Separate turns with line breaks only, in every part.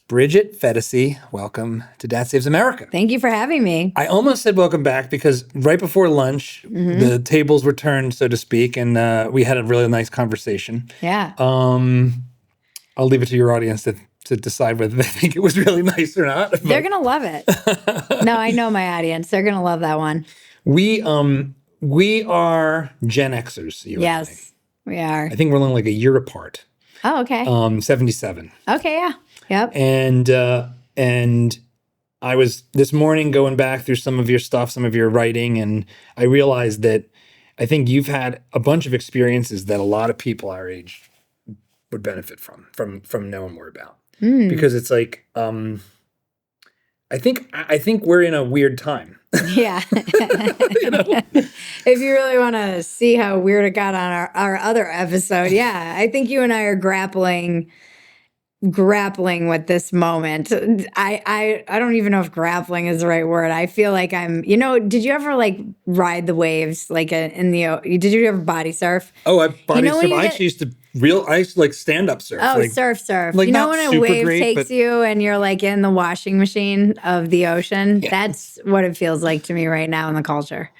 Bridget Phetasy, welcome to Dad Saves America.
Thank you for having me.
I almost said welcome back because right before lunch, the tables were turned, so to speak, and we had a really nice conversation.
Yeah.
I'll leave it to your audience to decide whether they think it was really nice or not.
They're going to love it. No, I know my audience. They're going to love that one.
We are Gen Xers.
Yes, we are.
I think we're only like a year apart.
Oh, okay.
77.
Okay, yeah. Yep.
And I was this morning going back through some of your stuff, some of your writing, and I realized that I think you've had a bunch of experiences that a lot of people our age would benefit from knowing more about. Because it's like, I think we're in a weird time.
Yeah. If you really want to see how weird it got on our other episode, yeah, I think you and I are grappling with this moment. I don't even know if grappling is the right word. I feel like did you ever like ride the waves did you ever body surf?
Oh, I body surf. I used to like stand up surf.
Oh, surf.
Like,
when a wave takes you and you're like in the washing machine of the ocean? Yeah. That's what it feels like to me right now in the culture.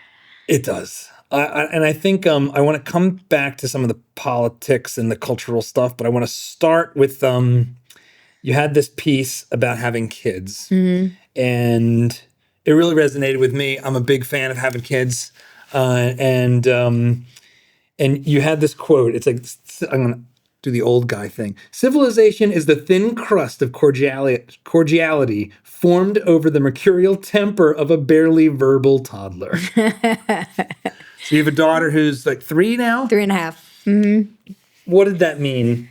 It does. And I think I want to come back to some of the politics and the cultural stuff, but I want to start with you had this piece about having kids, and it really resonated with me. I'm a big fan of having kids, and you had this quote. It's like, I'm going to do the old guy thing. Civilization is the thin crust of cordiality formed over the mercurial temper of a barely verbal toddler. So you have a daughter who's like 3 now?
3.5. Mm-hmm.
What did that mean?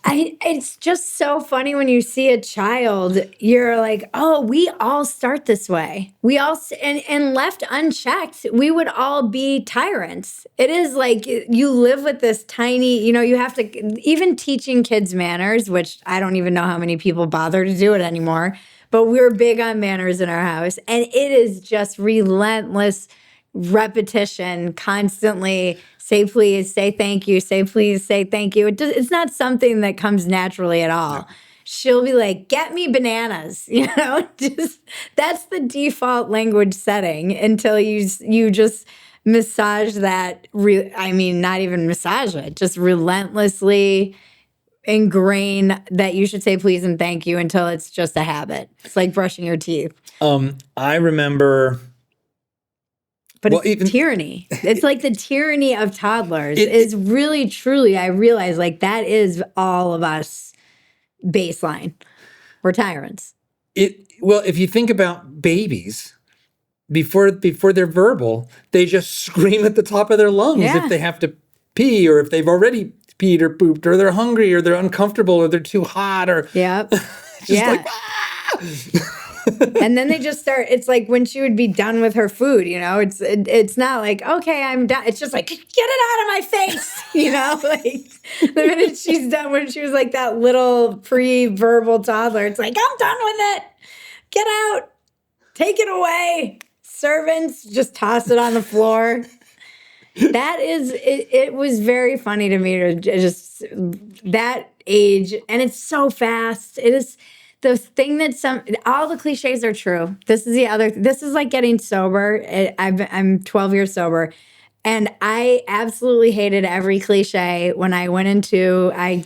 It's just so funny when you see a child, you're like, oh, we all start this way. We all, and left unchecked, we would all be tyrants. It is like you live with this tiny, you have to, even teaching kids manners, which I don't even know how many people bother to do it anymore, but we're big on manners in our house. And it is just relentless repetition, constantly say please, say thank you, say please, say thank you. It's not something that comes naturally at all. No. She'll be like, get me bananas, just that's the default language setting until you just massage that. Not even massage it, just relentlessly ingrain that you should say please and thank you until it's just a habit. It's like brushing your teeth.
I remember.
But it's tyranny. It's like the tyranny of toddlers is really, truly, I realize like that is all of us baseline. We're tyrants.
Well, if you think about babies, before they're verbal, they just scream at the top of their lungs if they have to pee or if they've already peed or pooped or they're hungry or they're uncomfortable or they're too hot or like, ah!
And then they just start, it's like when she would be done with her food, it's not like, okay, I'm done. It's just like, get it out of my face, like the minute she's done, when she was like that little pre-verbal toddler, it's like, I'm done with it. Get out. Take it away. Servants, just toss it on the floor. That is, it was very funny to me to just that age. And it's so fast. It is. The thing that all the cliches are true. This is like getting sober. I'm 12 years sober. And I absolutely hated every cliche when I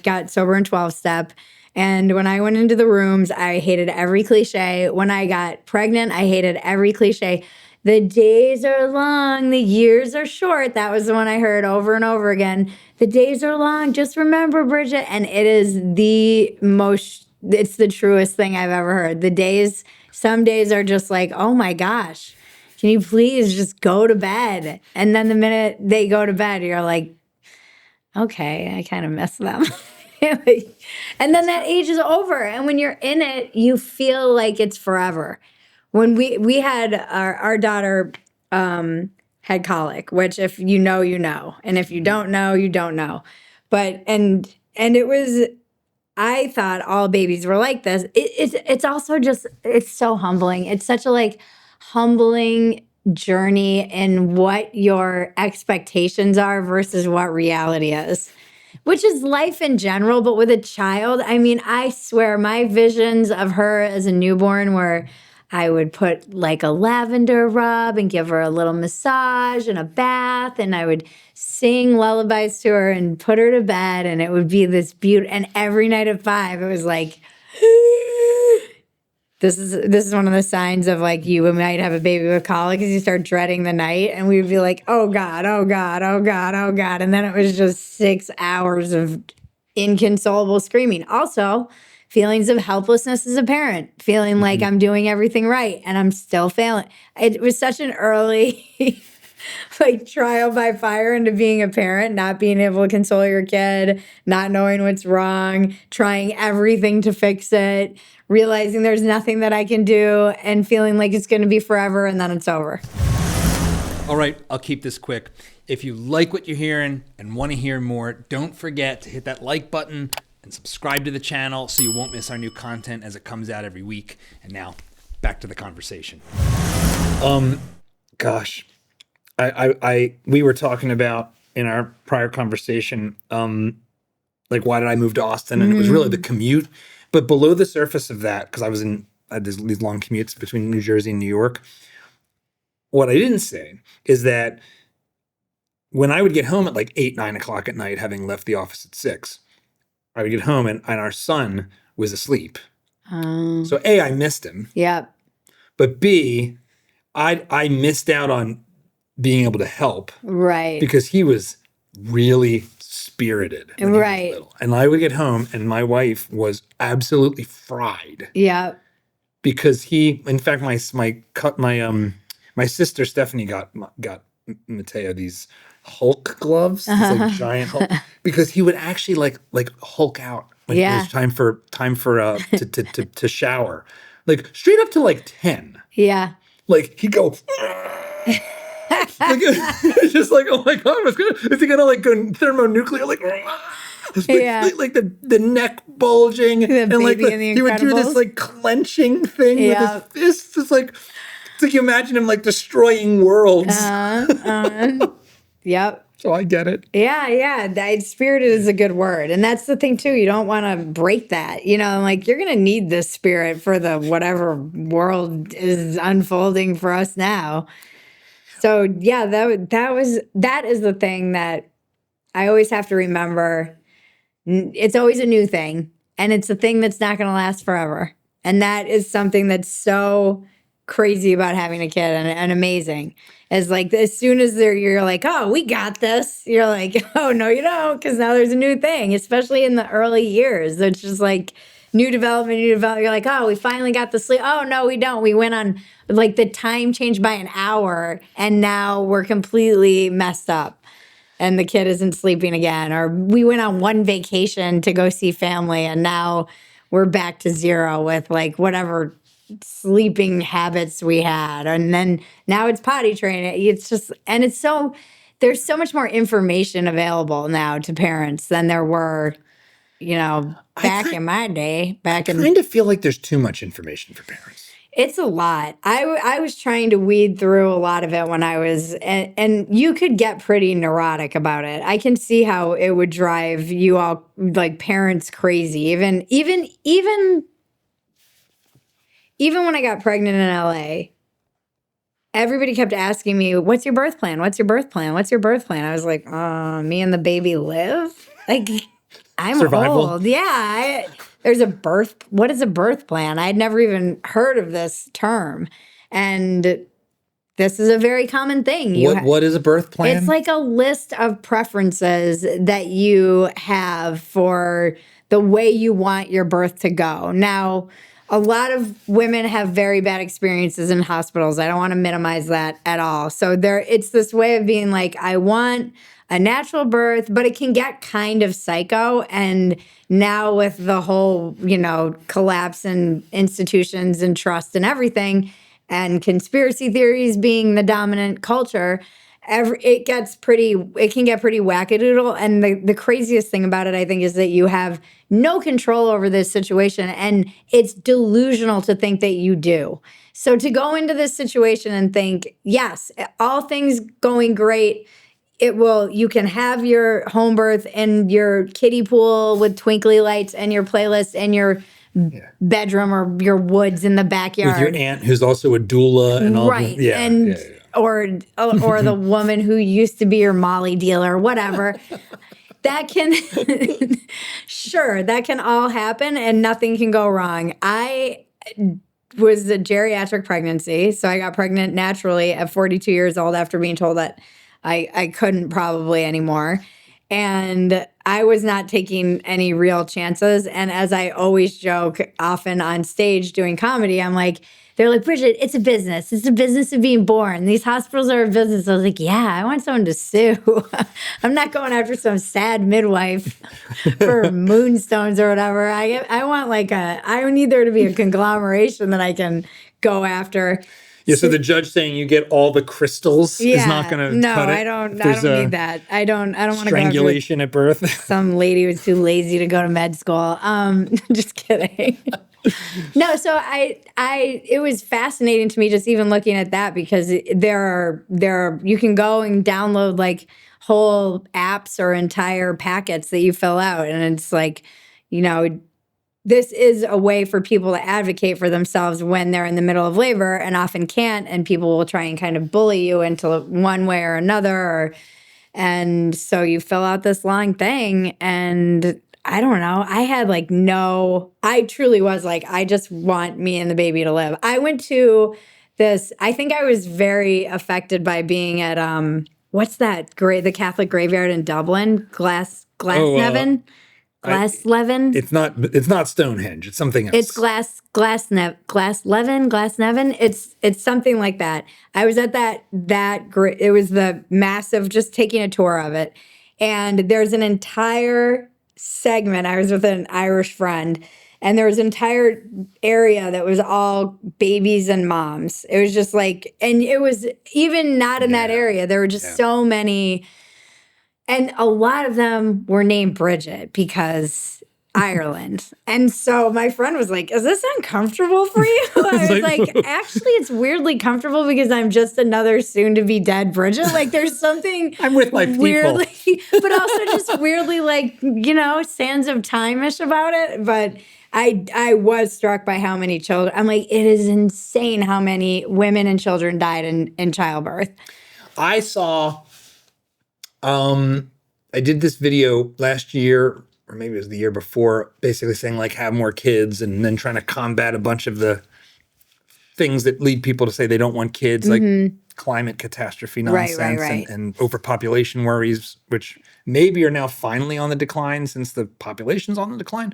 got sober in 12-step. And when I went into the rooms, I hated every cliche. When I got pregnant, I hated every cliche. The days are long, the years are short. That was the one I heard over and over again. The days are long, just remember, Bridget. And it is it's the truest thing I've ever heard. Some days are just like, oh my gosh, can you please just go to bed? And then the minute they go to bed, you're like, okay, I kind of miss them. And then that age is over. And when you're in it, you feel like it's forever. When we had our daughter had colic, which if you know, you know. And if you don't know, you don't know. But, and it was, I thought all babies were like this. It's also just, it's so humbling. It's such a humbling journey in what your expectations are versus what reality is. which is life in general, but with a child, I mean, I swear my visions of her as a newborn were I would put like a lavender rub and give her a little massage and a bath, and I would sing lullabies to her and put her to bed, and it would be this beauty. And every night at 5, it was like, this is one of the signs of like you might have a baby with colic, is you start dreading the night, and we would be like, oh God, oh God, oh God, oh God. And then it was just 6 hours of inconsolable screaming. Also, feelings of helplessness as a parent, feeling like I'm doing everything right and I'm still failing. It was such an early like trial by fire into being a parent, not being able to console your kid, not knowing what's wrong, trying everything to fix it, realizing there's nothing that I can do, and feeling like it's going to be forever and then it's over.
All right, I'll keep this quick. If you like what you're hearing and want to hear more, don't forget to hit that like button and subscribe to the channel so you won't miss our new content as it comes out every week. And now, back to the conversation. Gosh, we were talking about in our prior conversation, like why did I move to Austin? And it was really the commute. But below the surface of that, because I had these long commutes between New Jersey and New York, what I didn't say is that when I would get home at like 8, 9 o'clock at night, having left the office at 6, I would get home and our son was asleep. So A, I missed him.
Yep.
But B, I missed out on being able to help.
Right.
Because he was really spirited when he was little. And I would get home and my wife was absolutely fried.
Yeah.
Because in fact, my sister Stephanie got Mateo these Hulk gloves, these like giant Hulk, because he would actually like Hulk out when it was time for to shower, like straight up to like 10.
Yeah.
Like he'd go. Like, it's just like, oh my God, is he gonna like go thermonuclear? Like, like the neck bulging, and like he would do this like clenching thing with his fists. It's like you imagine him like destroying worlds.
Yep.
So I get it.
Yeah. Spirited is a good word. And that's the thing too. You don't want to break that. You know, like you're going to need this spirit for the whatever world is unfolding for us now. So yeah, that is the thing that I always have to remember. It's always a new thing, and it's a thing that's not going to last forever. And that is something that's so crazy about having a kid and amazing. Is like as soon as you're like, oh, we got this. You're like, oh no, you don't, because now there's a new thing. Especially in the early years, it's just like new development. You're like, oh, we finally got the sleep. Oh no, we don't. We went on like the time changed by an hour, and now we're completely messed up, and the kid isn't sleeping again. Or we went on one vacation to go see family, and now we're back to zero with like whatever sleeping habits we had. And then now it's potty training. It's just, and there's so much more information available now to parents than there were, back in my day. I
kind of feel like there's too much information for parents.
It's a lot. I was trying to weed through a lot of it when I was, and you could get pretty neurotic about it. I can see how it would drive you all, like parents, crazy. Even when I got pregnant in LA, everybody kept asking me, what's your birth plan? What's your birth plan? What's your birth plan? I was like, me and the baby live? Like, I'm
Survival.
old. Yeah. What is a birth plan? I'd never even heard of this term. And this is a very common thing.
What is a birth plan?
It's like a list of preferences that you have for the way you want your birth to go. Now, a lot of women have very bad experiences in hospitals. I don't want to minimize that at all. So it's this way of being like, I want a natural birth, but it can get kind of psycho. And now with the whole, collapse in institutions and trust and everything, and conspiracy theories being the dominant culture, it can get pretty wackadoodle. And the craziest thing about it, I think, is that you have no control over this situation, and it's delusional to think that you do. So to go into this situation and think, yes, all things going great, you can have your home birth and your kiddie pool with twinkly lights and your playlist and your bedroom or your woods in the backyard.
With your aunt who's also a doula and all
right.
the,
Or the woman who used to be your Molly dealer, whatever. That can, sure, that can all happen and nothing can go wrong. I was a geriatric pregnancy, so I got pregnant naturally at 42 years old after being told that I couldn't probably anymore. And I was not taking any real chances. And as I always joke, often on stage doing comedy, I'm like, they're like, Bridget, it's a business. It's a business of being born. These hospitals are a business. I was like, yeah, I want someone to sue. I'm not going after some sad midwife for moonstones or whatever. I want I need there to be a conglomeration that I can go after.
Yeah, so the judge saying you get all the crystals is not going to cut it?
I don't need that. I don't want to go after
strangulation at birth.
some lady who's too lazy to go to med school. Just kidding. No, so it was fascinating to me just even looking at that because there are you can go and download like whole apps or entire packets that you fill out, and it's like, this is a way for people to advocate for themselves when they're in the middle of labor and often can't, and people will try and kind of bully you into one way or another. And so you fill out this long thing, and I don't know. I had I truly was like, I just want me and the baby to live. I went to this, I think I was very affected by being at, what's that, the Catholic graveyard in Dublin? Glasnevin? Glasnevin?
It's not Stonehenge. It's something else.
It's Glasnevin. It's something like that. I was at it was the massive, just taking a tour of it. And there's an entire segment. I was with an Irish friend, and there was an entire area that was all babies and moms. It was just like, and it was even not in that area. There were just so many. And a lot of them were named Bridget because Ireland. And so my friend was like, is this uncomfortable for you? I was like, actually, it's weirdly comfortable because I'm just another soon-to-be dead Bridget. Like, there's something
I'm with my
weirdly,
people.
but also just weirdly, sands of time-ish about it. But I was struck by how many children. I'm like, it is insane how many women and children died in childbirth.
I saw... I did this video last year, or maybe it was the year before, basically saying have more kids and then trying to combat a bunch of the things that lead people to say they don't want kids, like climate catastrophe nonsense and overpopulation worries, which maybe are now finally on the decline since the population's on the decline.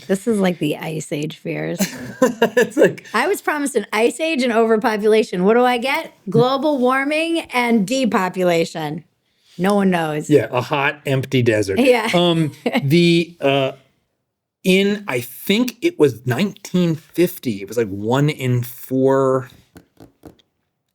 This is like the Ice Age fears.
It's like
I was promised an Ice Age and overpopulation. What do I get? Global warming and depopulation. No one knows.
Yeah, a hot, empty desert.
Yeah.
I think it was 1950. It was 1 in 4.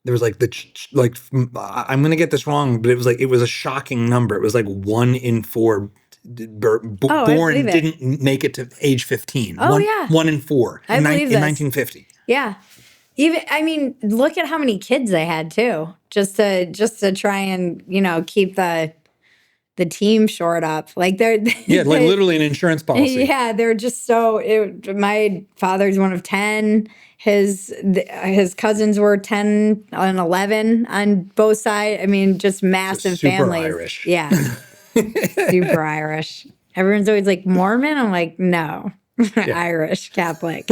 There was I'm gonna get this wrong, but it was a shocking number. It was 1 in 4 born didn't make it to age 15.
Oh,
1 in 4
in
1950.
Yeah. Look at how many kids they had too, just to try and keep the team short up. They're
literally an insurance policy.
Yeah, they're just so. My father's one of 10. His cousins were 10 and 11 on both sides. Just massive
super
families.
Irish.
Yeah, super Irish. Everyone's always like Mormon. I'm like, no, Irish Catholic.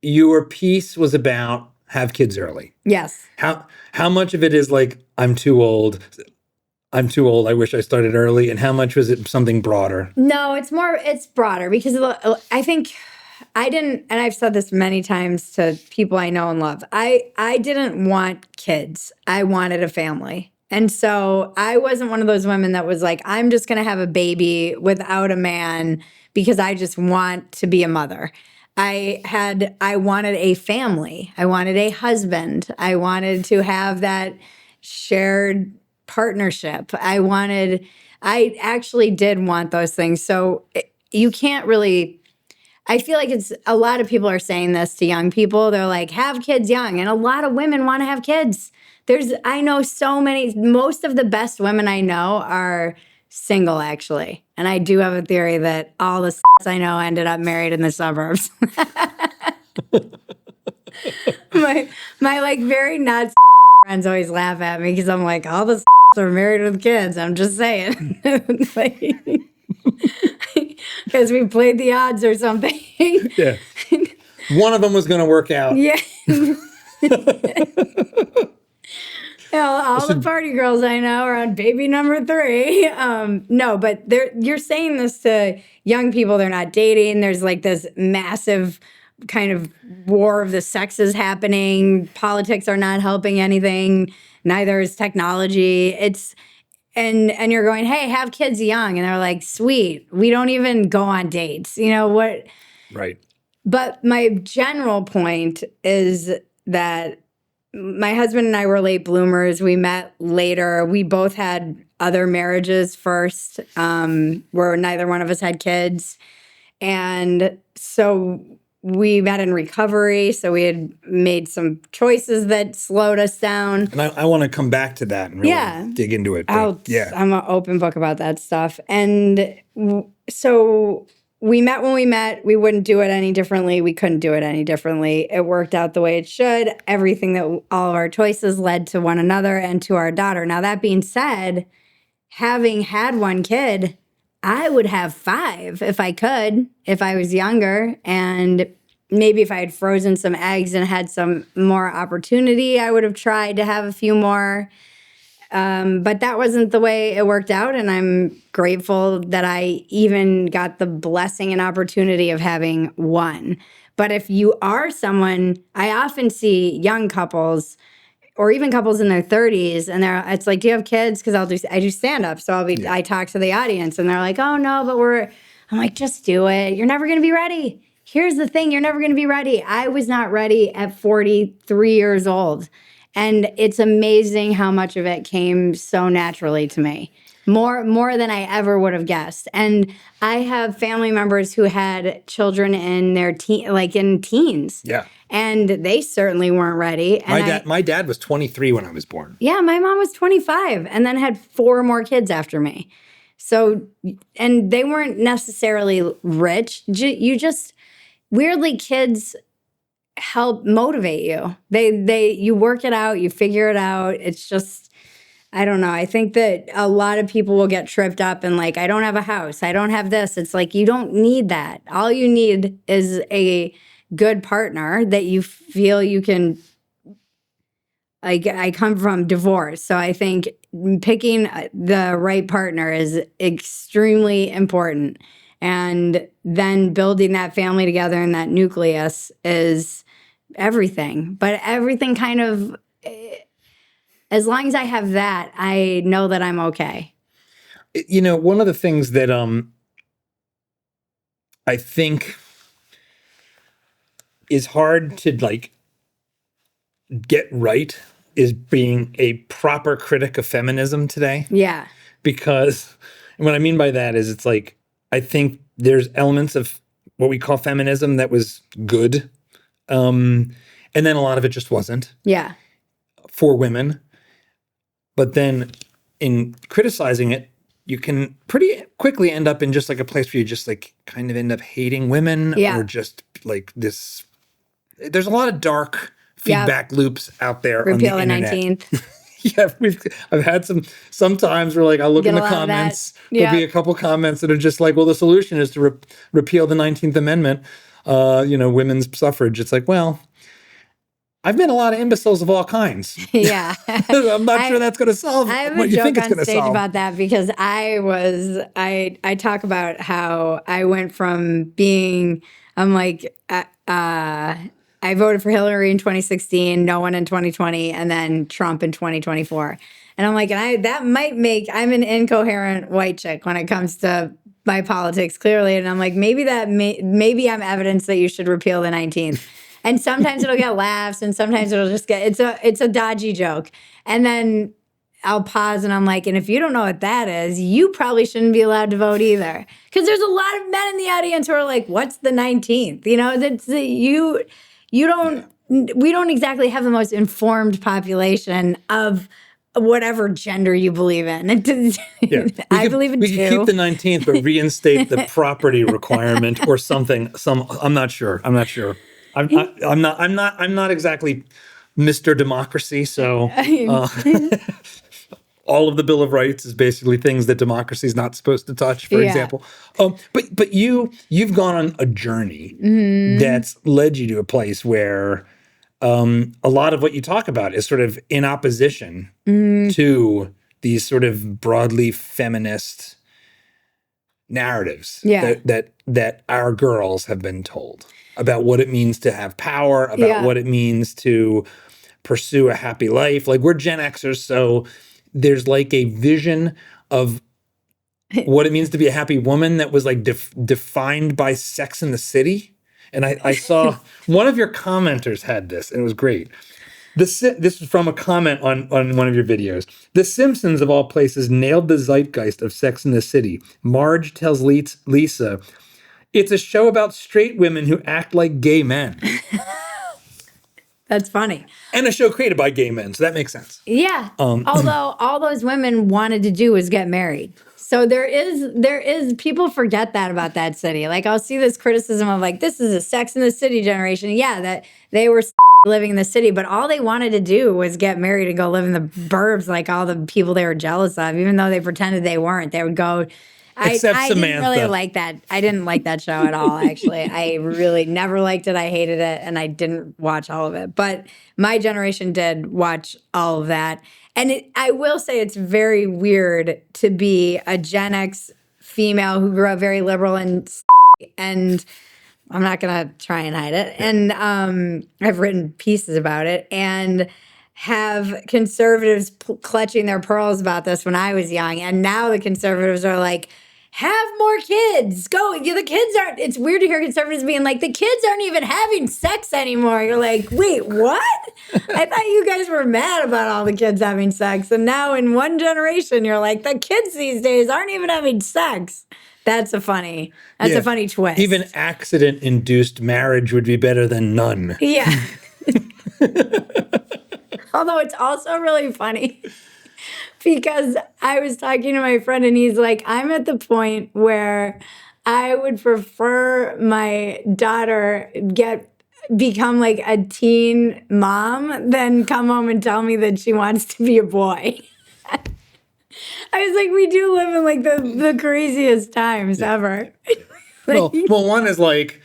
Your piece was about have kids early.
Yes.
How much of it is I'm too old, I wish I started early, and how much was it something broader?
No, it's broader because I think I didn't, and I've said this many times to people I know and love, I didn't want kids. I wanted a family. And so I wasn't one of those women that was like, I'm just going to have a baby without a man because I just want to be a mother. I wanted a family. I wanted a husband. I wanted to have that shared partnership. I actually did want those things. So you can't really, I feel like it's a lot of people are saying this to young people. They're like, have kids young. And a lot of women want to have kids. I know so many, most of the best women I know are single, actually. And I do have a theory that all the I know ended up married in the suburbs. my like very not friends always laugh at me because I'm like, all the are married with kids. I'm just saying. Because we played the odds or something.
Yeah. One of them was going to work out.
Yeah. All the party girls I know are on baby number 3. No, but you're saying this to young people. They're not dating. There's like this massive kind of war of the sexes happening. Politics are not helping anything. Neither is technology. And you're going, hey, have kids young. And they're like, sweet. We don't even go on dates. You know what?
Right.
But my general point is that my husband and I were late bloomers. We met later. We both had other marriages first, where neither one of us had kids. And so we met in recovery. So we had made some choices that slowed us down.
And I want to come back to that and really dig into it.
I'm an open book about that stuff. And so we met when we met. We wouldn't do it any differently. We couldn't do it any differently. It worked out the way it should. Everything that all of our choices led to one another and to our daughter. Now, that being said, having had one kid, I would have 5 if I could, if I was younger. And maybe if I had frozen some eggs and had some more opportunity, I would have tried to have a few more. But that wasn't the way it worked out. And I'm grateful that I even got the blessing and opportunity of having one. But if you are someone, I often see young couples or even couples in their 30s, and it's like, do you have kids? Because I do stand-up, so I talk to the audience, and they're like, oh, no, but I'm like, just do it. You're never going to be ready. Here's the thing. You're never going to be ready. I was not ready at 43 years old. And it's amazing how much of it came so naturally to me. More than I ever would have guessed. And I have family members who had children in their teens.
Yeah.
And they certainly weren't ready. And
my dad was 23 when I was born.
Yeah, my mom was 25 and then had 4 more kids after me. So, and they weren't necessarily rich. Weirdly, kids help motivate you. You work it out, you figure it out. It's just, I don't know. I think that a lot of people will get tripped up and like, I don't have a house. I don't have this. It's like, you don't need that. All you need is a good partner that you feel you can. I come from divorce. So I think picking the right partner is extremely important. And then building that family together and that nucleus is everything. But everything kind of, as long as I have that, I know that I'm okay.
You know, one of the things that I think is hard to like get right is being a proper critic of feminism today.
Yeah.
Because what I mean by that is it's like, I think there's elements of what we call feminism that was good. And then a lot of it just wasn't.
Yeah.
For women. But then in criticizing it, you can pretty quickly end up in just like a place where you just like kind of end up hating women or just like this. There's a lot of dark feedback loops out there
Repeal
on the internet.
19th.
Yeah, I've had some times where like I'll look in the comments. There'll be a couple comments that are just like, well, the solution is to repeal the 19th Amendment, women's suffrage. It's like, well, I've met a lot of imbeciles of all kinds.
Yeah.
I'm not sure that's going to solve what you think it's going to solve. I have a joke on stage
about that because I talk about how I went from being, I voted for Hillary in 2016, no one in 2020, and then Trump in 2024. And I'm like, I'm an incoherent white chick when it comes to my politics, clearly. And I'm like, maybe I'm evidence that you should repeal the 19th. And sometimes it'll get laughs, and sometimes it'll just it's a dodgy joke. And then I'll pause and I'm like, and if you don't know what that is, you probably shouldn't be allowed to vote either. Because there's a lot of men in the audience who are like, what's the 19th? You know, you don't, we don't exactly have the most informed population of whatever gender you believe in. I believe in
we
two.
could keep the 19th, but reinstate the property requirement or something. I'm not sure. I'm not exactly Mr. Democracy. So all of the Bill of Rights is basically things that democracy is not supposed to touch, for example. But you've gone on a journey that's led you to a place where a lot of what you talk about is sort of in opposition to these sort of broadly feminist narratives that our girls have been told about what it means to have power, about what it means to pursue a happy life. Like, we're Gen Xers, so there's like a vision of what it means to be a happy woman that was like defined by Sex in the City. And I saw one of your commenters had this, and it was great. This is from a comment on one of your videos. The Simpsons, of all places, nailed the zeitgeist of Sex in the City. Marge tells Lisa, it's a show about straight women who act like gay men.
That's funny.
And a show created by gay men, so that makes sense.
Yeah. Although all those women wanted to do was get married. So there is people forget that about that city. Like, I'll see this criticism of like, this is a Sex in the City generation. Yeah, that they were living in the city, but all they wanted to do was get married and go live in the burbs like all the people they were jealous of, even though they pretended they weren't. They would go.
Except
I
Samantha.
didn't really like that. I didn't like that show at all, actually. I really never liked it. I hated it, and I didn't watch all of it. But my generation did watch all of that. And I will say it's very weird to be a Gen X female who grew up very liberal and I'm not going to try and hide it. And I've written pieces about it and have conservatives clutching their pearls about this when I was young. And now the conservatives are like, have more kids. Go. The kids aren't. It's weird to hear conservatives being like, the kids aren't even having sex anymore. You're like, wait, what? I thought you guys were mad about all the kids having sex. And now in one generation, you're like, the kids these days aren't even having sex. That's a funny twist.
Even accident-induced marriage would be better than none.
Yeah. Although it's also really funny because I was talking to my friend and he's like, I'm at the point where I would prefer my daughter become like a teen mom than come home and tell me that she wants to be a boy. I was like, we do live in like the craziest times ever.
Well, one is like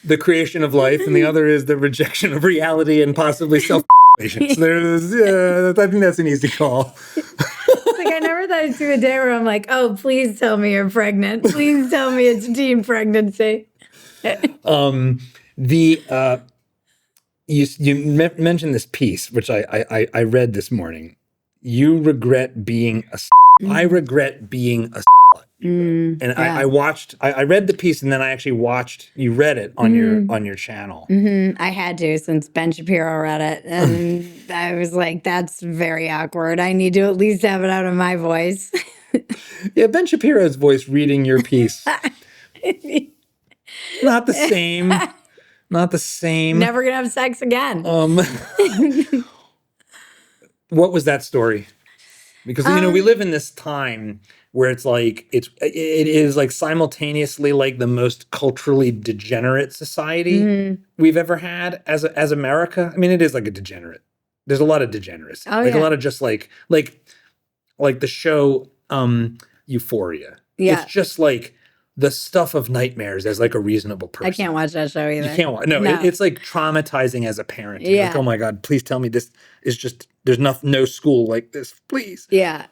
the creation of life, and the other is the rejection of reality and possibly self-patience. I think that's an easy call.
Like, I never thought I'd see the day where I'm like, oh, please tell me you're pregnant. Please tell me it's teen pregnancy.
You mentioned this piece, which I read this morning. You regret being a I regret being a and I read the piece, and then I actually watched you read it on your channel.
I had to, since Ben Shapiro read it, and I was like, that's very awkward. I need to at least have it out of my voice.
Yeah, Ben Shapiro's voice reading your piece. Not the same. Not the same.
Never gonna have sex again.
What was that story? Because we live in this time where it's like it is like simultaneously like the most culturally degenerate society we've ever had as America. I mean, it is like a degenerate. There's a lot of degeneracy. A lot of just like the show Euphoria.
Yeah.
It's just like the stuff of nightmares as like a reasonable person.
I can't watch that show either.
You can't watch. No. It's like traumatizing as a parent.
Yeah.
Like, oh my God, please tell me this is just, there's no school like this, please.
Yeah.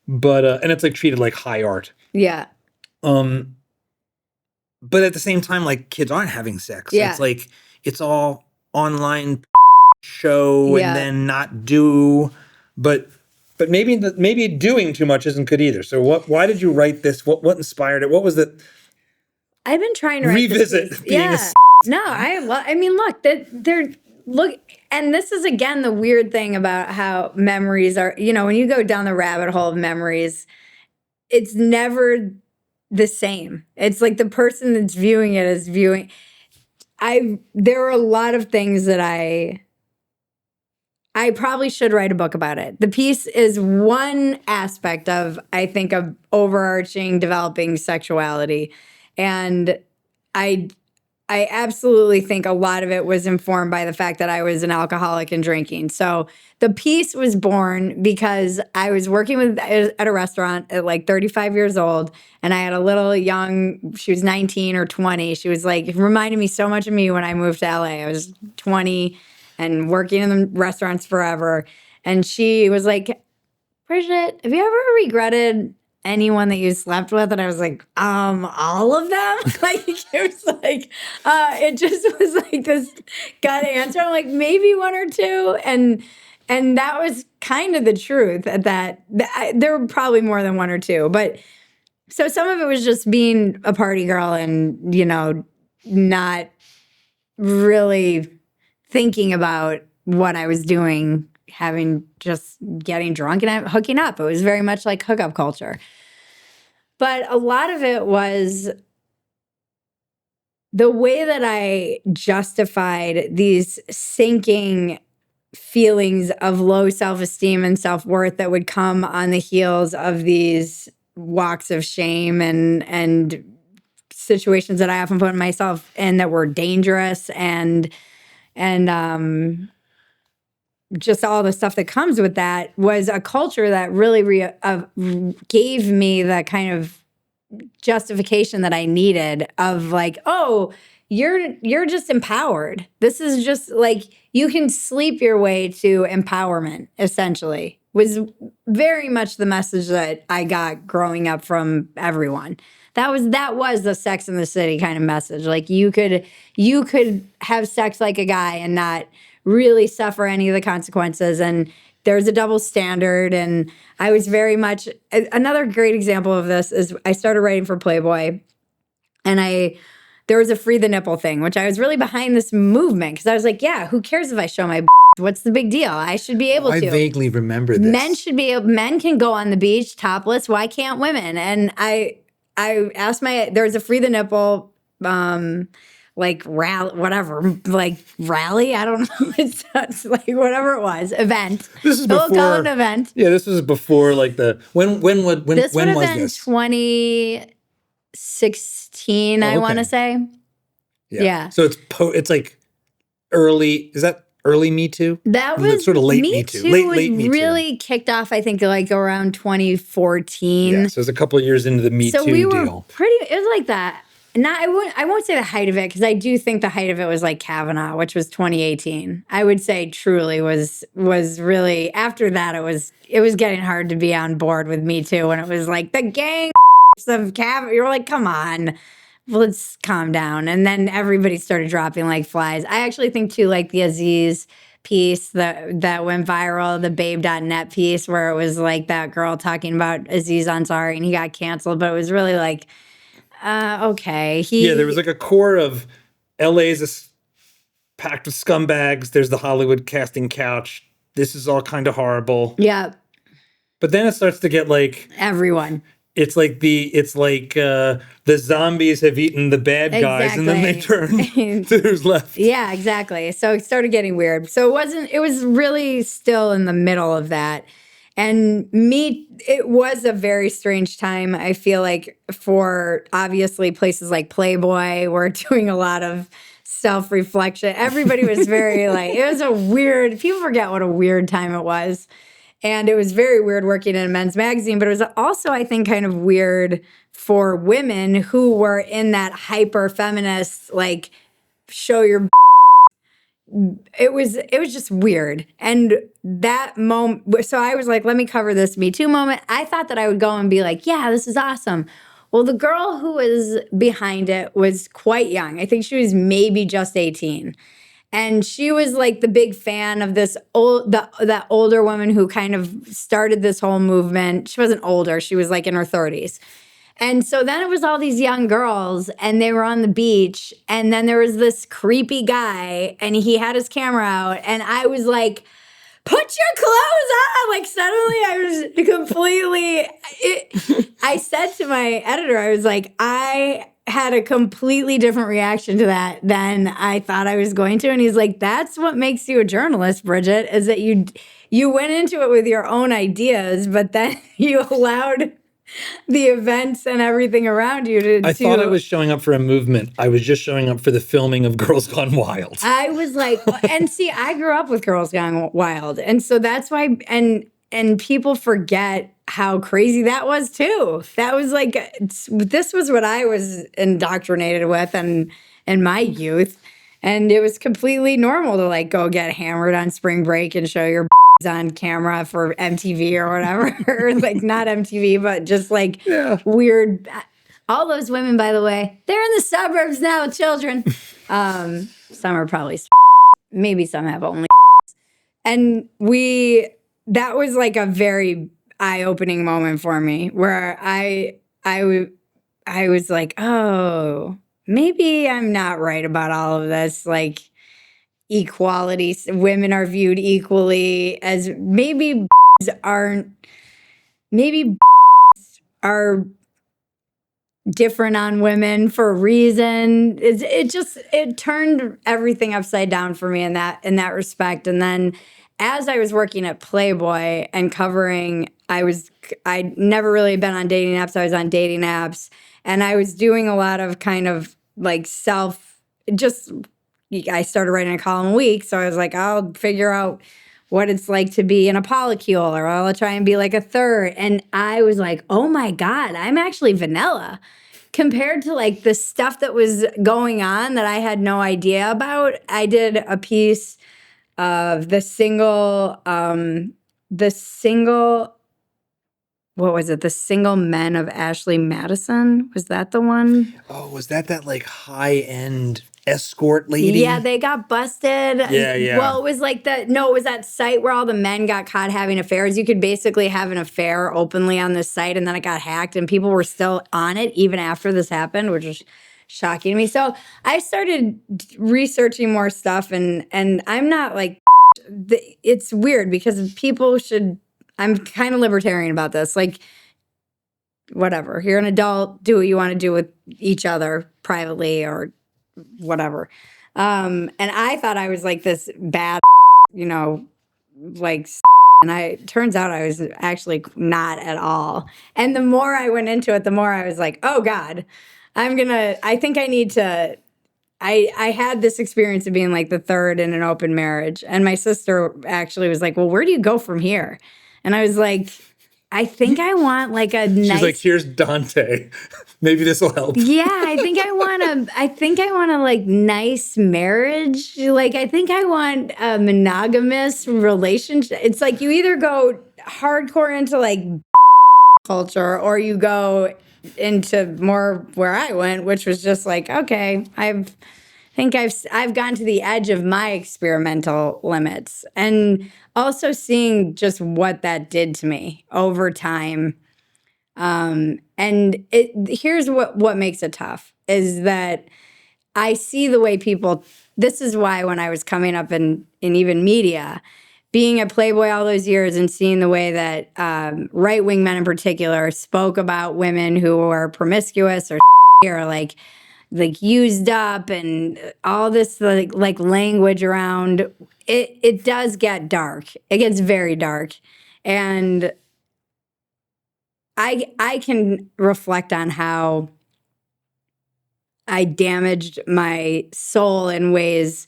But and it's like treated like high art.
Yeah.
But at the same time, like, kids aren't having sex.
Yeah.
It's like, it's all online show and then not do, but maybe doing too much isn't good either. So why did you write this? What inspired it? What was it?
I've been trying to
revisit being
I mean, look, they're look, and this is again the weird thing about how memories are, when you go down the rabbit hole of memories, it's never the same. It's like the person that's viewing it is viewing. There are a lot of things that I probably should write a book about it. The piece is one aspect of, I think, of overarching developing sexuality. And I absolutely think a lot of it was informed by the fact that I was an alcoholic and drinking. So the piece was born because I was working at a restaurant at like 35 years old, and I had a little young, she was 19 or 20. She was like, it reminded me so much of me when I moved to LA. I was 20 and working in the restaurants forever. And she was like, Bridget, have you ever regretted anyone that you slept with? And I was like, all of them? Like, it was like, it just was like this gut answer. I'm like, maybe one or two. And that was kind of the truth at that. There were probably more than one or two. But so some of it was just being a party girl and, not really thinking about what I was doing, just getting drunk and hooking up. It was very much like hookup culture. But a lot of it was the way that I justified these sinking feelings of low self-esteem and self-worth that would come on the heels of these walks of shame and situations that I often put myself in that were dangerous and just all the stuff that comes with that was a culture that really gave me the kind of justification that I needed of like, oh, you're just empowered. This is just like, you can sleep your way to empowerment, essentially, was very much the message that I got growing up from everyone. That was the Sex and the City kind of message. Like you could have sex like a guy and not really suffer any of the consequences. And there's a double standard. And I was very much, another great example of this is I started writing for Playboy, and there was a free the nipple thing, which I was really behind this movement because I was like, yeah, who cares if I show my what's the big deal? I should be able to.
I vaguely remember this.
Men can go on the beach topless. Why can't women? And I asked there was a free the nipple, like rally, whatever, like rally. I don't know. It's like whatever it was, event.
This is
we'll
before
call it an event.
Yeah, this was before like when
This
was
would have been
this?
2016, I want to say. Yeah.
So it's like early. Is that early Me Too?
That
was
was
sort of late
Me
Too.
Too.
Late Me Too.
Really kicked off, I think, like around 2014.
Yeah, so it was a couple of years into the Me
So
Too
we were
deal.
it was like that. I won't say the height of it because I do think the height of it was like Kavanaugh, which was 2018. I would say truly was really after that it was getting hard to be on board with Me Too when it was like the gang of Kavanaugh. You're like, come on, let's calm down. And then everybody started dropping like flies. I actually think too, like the Aziz piece that went viral, the babe.net piece where it was like that girl talking about Aziz Ansari and he got canceled, but it was really like, okay.
There was like a core of LA's packed with scumbags. There's the Hollywood casting couch. This is all kind of horrible.
Yeah.
But then it starts to get like
everyone.
It's like the zombies have eaten the bad guys, and then they turn to who's left.
Yeah, exactly. So it started getting weird. So it was really still in the middle of that. And it was a very strange time, I feel like, for obviously places like Playboy were doing a lot of self-reflection. Everybody was very like, it was people forget what a weird time it was. And it was very weird working in a men's magazine, but it was also, I think, kind of weird for women who were in that hyper feminist, like, show your it was just weird. And that moment, so I was like, let me cover this Me Too moment. I thought that I would go and be like, yeah, this is awesome. Well, the girl who was behind it was quite young. I think she was maybe just 18. And she was like the big fan of that older woman who kind of started this whole movement. She wasn't older. She was like in her 30s. And so then it was all these young girls and they were on the beach. And then there was this creepy guy and he had his camera out. And I was like, put your clothes on. Like suddenly I was completely, I said to my editor, I was like, I had a completely different reaction to that than I thought I was going to. And he's like, that's what makes you a journalist, Bridget, is that you went into it with your own ideas, but then you allowed the events and everything around you to.
I thought I was showing up for a movement. I was just showing up for the filming of Girls Gone Wild.
I was like, and see, I grew up with Girls Gone Wild. And so that's why, and people forget how crazy that was too. That was like, this was what I was indoctrinated with and in my youth. And it was completely normal to like go get hammered on spring break and show your on camera for MTV or whatever. Like not MTV, but just like weird. All those women, by the way, they're in the suburbs now with children. Some are probably, maybe some have only. And that was like a very eye-opening moment for me where I was like, oh, maybe I'm not right about all of this. Like equality, women are viewed equally as maybe are different on women for a reason. It turned everything upside down for me in that respect. And then as I was working at Playboy and covering, I'd never really been on dating apps. I was on dating apps and I was doing a lot of kind of like I started writing a column a week. So I was like, I'll figure out what it's like to be in a polycule, or I'll try and be like a third. And I was like, oh my God, I'm actually vanilla compared to like the stuff that was going on that I had no idea about. I did a piece of the single, what was it? The Single Men of Ashley Madison. Was that the one?
Oh, was that like high-end escort lady?
Yeah, they got busted.
Yeah.
Well, it was like it was that site where all the men got caught having affairs. You could basically have an affair openly on this site, and then it got hacked, and people were still on it even after this happened, which was shocking to me. So I started researching more stuff, and I'm not like, it's weird because I'm kind of libertarian about this. Like, whatever, you're an adult, do what you want to do with each other privately or whatever. And I thought I was like this bad, like, and turns out I was actually not at all. And the more I went into it, the more I was like, oh God, I think I need to, I had this experience of being like the third in an open marriage. And my sister actually was like, well, where do you go from here? And I was like, I think I want like a nice.
She's like, here's Dante. Maybe this will help.
Yeah, I think I want a like nice marriage. Like I think I want a monogamous relationship. It's like you either go hardcore into like culture or you go into more where I went, which was just like, okay, I've gotten to the edge of my experimental limits, and also seeing just what that did to me over time. And here's what makes it tough is that I see the way people. This is why when I was coming up in even media, being at Playboy all those years and seeing the way that right-wing men in particular spoke about women who were promiscuous or like used up and all this like language around it does get dark. It gets very dark. And I can reflect on how I damaged my soul in ways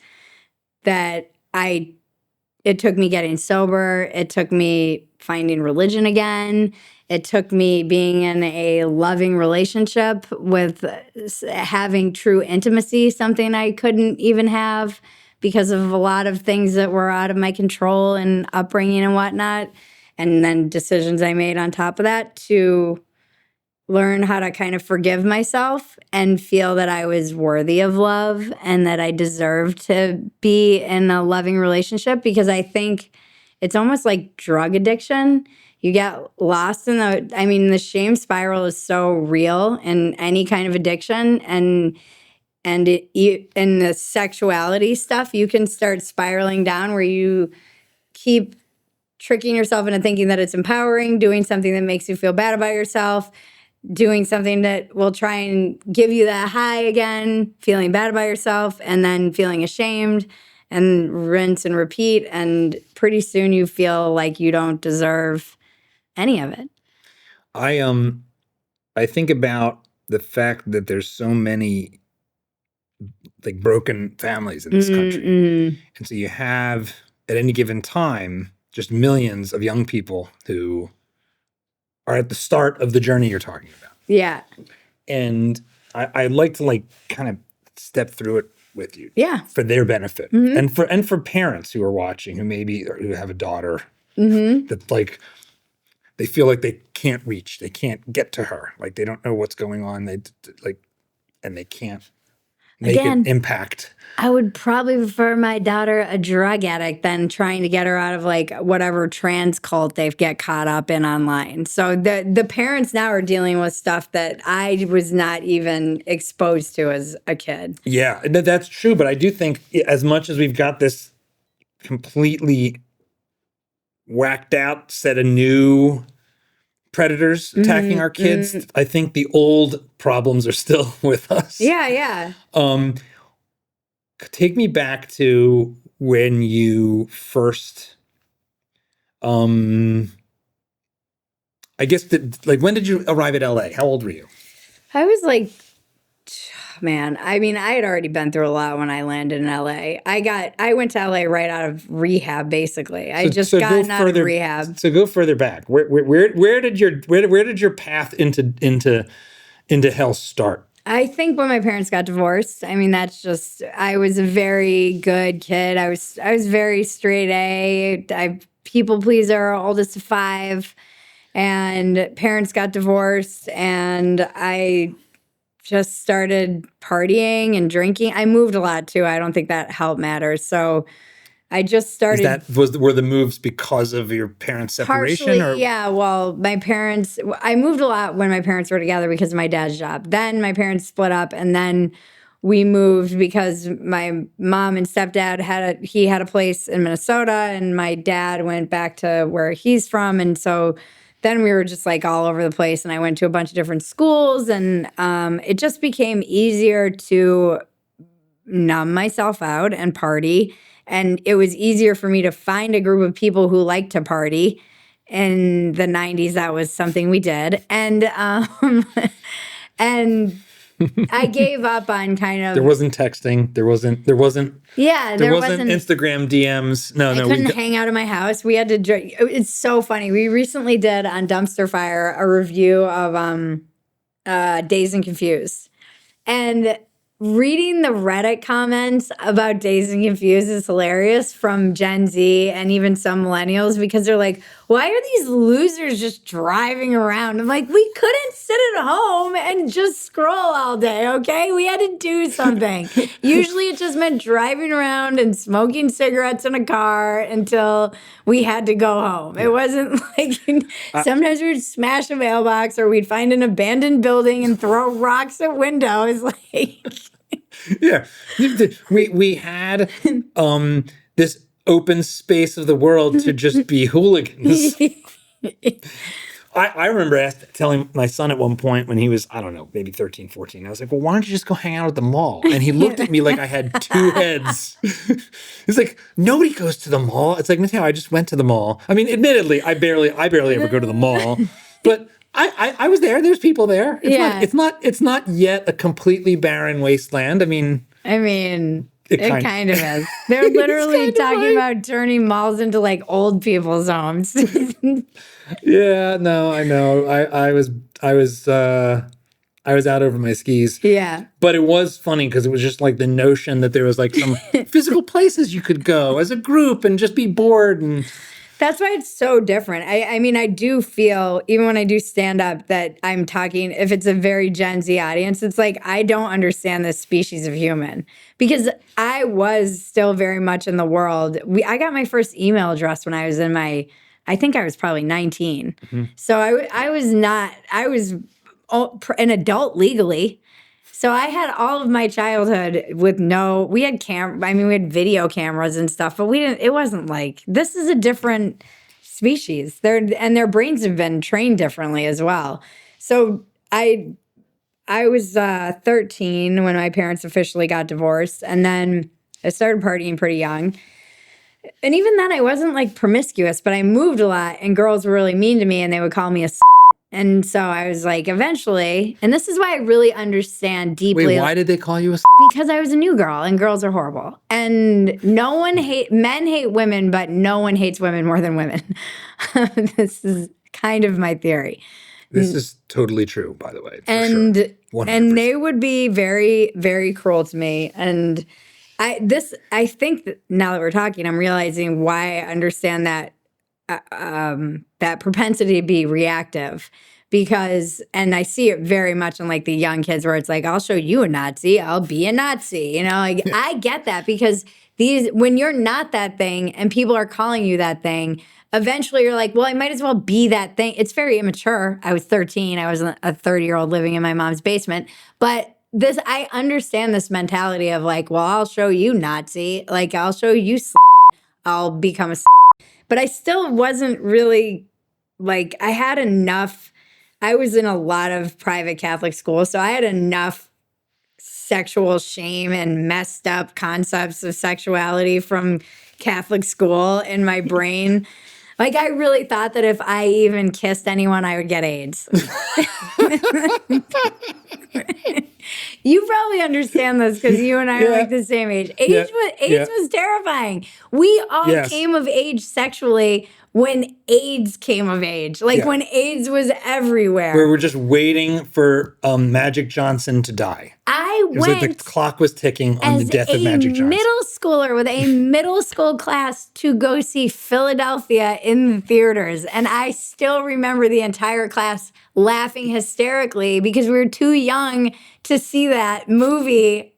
that it took me getting sober. It took me finding religion again. It took me being in a loving relationship with having true intimacy, something I couldn't even have because of a lot of things that were out of my control and upbringing and whatnot. And then decisions I made on top of that to learn how to kind of forgive myself and feel that I was worthy of love and that I deserved to be in a loving relationship, because I think it's almost like drug addiction. you get lost in the shame spiral is so real in any kind of addiction, and in the sexuality stuff, you can start spiraling down where you keep tricking yourself into thinking that it's empowering, doing something that makes you feel bad about yourself, doing something that will try and give you that high again, feeling bad about yourself, and then feeling ashamed, and rinse and repeat. And pretty soon you feel like you don't deserve any of it.
I think about the fact that there's so many like broken families in this country. And so you have at any given time just millions of young people who are at the start of the journey you're talking about.
Yeah.
And I'd like to like kind of step through it with you.
Yeah.
For their benefit. And for parents who are watching who have a daughter that like they feel like they can't reach, they can't get to her, like they don't know what's going on, and they can't make an impact.
I would probably prefer my daughter a drug addict than trying to get her out of like whatever trans cult they get caught up in online. So the parents now are dealing with stuff that I was not even exposed to as a kid.
Yeah, that's true. But I do think as much as we've got this completely whacked out set of new predators attacking our kids, I think the old problems are still with us.
Yeah.
Take me back to when you first, I guess, when did you arrive at LA? How old were you?
I was like, man, I mean, I had already been through a lot when I landed in LA. I went to LA right out of rehab, basically. I just gotten out of rehab.
So go further back. Where did your path into hell start?
I think when my parents got divorced. I mean, I was a very good kid. I was very straight A. People pleaser, oldest of 5, and parents got divorced, and I just started partying and drinking. I moved a lot too. I don't think that helped matters. So I just started.
Were the moves because of your parents' separation?
Partially, yeah. Well, I moved a lot when my parents were together because of my dad's job. Then my parents split up, and then we moved because my mom and stepdad had a place in Minnesota, and my dad went back to where he's from, and so then we were just like all over the place. And I went to a bunch of different schools, and it just became easier to numb myself out and party. And it was easier for me to find a group of people who liked to party. In the 90s, that was something we did. And and I gave up on kind of.
There wasn't texting. There wasn't.
Yeah,
there wasn't Instagram DMs. No,
I couldn't hang out at my house. We had to drink. It's so funny. We recently did on Dumpster Fire a review of Dazed and Confused. And reading the Reddit comments about Dazed and Confused is hilarious from Gen Z and even some millennials, because they're like, why are these losers just driving around? I'm like, we couldn't sit at home and just scroll all day, okay? We had to do something. Usually it just meant driving around and smoking cigarettes in a car until we had to go home. It wasn't like, sometimes we would smash a mailbox or we'd find an abandoned building and throw rocks at windows. Like,
yeah, we had this open space of the world to just be hooligans. I remember telling my son at one point when he was, I don't know, maybe 13, 14, I was like, well, why don't you just go hang out at the mall? And he looked at me like I had 2 heads. He's like, nobody goes to the mall. It's like, Mateo, I just went to the mall. I mean, admittedly, I barely ever go to the mall, but I was there. There's people there. It's not yet a completely barren wasteland. I mean, it
kind of is. They're literally talking about turning malls into like old people's homes.
Yeah, no, I know. I was out over my skis.
Yeah.
But it was funny because it was just like the notion that there was like some physical places you could go as a group and just be bored. And
that's why it's so different. I mean, I do feel, even when I do stand up, that I'm talking, if it's a very Gen Z audience, it's like, I don't understand this species of human. Because I was still very much in the world. I got my first email address when I was in my I think I was probably 19. So I was an adult legally. So I had all of my childhood with we had we had video cameras and stuff, but it wasn't like, this is a different species. Their brains have been trained differently as well. So I was 13 when my parents officially got divorced, and then I started partying pretty young. And even then I wasn't like promiscuous, but I moved a lot and girls were really mean to me and they would call me a and so I was like, eventually, and this is why I really understand deeply.
Wait, why did they call you a
because I was a new girl and girls are horrible. And men hate women, but no one hates women more than women. This is kind of my theory.
This is totally true, by the way.
And
sure. 100%.
And they would be very, very cruel to me. And I think that now that we're talking, I'm realizing why I understand that that propensity to be reactive, because, and I see it very much in like the young kids where it's like, I'll show you a Nazi, I'll be a Nazi, like I get that, because when you're not that thing and people are calling you that thing, eventually you're like, well, I might as well be that thing. It's very immature. I was 13. I was a 30-year-old living in my mom's basement. But I understand this mentality of like, well, I'll show you Nazi. Like, I'll show you I'll become a But I still wasn't really, like, I had enough. I was in a lot of private Catholic schools, so I had enough sexual shame and messed up concepts of sexuality from Catholic school in my brain. Like, I really thought that if I even kissed anyone, I would get AIDS. You probably understand this because you and I are like the same age. AIDS was terrifying. We all came of age sexually when AIDS came of age. Like when AIDS was everywhere.
We were just waiting for Magic Johnson to die.
It was
like the clock was ticking on the death of Magic Johnson.
Middle schooler with a middle school class to go see Philadelphia in the theaters. And I still remember the entire class laughing hysterically because we were too young to see that movie,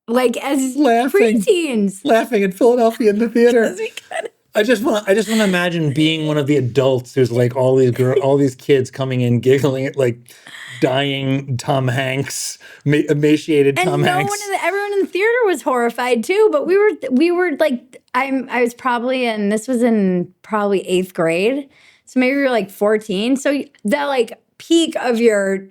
like as preteens.
Laughing in Philadelphia in the theater.
Because we could.
I just want to imagine being one of the adults who's like all these kids coming in giggling at like dying Tom Hanks, emaciated Tom Hanks.
Everyone in the theater was horrified too. But we were like, I was probably this was in probably 8th grade, so maybe we were like 14. So the like peak of your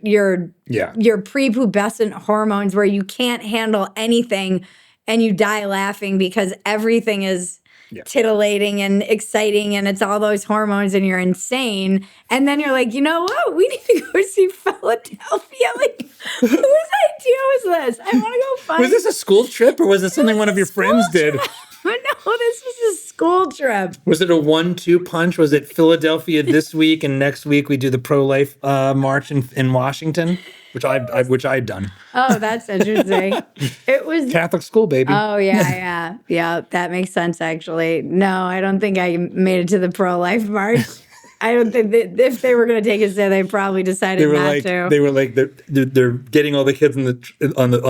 prepubescent hormones where you can't handle anything and you die laughing because everything is titillating and exciting and it's all those hormones and you're insane. And then you're like, you know what? We need to go see Philadelphia. Like, whose idea was this? I want to go find.
Was this a school trip or was it something one of your friends did?
No, this was a school trip.
Was it a 1-2 punch? Was it Philadelphia this week and next week we do the pro-life march in Washington? Which I'd done.
Oh, that's interesting. It was
Catholic school, baby.
Oh, yeah. That makes sense, actually. No, I don't think I made it to the pro-life march. I don't think that if they were going to take us there, they probably decided not to.
They were like, they're getting all the kids on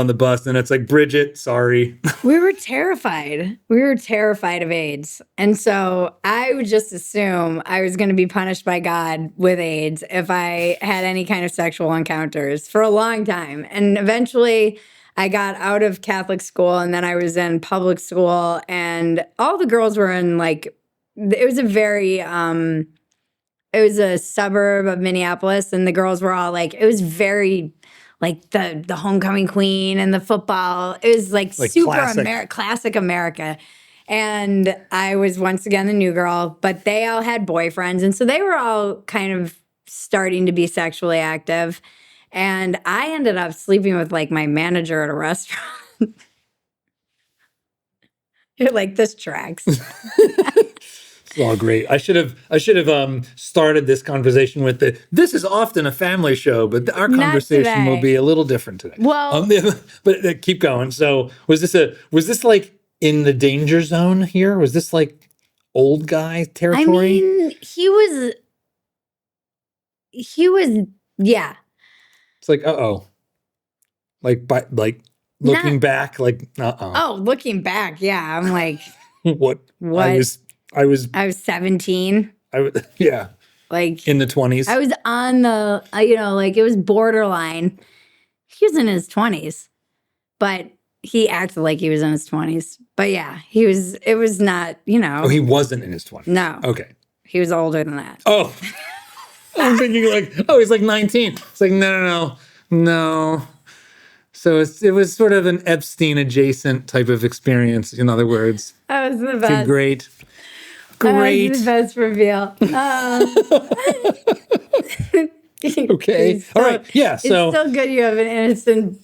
the bus, and it's like, Bridget, sorry.
We were terrified. We were terrified of AIDS. And so I would just assume I was going to be punished by God with AIDS if I had any kind of sexual encounters for a long time. And eventually I got out of Catholic school, and then I was in public school, and all the girls were in like, it was a very... it was a suburb of Minneapolis, and the girls were all like, it was very like the homecoming queen and the football. It was like super classic America. And I was once again the new girl, but they all had boyfriends. And so they were all kind of starting to be sexually active. And I ended up sleeping with like my manager at a restaurant. You're like, this tracks.
Oh, great. I should have started this conversation with this is often a family show, but our conversation will be a little different today.
Well,
but keep going. So was this like in the danger zone here? Was this like old guy territory?
I mean, he was, yeah.
It's like, like looking back, like,
Oh, looking back. Yeah. I'm like,
what?
I was
17. Yeah.
Like
In the 20s.
I was on the, like it was borderline. He was in his 20s, but he acted like he was in his 20s. But yeah, it was not,
Oh, he wasn't in his 20s.
No.
Okay.
He was older than that.
Oh. I'm thinking like, oh, he's like 19. It's like, no. So it was sort of an Epstein adjacent type of experience, in other words.
That was the best.
Great.
That was the best reveal.
Okay. All right. Yeah. So
it's still good you have an innocent,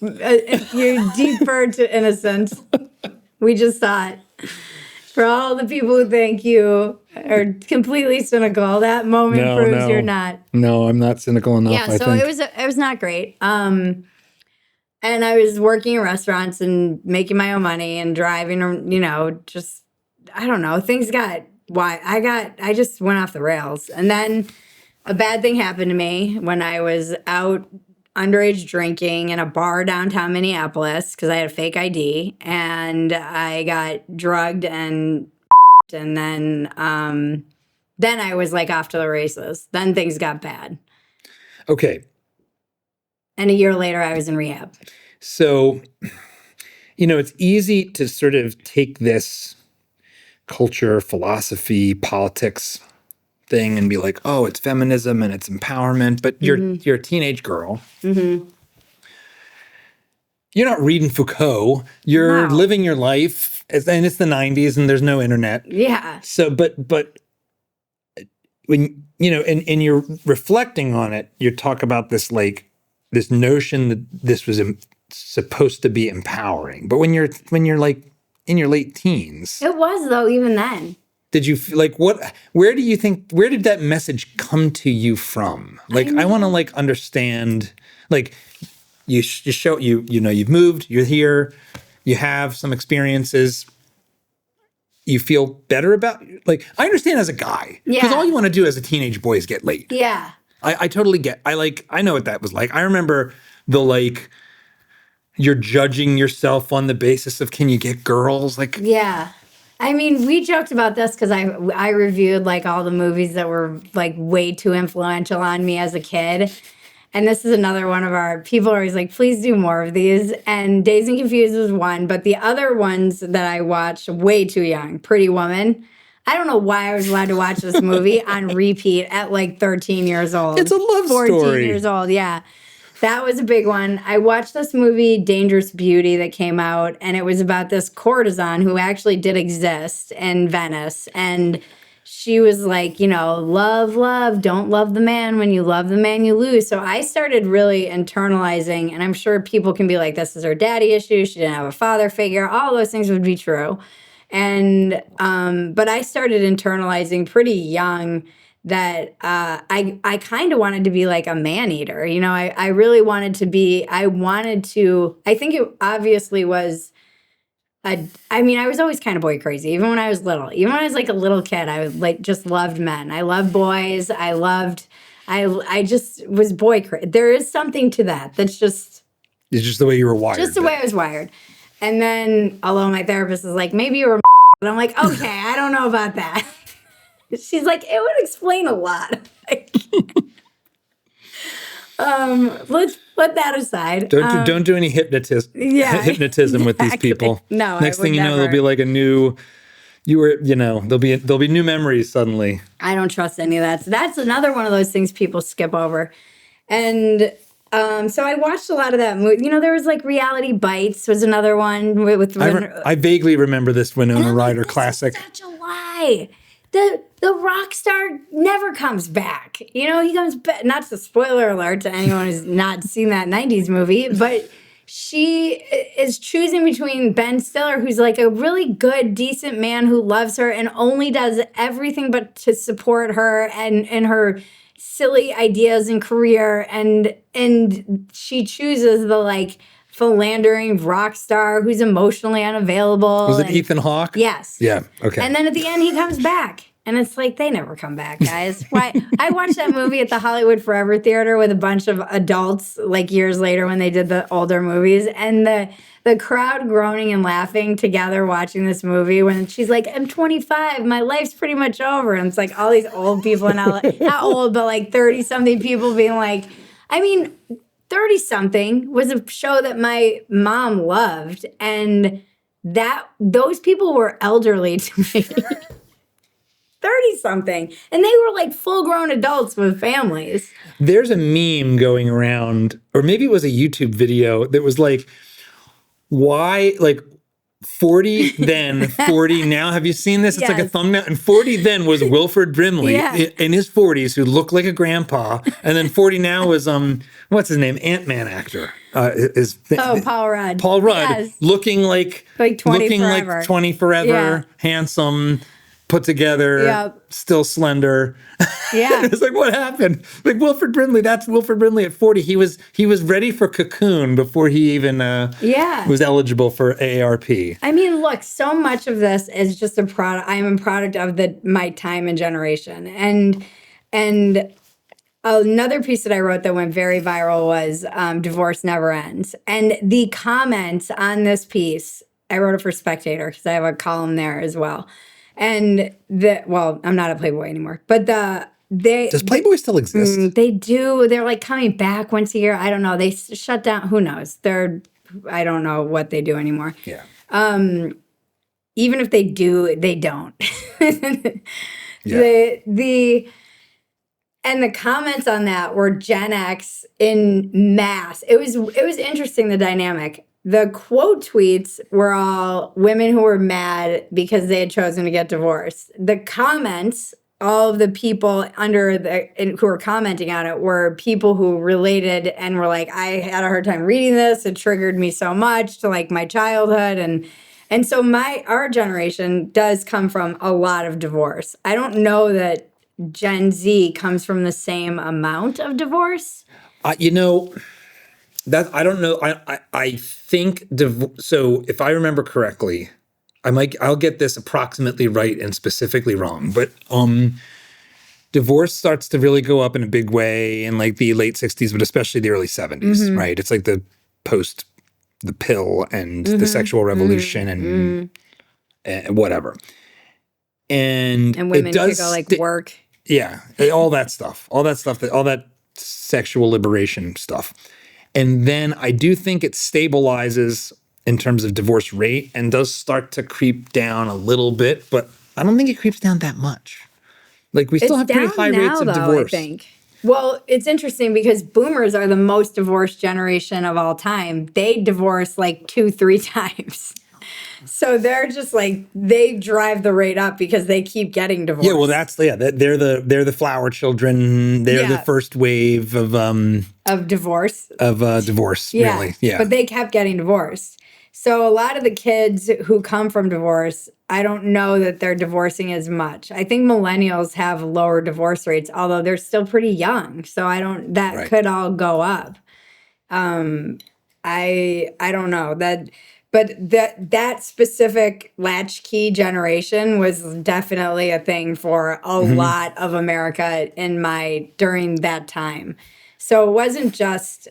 you're deeper to innocence. We just saw it. For all the people who think you are completely cynical, that moment proves you're not.
No, I'm not cynical enough.
Yeah, so it was not great. And I was working in restaurants and making my own money and driving, just I don't know. Things got I just went off the rails. And then a bad thing happened to me when I was out underage drinking in a bar downtown Minneapolis because I had a fake ID, and I got drugged and then I was like off to the races. Then things got bad.
Okay.
And a year later I was in rehab.
So, it's easy to sort of take this culture, philosophy, politics thing and be like, oh, it's feminism and it's empowerment, but you're a teenage girl. Mm-hmm. You're not reading Foucault. You're living your life, and it's the 90s and there's no internet.
Yeah.
So, but when, and you're reflecting on it, you talk about this notion that this was supposed to be empowering. But when you're like in your late teens.
It was, though, even then.
Did you like where did that message come to you from? Like, I want to understand, you've moved, you're here, you have some experiences, you feel better about, I understand as a guy, because all you want to do as a teenage boy is get laid.
Yeah.
I totally get, I know what that was like. I remember you're judging yourself on the basis of, can you get girls?
Yeah. I mean, we joked about this because I reviewed all the movies that were way too influential on me as a kid. And this is another one of our people are always like, please do more of these. And Dazed and Confused was one, but the other ones that I watched way too young, Pretty Woman. I don't know why I was allowed to watch this movie on repeat at 13 years old.
It's a love
14
story.
Years old, yeah. That was a big one. I watched this movie, Dangerous Beauty, that came out, and it was about this courtesan who actually did exist in Venice. And she was like, love, don't love the man. When you love the man, you lose. So I started really internalizing, and I'm sure people can be like, this is her daddy issue. She didn't have a father figure. All those things would be true. And, but I started internalizing pretty young that I kind of wanted to be like a man eater. I really wanted to be, I think it obviously was, I was always kind of boy crazy, even when I was little. Even when I was a little kid, I just loved men. I loved boys. I just was boy crazy. There is something to that. It's just
the way you were wired.
Just the way I was wired. And then, although my therapist is like, maybe you were, but I'm like, okay, I don't know about that. She's like, it would explain a lot. Let's put that aside.
Don't do any hypnotism with these people.
No,
next thing you know, there'll be there'll be new memories suddenly.
I don't trust any of that. So that's another one of those things people skip over. And so I watched a lot of that movie. There was Reality Bites was another one with
I vaguely remember this Winona Ryder classic.
Such a lie. The rock star never comes back. He comes back. Not a spoiler alert to anyone who's not seen that 90s movie, but she is choosing between Ben Stiller, who's a really good, decent man who loves her and only does everything but to support her and her silly ideas and career. And she chooses the philandering rock star who's emotionally unavailable.
Was it Ethan Hawke?
Yes.
Yeah. Okay.
And then at the end, he comes back. And it's like, they never come back, guys. Why? I watched that movie at the Hollywood Forever Theater with a bunch of adults, like years later when they did the older movies. And the crowd groaning and laughing together watching this movie when she's like, I'm 25, my life's pretty much over. And it's like all these old people in LA, not old, but like 30-something people being like, I mean, 30-something was a show that my mom loved. And those people were elderly to me. 30-something. And they were like full-grown adults with families.
There's a meme going around, or maybe it was a YouTube video that was like, why, like 40 then, 40 now. Have you seen this? It's like a thumbnail. And 40 then was Wilford Brimley in his 40s who looked like a grandpa. And then 40 now was, what's his name? Ant-Man actor.
Paul Rudd.
Paul Rudd, looking like
20 forever.
Like 20 forever, handsome, put together, still slender.
Yeah.
It's like, what happened? Like Wilford Brimley, that's Wilford Brimley at 40. He was ready for Cocoon before he even was eligible for AARP.
I mean, look, so much of this is just a product. I am a product of my time and generation. And another piece that I wrote that went very viral was Divorce Never Ends. And the comments on this piece, I wrote it for Spectator because I have a column there as well. And I'm not a Playboy anymore, but does
Playboy still exist?
They do. They're like coming back once a year. I don't know. They shut down. Who knows? I don't know what they do anymore.
Yeah.
Even if they do, they don't.
Yeah.
And the comments on that were Gen X in mass. It was interesting, the dynamic. The quote tweets were all women who were mad because they had chosen to get divorced. The comments, all of the people who were commenting on it were people who related and were like, I had a hard time reading this. It triggered me so much to like my childhood. And so our generation does come from a lot of divorce. I don't know that Gen Z comes from the same amount of divorce.
That I don't know. I think so. If I remember correctly, I'll get this approximately right and specifically wrong. But divorce starts to really go up in a big way in like the late 60s, but especially the early 70s. Right? It's like the post the pill and the sexual revolution and whatever. And
women could go like work.
Yeah, all that stuff, all that sexual liberation stuff. And then I do think it stabilizes in terms of divorce rate and does start to creep down a little bit, but I don't think it creeps down that much. Like we still have pretty high rates of divorce.
I think. Well, it's interesting because boomers are the most divorced generation of all time. They divorce like 2-3 times. So they're just like, they drive the rate up because they keep getting divorced.
Yeah, well, they're the flower children. They're the first wave of
divorce.
Divorce, really. Yeah.
But they kept getting divorced. So a lot of the kids who come from divorce, I don't know that they're divorcing as much. I think millennials have lower divorce rates, although they're still pretty young. So could all go up. I don't know that. But that specific latchkey generation was definitely a thing for a lot of America during that time. So it wasn't just,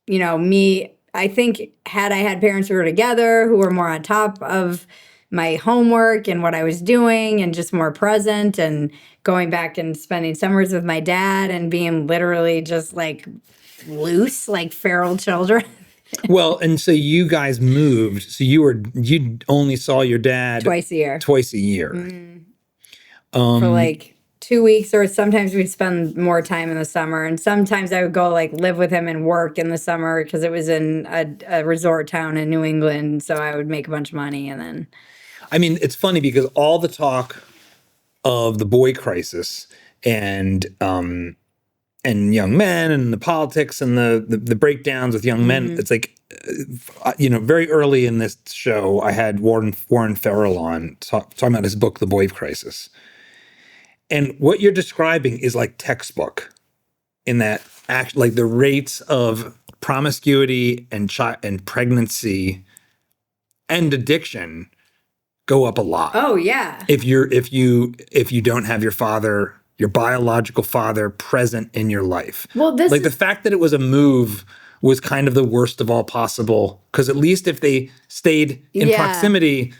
me. I think had I had parents who were together, who were more on top of my homework and what I was doing and just more present and going back and spending summers with my dad and being literally just like loose, like feral children.
Well, and so you guys moved. So you only saw your dad
twice a year.
For
like 2 weeks, or sometimes we'd spend more time in the summer. And sometimes I would go like live with him and work in the summer because it was in a resort town in New England. So I would make a bunch of money and then.
I mean, it's funny because all the talk of the boy crisis and young men and the politics and the breakdowns with young men. It's like, very early in this show, I had Warren Farrell on talking about his book, The Boy Crisis. And what you're describing is like textbook in that like the rates of promiscuity and pregnancy and addiction go up a lot.
Oh yeah.
If you don't have your biological father present in your life.
Well,
the fact that it was a move was kind of the worst of all possible, because at least if they stayed in proximity,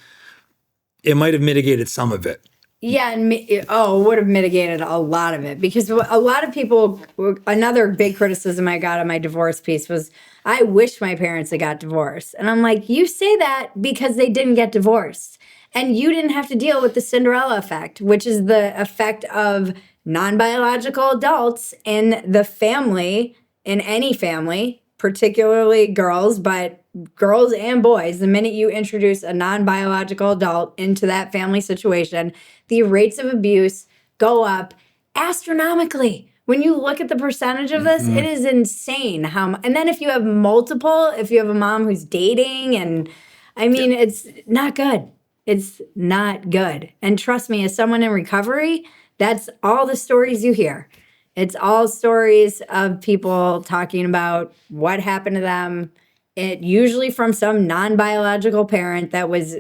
it might have mitigated some of it.
Yeah, and it would have mitigated a lot of it, because a lot of people, another big criticism I got on my divorce piece was, I wish my parents had got divorced. And I'm like, you say that because they didn't get divorced. And you didn't have to deal with the Cinderella effect, which is the effect of non-biological adults in the family, in any family, particularly girls, but girls and boys. The minute you introduce a non-biological adult into that family situation, the rates of abuse go up astronomically. When you look at the percentage of this, it is insane and then if you have a mom who's dating, and I mean, it's not good. It's not good. And trust me, as someone in recovery, that's all the stories you hear. It's all stories of people talking about what happened to them. It usually from some non-biological parent that was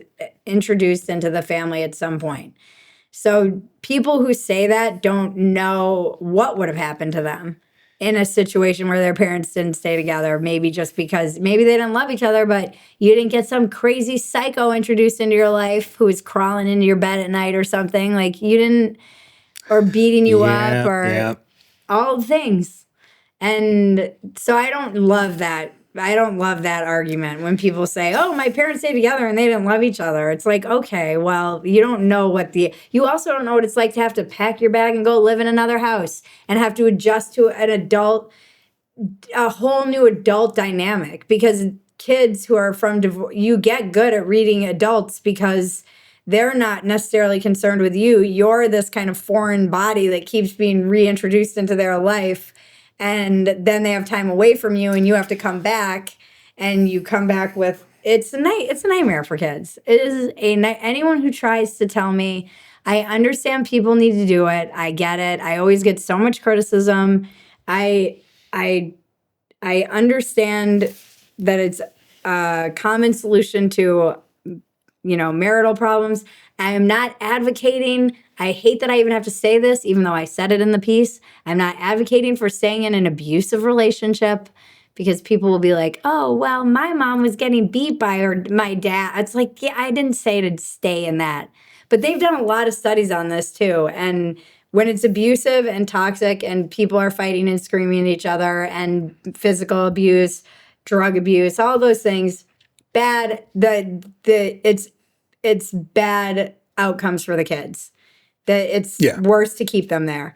introduced into the family at some point. So people who say that don't know what would have happened to them in a situation where their parents didn't stay together, maybe just because maybe they didn't love each other, but you didn't get some crazy psycho introduced into your life who was crawling into your bed at night or something. Like you didn't, or beating you up, or all the things. And so I don't love that. I don't love that argument when people say, oh, my parents stayed together and they didn't love each other. It's like, okay, well, you don't know you also don't know what it's like to have to pack your bag and go live in another house and have to adjust to a whole new adult dynamic, because kids who are from divorce, you get good at reading adults because they're not necessarily concerned with you. You're this kind of foreign body that keeps being reintroduced into their life. And then they have time away from you and you have to come back, and you come back with, it's a nightmare for kids. It is anyone who tries to tell me, I understand people need to do it. I get it. I always get so much criticism. I understand that it's a common solution to, marital problems. I am not advocating, I hate that I even have to say this, even though I said it in the piece. I'm not advocating for staying in an abusive relationship, because people will be like, oh, well, my mom was getting beat by my dad. It's like, yeah, I didn't say to stay in that. But they've done a lot of studies on this too. And when it's abusive and toxic and people are fighting and screaming at each other, and physical abuse, drug abuse, all those things, bad, it's bad outcomes for the kids. That it's worse to keep them there.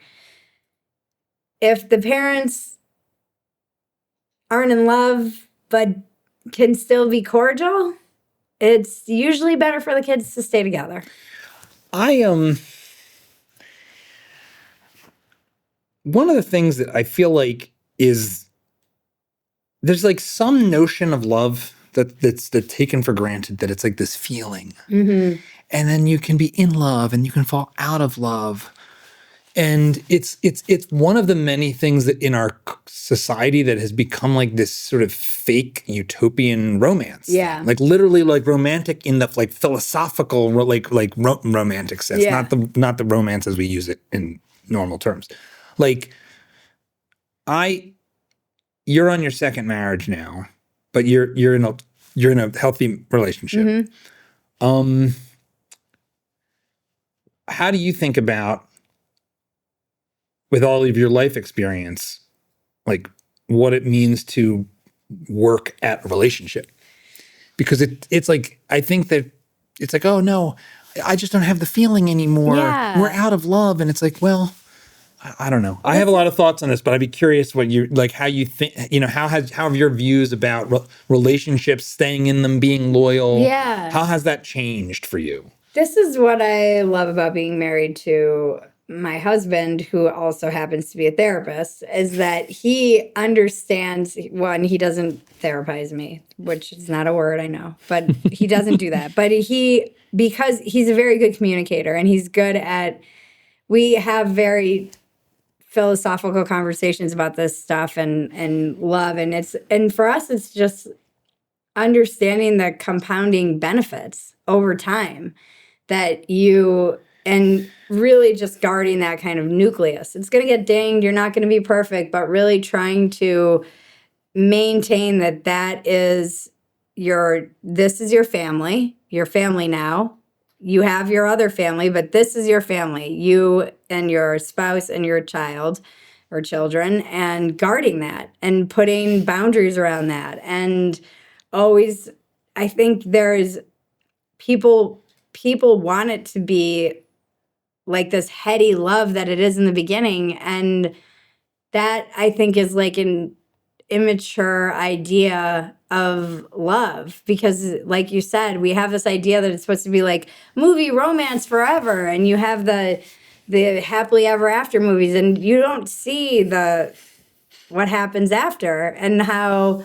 If the parents aren't in love but can still be cordial, it's usually better for the kids to stay together.
One of the things that I feel like is there's like some notion of love that's taken for granted, that it's like this feeling. Mm-hmm. And then you can be in love and you can fall out of love. And it's one of the many things that in our society that has become like this sort of fake utopian romance.
Yeah.
Like literally like romantic in the like philosophical, romantic sense, not the romance as we use it in normal terms. Like you're on your second marriage now, but you're in a healthy relationship. Mm-hmm. How do you think about, with all of your life experience, like what it means to work at a relationship? Because it's like, I think that it's like, oh no, I just don't have the feeling anymore. Yeah. We're out of love. And it's like, well, I don't know. I have a lot of thoughts on this, but I'd be curious what you like, how you think, how have your views about relationships, staying in them, being loyal?
Yeah.
How has that changed for you?
This is what I love about being married to my husband, who also happens to be a therapist, is that he understands, one, he doesn't therapize me, which is not a word, I know, but he doesn't do that. But because he's a very good communicator, and he's good at, we have very philosophical conversations about this stuff and love. And for us, it's just understanding the compounding benefits over time. that you, and really just guarding that kind of nucleus. It's going to get dinged. You're not going to be perfect, but really trying to maintain that is this is your family now. You have your other family, but this is your family, you and your spouse and your child or children, and guarding that and putting boundaries around that. And always, I think there's people want it to be like this heady love that it is in the beginning. And that, I think, is like an immature idea of love, because like you said, we have this idea that it's supposed to be like movie romance forever, and you have the happily ever after movies, and you don't see what happens after, and how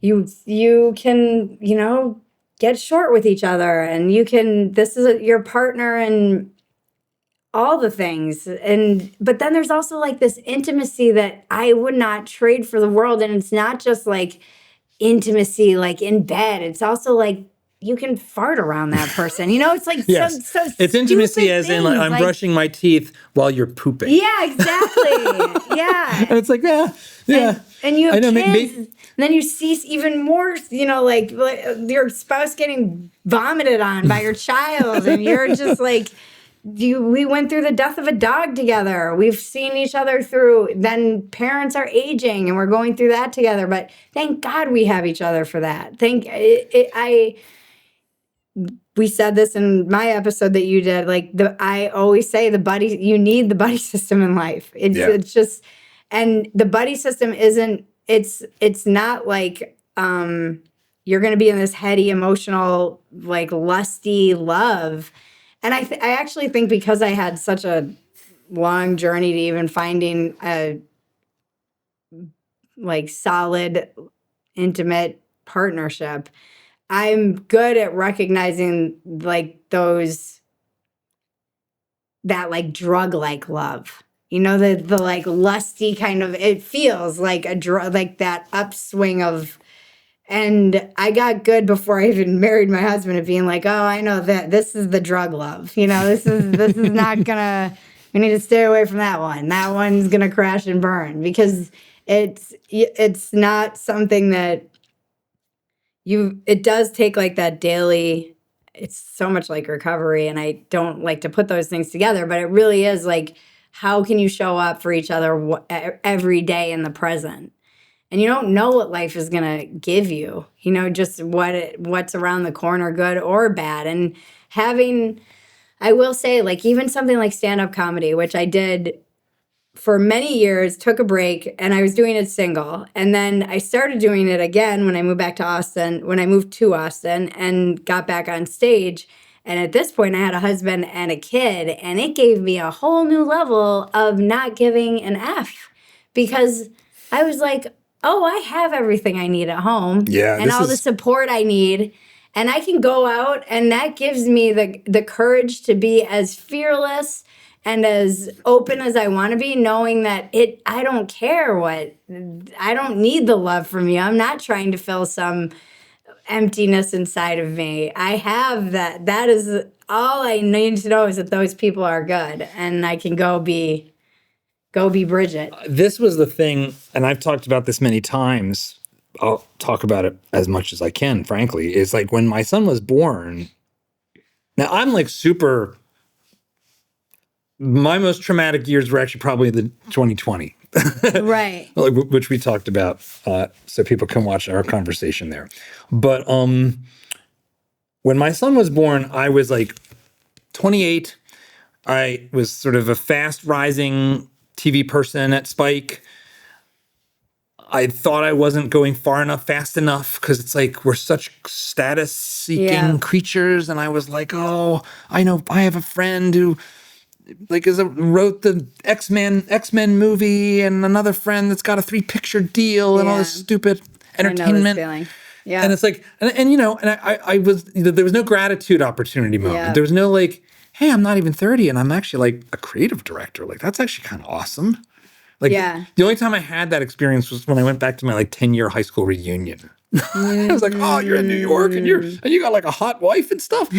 you can, get short with each other, and this is your partner and all the things. But then there's also like this intimacy that I would not trade for the world. And it's not just like intimacy like in bed. It's also like you can fart around that person. It's like
yes.
so
it's intimacy
stupid
as in
things,
like I'm brushing my teeth while you're pooping.
Yeah, exactly. Yeah.
And it's like, yeah.
And you have kids, and then you see even more, like your spouse getting vomited on by your child, and you're just like, we went through the death of a dog together. We've seen each other through, then parents are aging and we're going through that together. But thank God we have each other for that. We said this in my episode that you did, like I always say you need the buddy system in life. It's just, and the buddy system it's not like, you're going to be in this heady, emotional, like lusty love. And I actually think, because I had such a long journey to even finding a like solid, intimate partnership, I'm good at recognizing like that like drug-like love. The like lusty kind of, it feels like a drug, like that upswing of. And I got good before I even married my husband at being like, oh, I know that this is the drug love. This is not gonna, we need to stay away from that one. That one's gonna crash and burn, because it's not something that it does take like that daily, it's so much like recovery, and I don't like to put those things together, but it really is like, how can you show up for each other every day in the present? And you don't know what life is going to give you, just what's around the corner, good or bad. And I will say, like, even something like stand-up comedy, which I did for many years, took a break, and I was doing it single. And then I started doing it again when I moved to Austin and got back on stage. And at this point, I had a husband and a kid, and it gave me a whole new level of not giving an F, because I was like, oh, I have everything I need at home, and all the support I need, and I can go out, and that gives me the courage to be as fearless and as open as I want to be, knowing that I don't care I don't need the love from you. I'm not trying to fill some emptiness inside of me. I have that. That is all I need to know, is that those people are good, and I can go be Bridget.
This was the thing, and I've talked about this many times. I'll talk about it as much as I can, frankly, is like when my son was born. Now, I'm like my most traumatic years were actually probably the 2020.
Right.
Which we talked about, so people can watch our conversation there. But when my son was born, I was like 28. I was sort of a fast rising TV person at Spike. I thought I wasn't going far enough, fast enough, because it's like we're such status-seeking creatures. And I was like, oh, I know, I have a friend who like wrote the X-Men movie, and another friend that's got a 3-picture deal and all this stupid entertainment.
I know this feeling. Yeah.
And it's like, I was, there was no gratitude opportunity moment.
Yeah.
There was no like, hey, I'm not even 30 and I'm actually like a creative director. Like, that's actually kind of awesome. Like, the only time I had that experience was when I went back to my like 10-year high school reunion. I was like, oh, you're in New York and you got like a hot wife and stuff.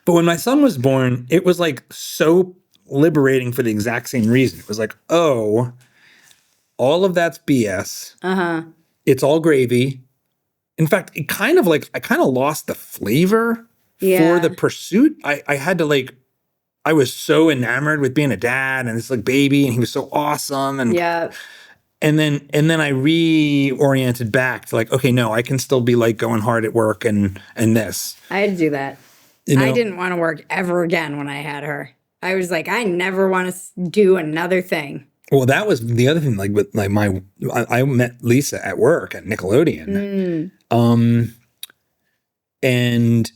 But when my son was born, it was like so liberating for the exact same reason. It was like, oh, all of that's BS. It's all gravy. In fact, it kind of like, I kind of lost the flavor for the pursuit. I had to like, I was so enamored with being a dad and this like baby, and he was so awesome. And and then I reoriented back to like, okay, no, I can still be like going hard at work and this.
I had to do that. You know? I didn't want to work ever again when I had her. I was like, I never want to do another thing.
Well, that was the other thing. Like with like I met Lisa at work at Nickelodeon, and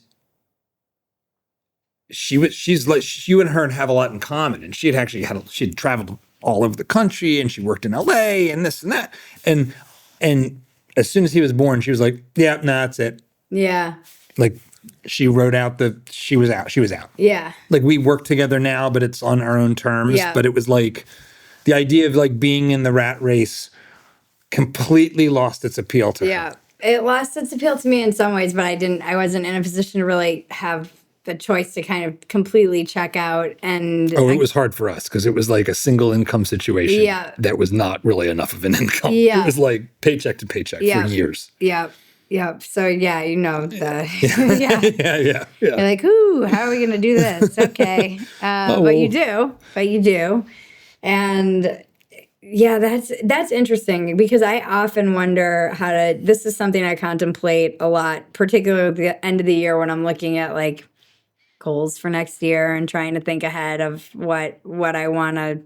she's like, you and her have a lot in common, and she'd traveled all over the country, and she worked in LA and this and that, and as soon as he was born, she was like, yeah, no, that's it.
Yeah.
Like she wrote out she was out.
Yeah.
Like we work together now, but it's on our own terms. Yeah. But it was like the idea of like being in the rat race completely lost its appeal to her.
Yeah. It lost its appeal to me in some ways, but I wasn't in a position to really have the choice to kind of completely check out. And
it was hard for us because it was like a single income situation that was not really enough of an income. Yeah. It was like paycheck to paycheck for years.
Yeah. Yeah. So you know
yeah.
You're like, ooh, how are we gonna do this? Okay. But you do. And yeah, that's interesting because I often wonder this is something I contemplate a lot, particularly at the end of the year when I'm looking at like goals for next year and trying to think ahead of what I want to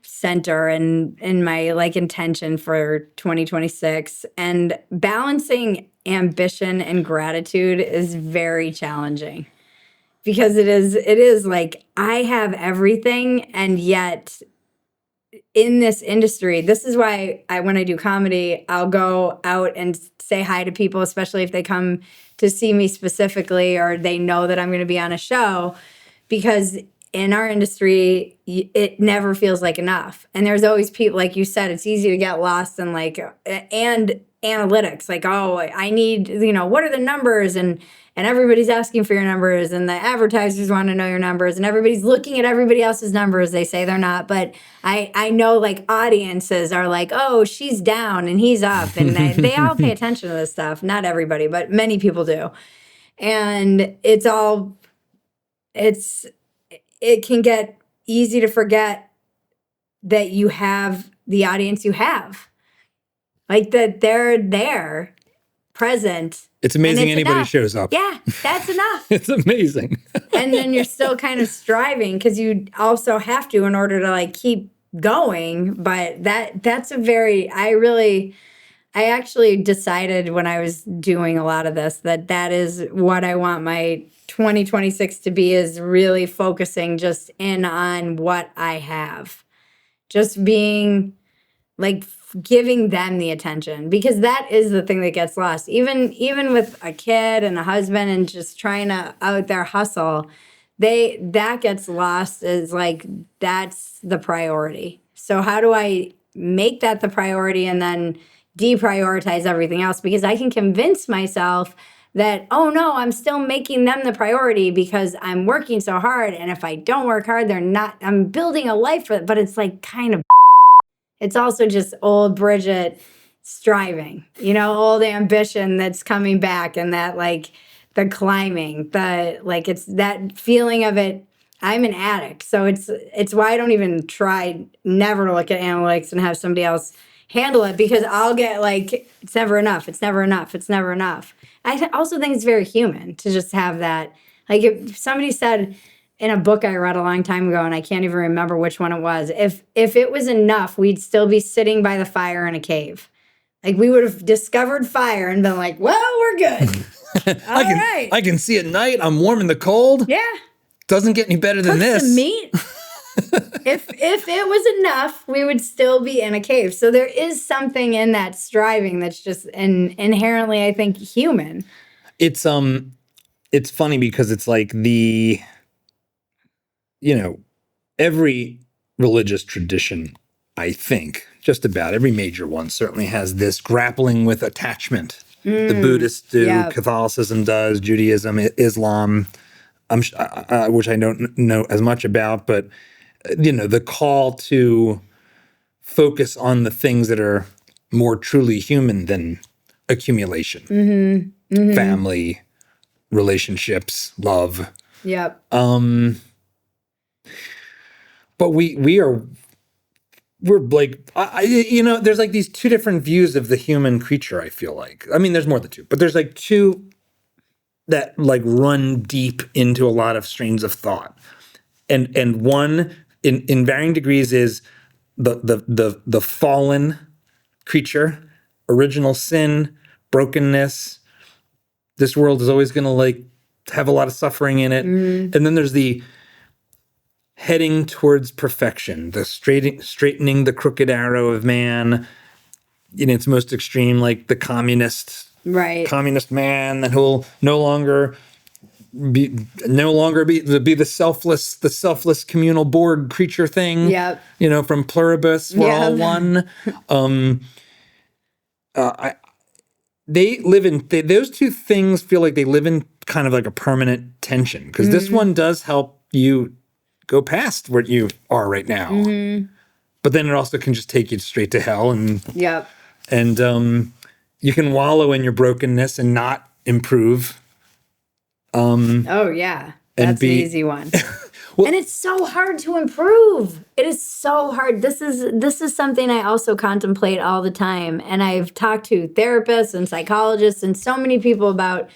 center in my like intention for 2026. And balancing ambition and gratitude is very challenging because it is like I have everything, and yet in this industry, this is why when I do comedy, I'll go out and say hi to people, especially if they come to see me specifically or they know that I'm going to be on a show, because in our industry, it never feels like enough. And there's always people, like you said, it's easy to get lost in like, and analytics, like, oh, I need, what are the numbers? And everybody's asking for your numbers, and the advertisers want to know your numbers, and everybody's looking at everybody else's numbers. They say they're not, but I know like audiences are like, oh, she's down and he's up, and they all pay attention to this stuff. Not everybody, but many people do. And it can get easy to forget that you have the audience you have, like that they're there, present.
It's amazing anybody shows up.
Yeah, that's enough.
It's amazing.
And then you're still kind of striving because you also have to in order to like keep going. But that's I actually decided when I was doing a lot of this that is what I want my 2026 to be, is really focusing just in on what I have. Just being like giving them the attention, because that is the thing that gets lost. Even with a kid and a husband and just trying to out there hustle, that gets lost as like that's the priority. So how do I make that the priority and then deprioritize everything else? Because I can convince myself that, oh no, I'm still making them the priority because I'm working so hard. And if I don't work hard, I'm building a life for it. But it's like kind of, it's also just old Bridget striving, old ambition that's coming back, and that like the climbing, it's that feeling of it. I'm an addict. So it's why I don't even try never to look at analytics and have somebody else handle it, because I'll get like, it's never enough. It's never enough. It's never enough. I also think it's very human to just have that. Like if somebody said in a book I read a long time ago, and I can't even remember which one it was, if it was enough, we'd still be sitting by the fire in a cave. Like we would have discovered fire and been like, well, we're good. All right.
I can see at night. I'm warm in the cold.
Yeah.
Doesn't get any better than this.
Some meat. If it was enough, we would still be in a cave. So there is something in that striving that's just inherently, I think, human.
It's funny because it's like every religious tradition, I think, just about every major one certainly has this grappling with attachment The Buddhists do,
Yep.
Catholicism does, Judaism, Islam, which I don't know as much about, but the call to focus on the things that are more truly human than accumulation, family, relationships, love.
Yep.
But we're like, there's like these two different views of the human creature, I feel like. I mean, there's more than two, but there's like two that like run deep into a lot of streams of thought. And one in varying degrees is the fallen creature, original sin, brokenness. This world is always going to like have a lot of suffering in it. And then there's the heading towards perfection, the straightening the crooked arrow of man in its most extreme, like the communist man that will no longer be the selfless communal Borg creature thing.
Yep.
From Pluribus, we're all one. They live in those two things feel like they live in kind of like a permanent tension, because this one does help you go past where you are right now, but then it also can just take you straight to hell, and you can wallow in your brokenness and not improve.
Oh yeah, that's an easy one.
Well,
and it's so hard to improve. It is so hard. This is something I also contemplate all the time, and I've talked to therapists and psychologists and so many people about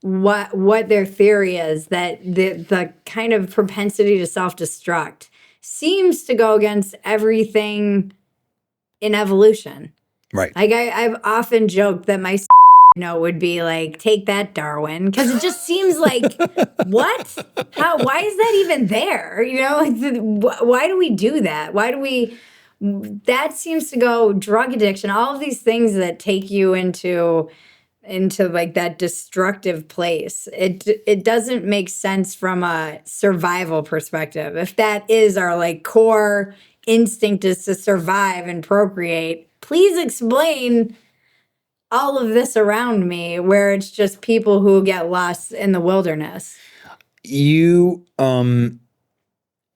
what their theory is, that the kind of propensity to self-destruct seems to go against everything in evolution.
Right.
Like I've often joked that my would be like, take that, Darwin, because it just seems like what? How? Why is that even there? Why do we do that? Why do we? That seems to go drug addiction, all of these things that take you into like that destructive place. It doesn't make sense from a survival perspective. If that is our like core instinct, is to survive and procreate, please explain all of this around me where it's just people who get lost in the wilderness.
And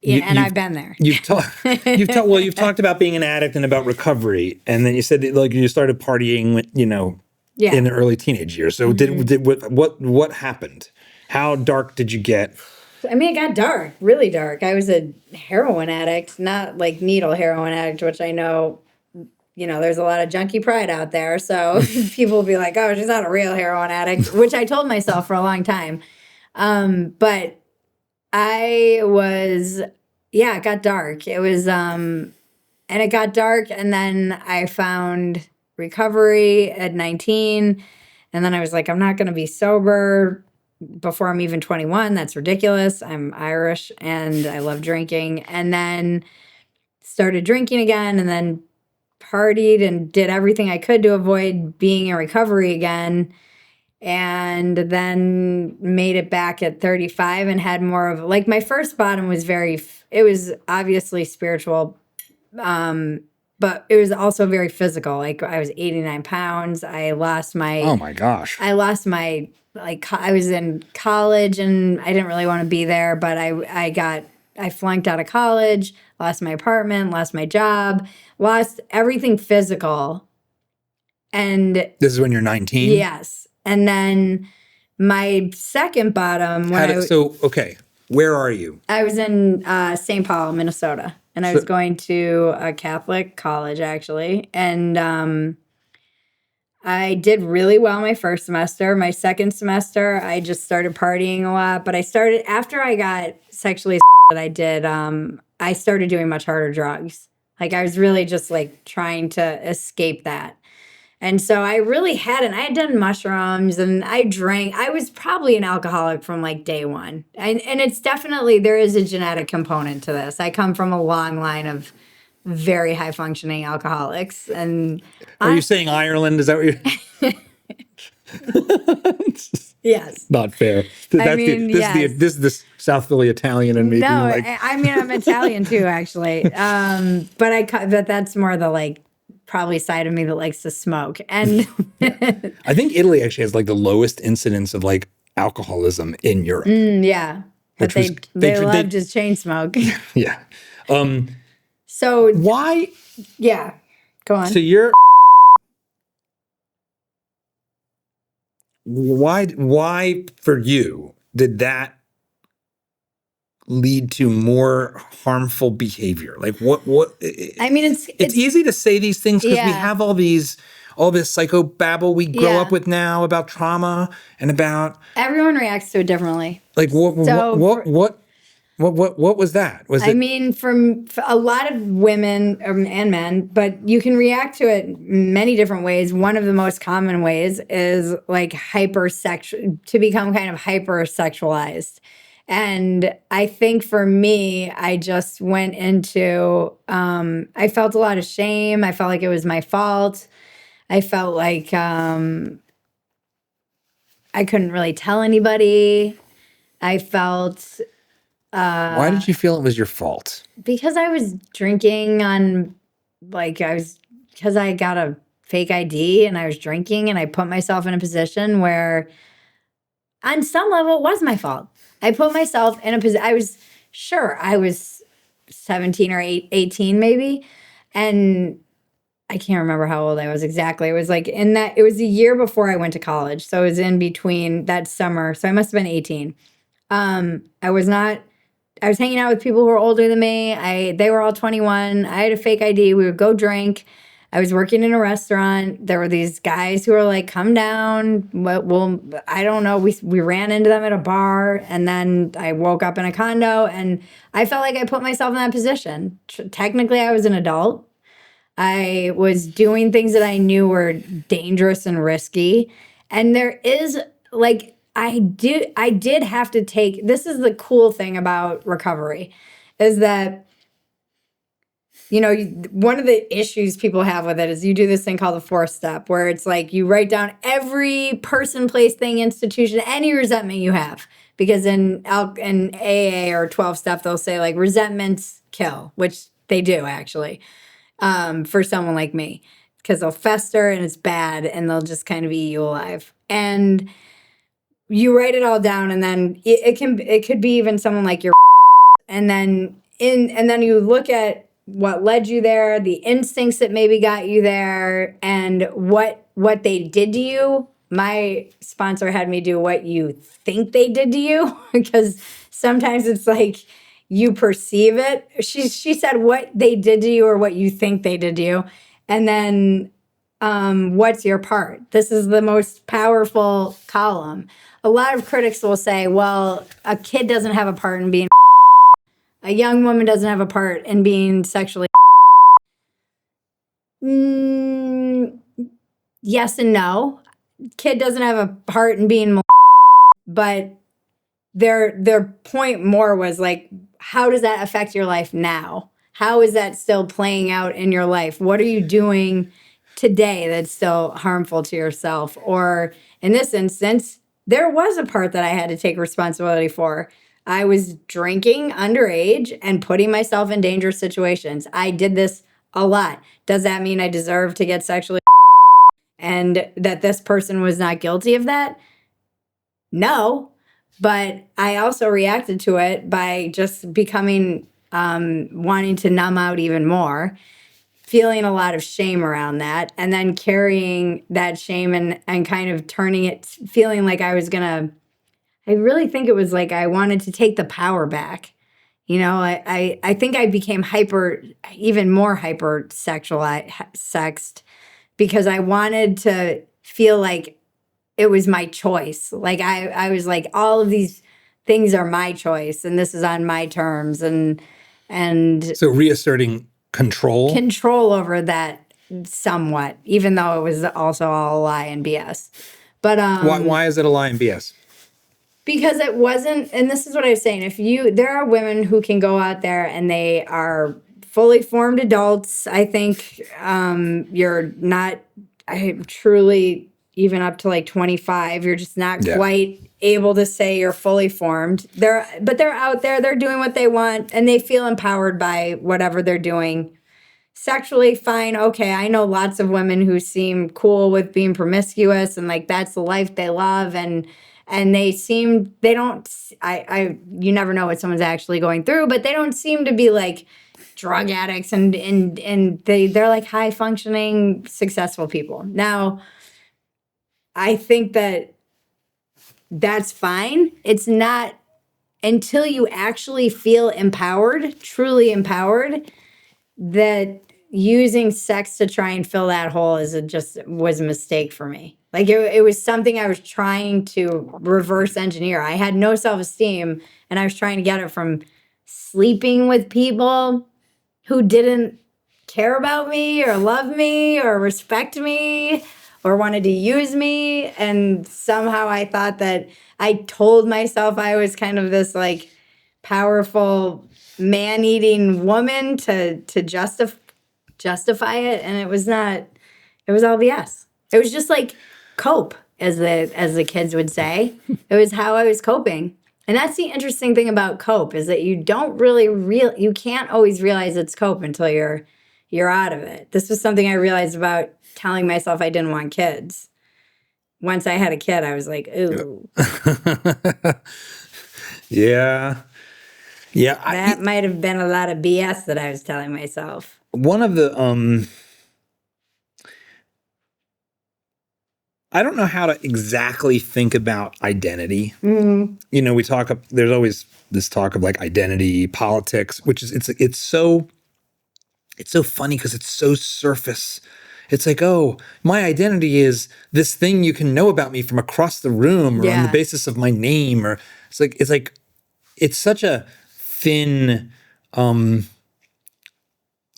I've been there.
You've talked about being an addict and about recovery, and then you said that, like, you started partying when, in the early teenage years. So what happened? How dark did you get?
I mean, it got dark, really dark. I was a heroin addict, not like needle heroin addict, which I know, there's a lot of junkie pride out there. So people will be like, oh, she's not a real heroin addict, which I told myself for a long time. But I was, it got dark. It was, and it got dark. And then I found recovery at 19. And then I was like, I'm not going to be sober before I'm even 21. That's ridiculous. I'm Irish and I love drinking. And then started drinking again, and then partied and did everything I could to avoid being in recovery again. And then made it back at 35 and had more of, like, my first bottom was it was obviously spiritual, but it was also very physical. Like, I was 89 pounds. I lost my...
Oh, my gosh.
I lost my... Like, I was in college and I didn't really want to be there, but I flunked out of college, lost my apartment, lost my job, lost everything physical. And...
This is when you're 19?
Yes. And then my second bottom...
where are you?
I was in St. Paul, Minnesota. And I was going to a Catholic college, actually. And I did really well my first semester. My second semester, I just started partying a lot. But after I got sexually I started doing much harder drugs. Like, I was really just, like, trying to escape that. And so I really hadn't. I had done mushrooms and I drank. I was probably an alcoholic from like day one. And it's definitely, there is a genetic component to this. I come from a long line of very high functioning alcoholics. And
are you saying Ireland? Is that what you're...
Yes.
Not fair. This is the South Philly Italian in me.
No,
being like...
I'm Italian too, actually. But that's more the like probably side of me that likes to smoke. And
I think Italy actually has like the lowest incidence of like alcoholism in Europe.
yeah, but they love just chain smoke.
Yeah.
So
Why?
yeah, go on.
So why for you did that lead to more harmful behavior? Like what
I mean,
it's easy to say these things because we
Yeah.
have all this psychobabble we grow
Yeah.
up with now about trauma and about
Everyone reacts to it differently.
like what was that? Was
I
it
mean, for a lot of women and men, but you can react to it many different ways. One of the most common ways is like to become kind of hypersexualized. And I think for me, I just went into, I felt a lot of shame. I felt like it was my fault. I felt like I couldn't really tell anybody. I felt
why did you feel it was your fault?
because I was drinking because I got a fake ID and I was drinking and I put myself in a position where on some level it was my fault. I put myself in a position, I was 17 or 18 maybe. And I can't remember how old I was exactly. It was like it was a year before I went to college. So it was in between that summer. So I must have been 18. I was hanging out with people who were older than me. They were all 21. I had a fake ID. We would go drink. I was working in a restaurant. There were these guys who were like, come down. Well, I don't know. We ran into them at a bar, and then I woke up in a condo, and I felt like I put myself in that position. Technically, I was an adult. I was doing things that I knew were dangerous and risky. And there is like, I did have to take, this is the cool thing about recovery, is that, one of the issues people have with it is you do this thing called the 4-step, where it's like you write down every person, place, thing, institution, any resentment you have. Because in AA or 12-step, they'll say like resentments kill, which they do actually. For someone like me, because they'll fester and it's bad and they'll just kind of eat you alive. And you write it all down, and then it could be even someone like your and then you look at what led you there, the instincts that maybe got you there, and what they did to you. My sponsor had me do what you think they did to you, because sometimes it's like you perceive it. She said what they did to you or what you think they did to you. And then what's your part? This is the most powerful column. A lot of critics will say, well, a kid doesn't have a part in being a young woman doesn't have a part in being sexually yes and no. Kid doesn't have a part in being but their point more was like, how does that affect your life now? How is that still playing out in your life? What are you doing today that's still harmful to yourself? Or in this instance, there was a part that I had to take responsibility for. I was drinking underage and putting myself in dangerous situations. I did this a lot. Does that mean I deserve to get sexually and that this person was not guilty of that? No. But I also reacted to it by just becoming, wanting to numb out even more, feeling a lot of shame around that, and then carrying that shame and kind of turning it, feeling like I really think it was like I wanted to take the power back. I think I became even more hyper sexed because I wanted to feel like it was my choice. Like I was like, all of these things are my choice and this is on my terms. And
so reasserting control
over that somewhat, even though it was also all a lie and BS. But
why is it a lie and BS?
Because it wasn't, and this is what I was saying, there are women who can go out there and they are fully formed adults. I think you're not truly, even up to like 25, you're just not quite able to say you're fully formed. But they're out there, they're doing what they want, and they feel empowered by whatever they're doing sexually fine. Okay, I know lots of women who seem cool with being promiscuous and like that's the life they love, and they don't, you never know what someone's actually going through, but they don't seem to be like drug addicts, and they're like high functioning, successful people. Now, I think that that's fine. It's not until you actually feel empowered, truly empowered, that using sex to try and fill that hole was a mistake for me. Like it was something I was trying to reverse engineer. I had no self-esteem, and I was trying to get it from sleeping with people who didn't care about me or love me or respect me or wanted to use me. And somehow I thought that I told myself I was kind of this like powerful man-eating woman to justify it, and it was not. It was all BS. It was just like cope, as the kids would say. It was how I was coping. And that's the interesting thing about cope, is that you don't really you can't always realize it's cope until you're out of it. This was something I realized about telling myself I didn't want kids. Once I had a kid, I was like, ooh.
Yeah. Yeah.
That might have been a lot of BS that I was telling myself.
One of the I don't know how to exactly think about identity.
Mm-hmm.
You know, there's always this talk of like identity politics, which is it's so funny because it's so surface. It's like, oh, my identity is this thing you can know about me from across the room, or on the basis of my name, or it's such a thin,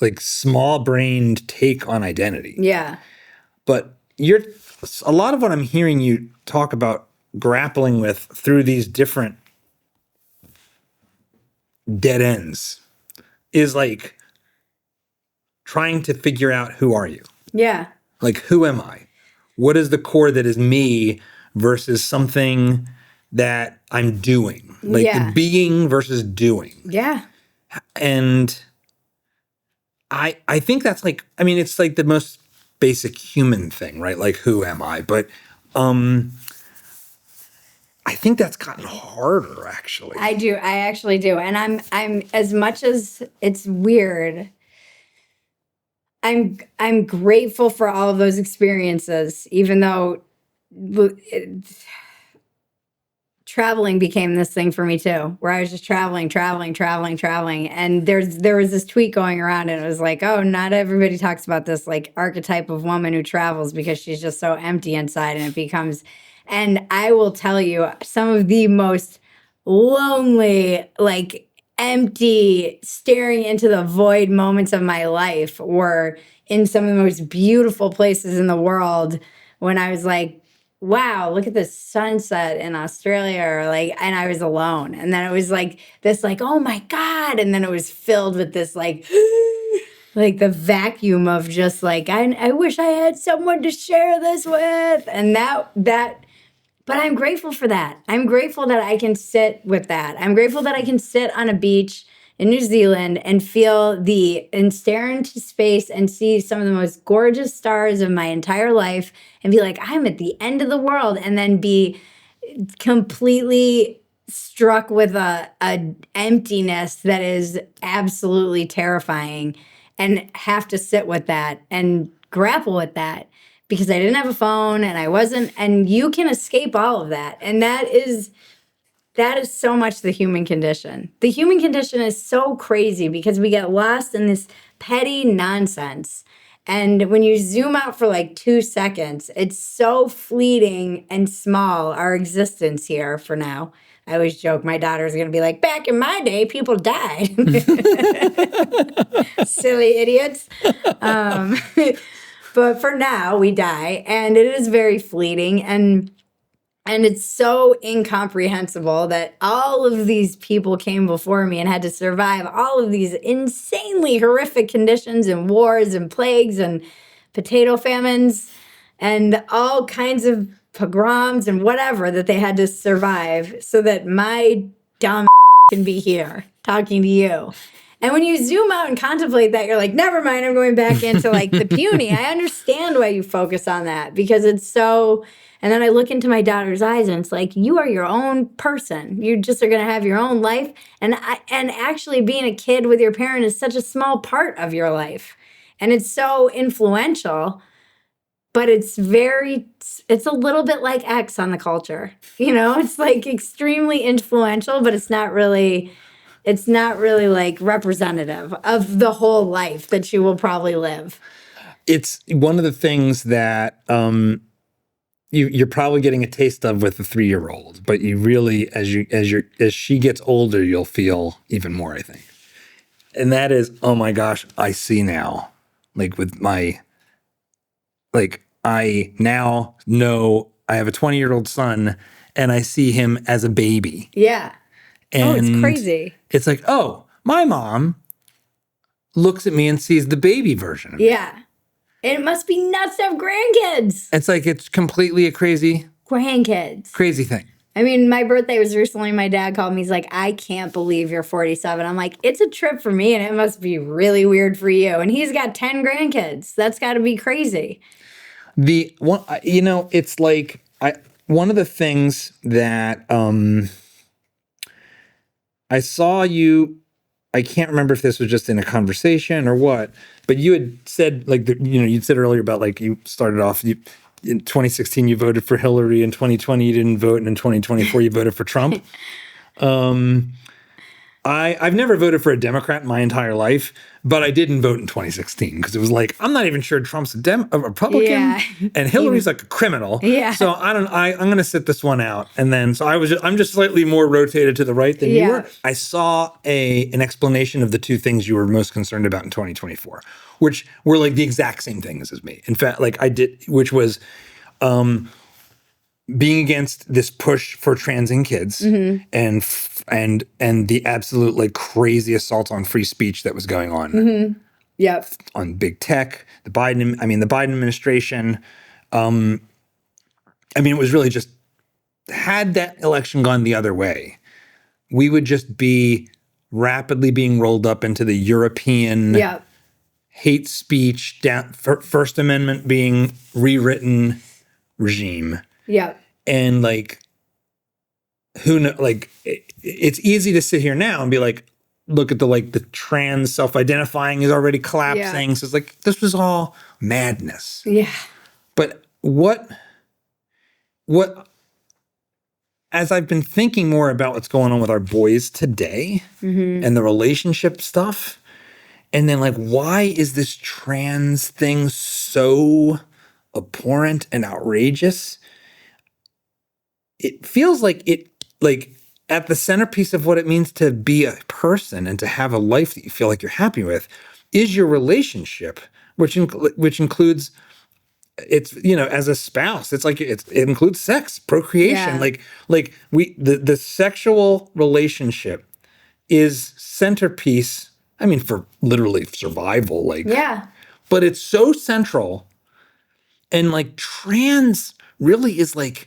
like small-brained take on identity.
Yeah.
But a lot of what I'm hearing you talk about grappling with through these different dead ends is like trying to figure out, who are you?
Yeah.
Like, who am I? What is the core that is me versus something that I'm doing? Like the being versus doing.
Yeah.
And I think that's like, I mean, it's like the most basic human thing, right? Like, who am I? But I think that's gotten harder, actually.
I do. I actually do. And I'm as much as it's weird, I'm grateful for all of those experiences, even though traveling became this thing for me too, where I was just traveling. And there was this tweet going around, and it was like, oh, not everybody talks about this like archetype of woman who travels because she's just so empty inside, and it becomes, and I will tell you, some of the most lonely, like empty, staring into the void moments of my life were in some of the most beautiful places in the world, when I was like, wow, look at this sunset in Australia, or like, and I was alone. And then it was like this, like, oh my God. And then it was filled with this, like, like the vacuum of just like, I wish I had someone to share this with. And but I'm grateful for that. I'm grateful that I can sit with that. I'm grateful that I can sit on a beach in New Zealand and and stare into space and see some of the most gorgeous stars of my entire life and be like, I'm at the end of the world, and then be completely struck with a emptiness that is absolutely terrifying, and have to sit with that and grapple with that, because I didn't have a phone and I wasn't, and you can escape all of that. And that is so much the human condition. The human condition is so crazy because we get lost in this petty nonsense. And when you zoom out for like 2 seconds, it's so fleeting and small, our existence here for now. I always joke my daughter's going to be like, back in my day, people died. Silly idiots. But for now, we die, and it is very fleeting, and it's so incomprehensible that all of these people came before me and had to survive all of these insanely horrific conditions and wars and plagues and potato famines and all kinds of pogroms and whatever that they had to survive so that my dumb can be here talking to you. And when you zoom out and contemplate that, you're like, never mind, I'm going back into like the puny. I understand why you focus on that because it's so. And then I look into my daughter's eyes and it's like, you are your own person. You just are going to have your own life. And actually being a kid with your parent is such a small part of your life. And it's so influential, but it's a little bit like X on the culture. You know, it's like extremely influential, but it's not really like representative of the whole life that you will probably live.
It's one of the things that you're probably getting a taste of with a 3-year-old, but you really, as she gets older, you'll feel even more, I think. And that is, oh my gosh, I see now. Like with my, like I now know I have a 20-year-old son and I see him as a baby.
Yeah.
And
it's crazy.
It's like, oh, my mom looks at me and sees the baby version of me.
Yeah. And it must be nuts to have grandkids.
It's like, it's completely a crazy thing.
I mean, my birthday was recently. My dad called me. He's like, I can't believe you're 47. I'm like, it's a trip for me and it must be really weird for you. And he's got 10 grandkids. That's got to be crazy.
The one, it's like, one of the things that I saw you, I can't remember if this was just in a conversation or what, but you had said, like, you'd said earlier about, like, you started off, in 2016, you voted for Hillary. In 2020, you didn't vote. And in 2024, you voted for Trump. I've never voted for a Democrat in my entire life, but I didn't vote in 2016 because it was like, I'm not even sure Trump's a Republican,
Yeah.
and Hillary's like a criminal.
Yeah.
So I'm going to sit this one out. And then, so I'm just slightly more rotated to the right than you were. I saw an explanation of the two things you were most concerned about in 2024, which were like the exact same things as me. In fact, like I did, which was, being against this push for transing kids and the absolute like crazy assault on free speech that was going on on big tech, the Biden administration. It was really just, had that election gone the other way, we would just be rapidly being rolled up into the European hate speech, First Amendment being rewritten regime.
Yeah.
And like, who know, like, it's easy to sit here now and be like, look at the trans self-identifying is already collapsing. So it's like, this was all madness.
Yeah.
But what, as I've been thinking more about what's going on with our boys today and the relationship stuff, and then like, why is this trans thing so abhorrent and outrageous? It feels like at the centerpiece of what it means to be a person and to have a life that you feel like you're happy with is your relationship, which includes, it's, as a spouse, it's like, it includes sex, procreation, the sexual relationship is centerpiece. I mean, for literally survival, but it's so central, and like trans really is like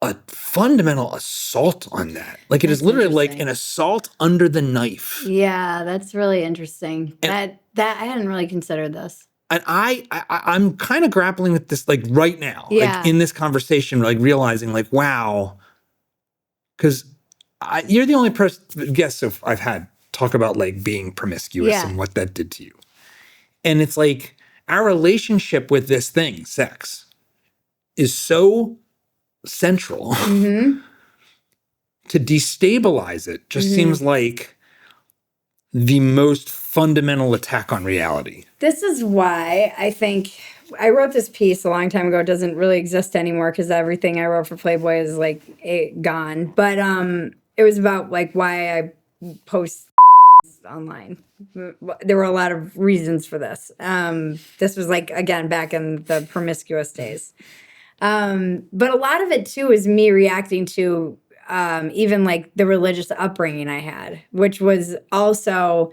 a fundamental assault on that. Like, it is literally like an assault under the knife.
Yeah, that's really interesting. And that I hadn't really considered this.
And I'm kind of grappling with this like right now, like in this conversation, like realizing like, wow, because you're the only guest I've had talk about like being promiscuous and what that did to you. And it's like, our relationship with this thing, sex, is so central. To destabilize it just seems like the most fundamental attack on reality. This
is why I think I wrote this piece a long time ago. It doesn't really exist anymore because everything I wrote for Playboy is like gone. But it was about like why I post online. There were a lot of reasons for this. This was like, again, back in the promiscuous days. But a lot of it too is me reacting to even like the religious upbringing I had, which was also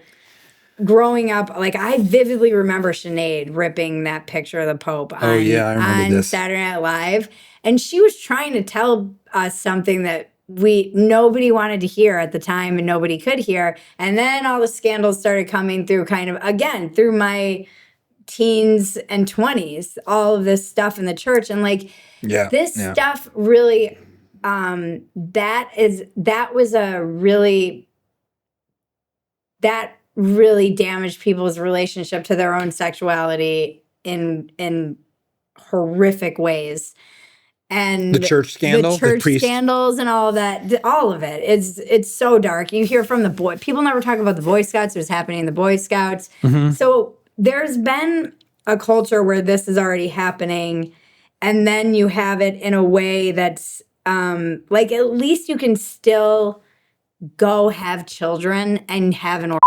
growing up. Like, I vividly remember Sinead ripping that picture of the Pope on,
I remember this.
Saturday Night Live. And she was trying to tell us something that nobody wanted to hear at the time and nobody could hear. And then all the scandals started coming through kind of again through my teens and 20s, all of this stuff in the church. And like this stuff really that really damaged people's relationship to their own sexuality in horrific ways. And
the church scandal,
the church scandals and all of that, all of it. It's so dark. You hear from people never talk about the Boy Scouts. It was happening in the Boy Scouts. Mm-hmm. So there's been a culture where this is already happening. And then you have it in a way that's like, at least you can still go have children and have an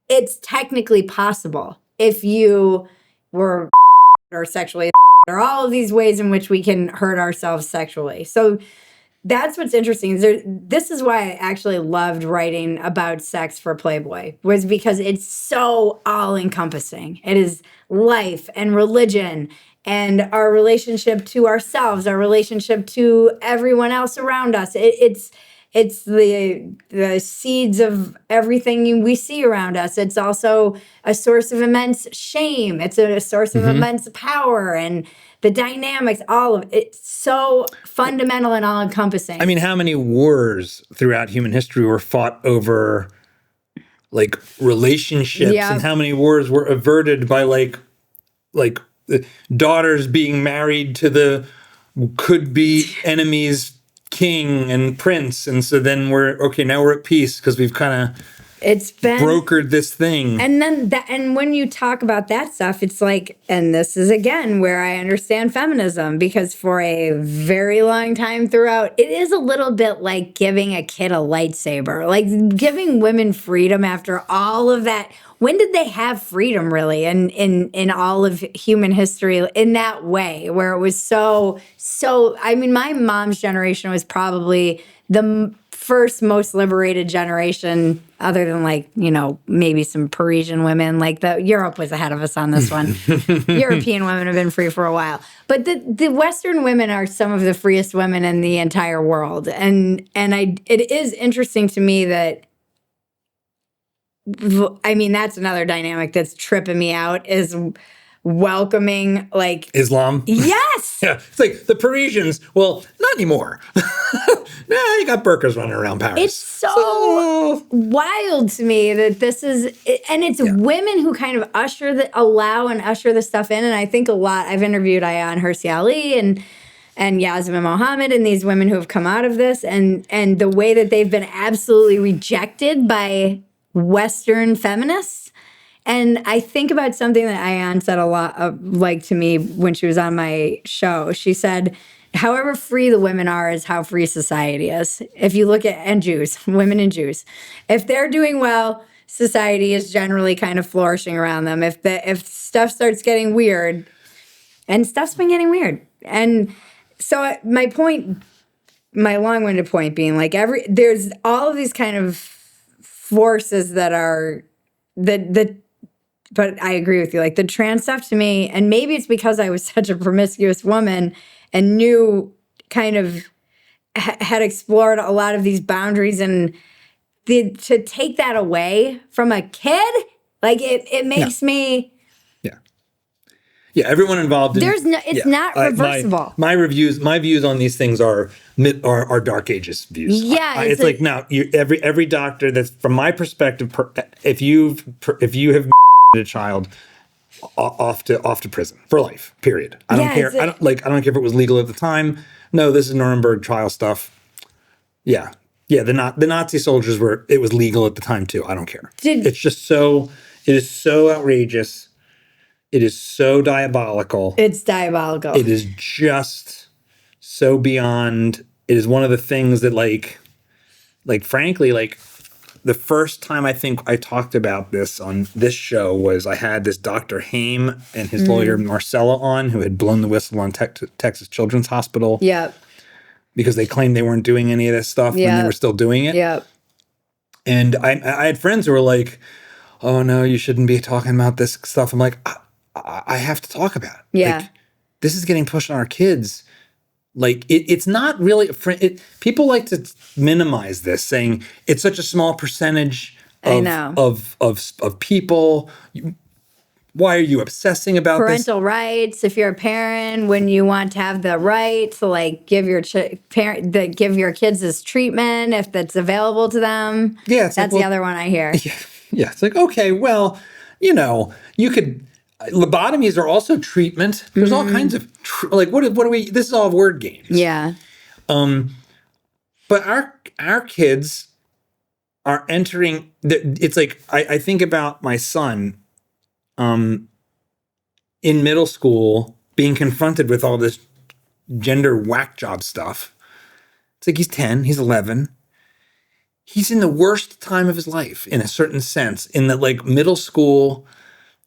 it's technically possible if you were or sexually or all of these ways in which we can hurt ourselves sexually. So that's what's interesting. This is why I actually loved writing about sex for Playboy, was because it's so all-encompassing. It is life and religion and our relationship to ourselves, our relationship to everyone else around us. It's the seeds of everything we see around us. It's also a source of immense shame. It's a source of immense power and the dynamics, all of it. It's so fundamental and all-encompassing.
I mean, how many wars throughout human history were fought over like relationships, and how many wars were averted by like daughters being married to the could-be enemies king and prince, and so then now we're at peace because we've kind of brokered this thing.
And then and when you talk about that stuff, it's like, and this is again where I understand feminism, because for a very long time throughout, it is a little bit like giving a kid a lightsaber, like giving women freedom after all of that. When did they have freedom really in all of human history in that way, where it was so, I mean, my mom's generation was probably the first most liberated generation, other than like, you know, maybe some Parisian women. Like Europe was ahead of us on this one. European women have been free for a while. But the Western women are some of the freest women in the entire world. And it is interesting to me that, I mean, that's another dynamic that's tripping me out, is welcoming like
Islam.
Yes.
Yeah. It's like the Parisians, well, not anymore. Nah, you got burqas running around Paris.
It's so wild to me that this is, and it's women who kind of allow and usher the stuff in. And I think a lot, I've interviewed Ayaan Hirsi Ali and Yasmin Mohammed and these women who have come out of this, and the way that they've been absolutely rejected by Western feminists. And I think about something that Ayaan said a lot to me when she was on my show. She said, however free the women are is how free society is. If you look at, and Jews, women and Jews, if they're doing well, society is generally kind of flourishing around them. If stuff starts getting weird, and stuff's been getting weird. And so my long-winded point being like there's all of these kind of forces that are but I agree with you. Like the trans stuff to me, and maybe it's because I was such a promiscuous woman and knew kind of had explored a lot of these boundaries, and to take that away from a kid, like it makes me.
Yeah, everyone involved.
It's not reversible.
My views on these things are Dark Ages views.
Yeah,
it's like now every doctor, that's from my perspective. If you have a child, off to prison for life. Period. I don't care. I don't care if it was legal at the time. No, this is Nuremberg trial stuff. Yeah. The Nazi soldiers it was legal at the time too. I don't care. It's just so. It is so outrageous. It is so diabolical.
It's diabolical.
It is just so beyond. It is one of the things that like frankly, like the first time I think I talked about this on this show was I had this Dr. Haim and his lawyer Marcella on, who had blown the whistle on Texas Children's Hospital.
Yep.
Because they claimed they weren't doing any of this stuff when they were still doing it.
Yep.
And I had friends who were like, "Oh no, you shouldn't be talking about this stuff." I'm like, I have to talk about it.
Yeah.
Like, this is getting pushed on our kids. Like it's not really people like to minimize this, saying it's such a small percentage
I know.
of people. Why are you obsessing about
Parental rights. If you're a parent, when you want to have the right to like give your give your kids this treatment if that's available to them.
Yeah, it's
that's
like,
the other one I hear.
Yeah, it's like, okay, well, you could. Lobotomies are also treatment. There's all kinds of like what are we? This is all word games.
Yeah.
But our kids are entering. It's like I think about my son, in middle school being confronted with all this gender whack job stuff. It's like he's 10, he's 11. He's in the worst time of his life in a certain sense, in that like middle school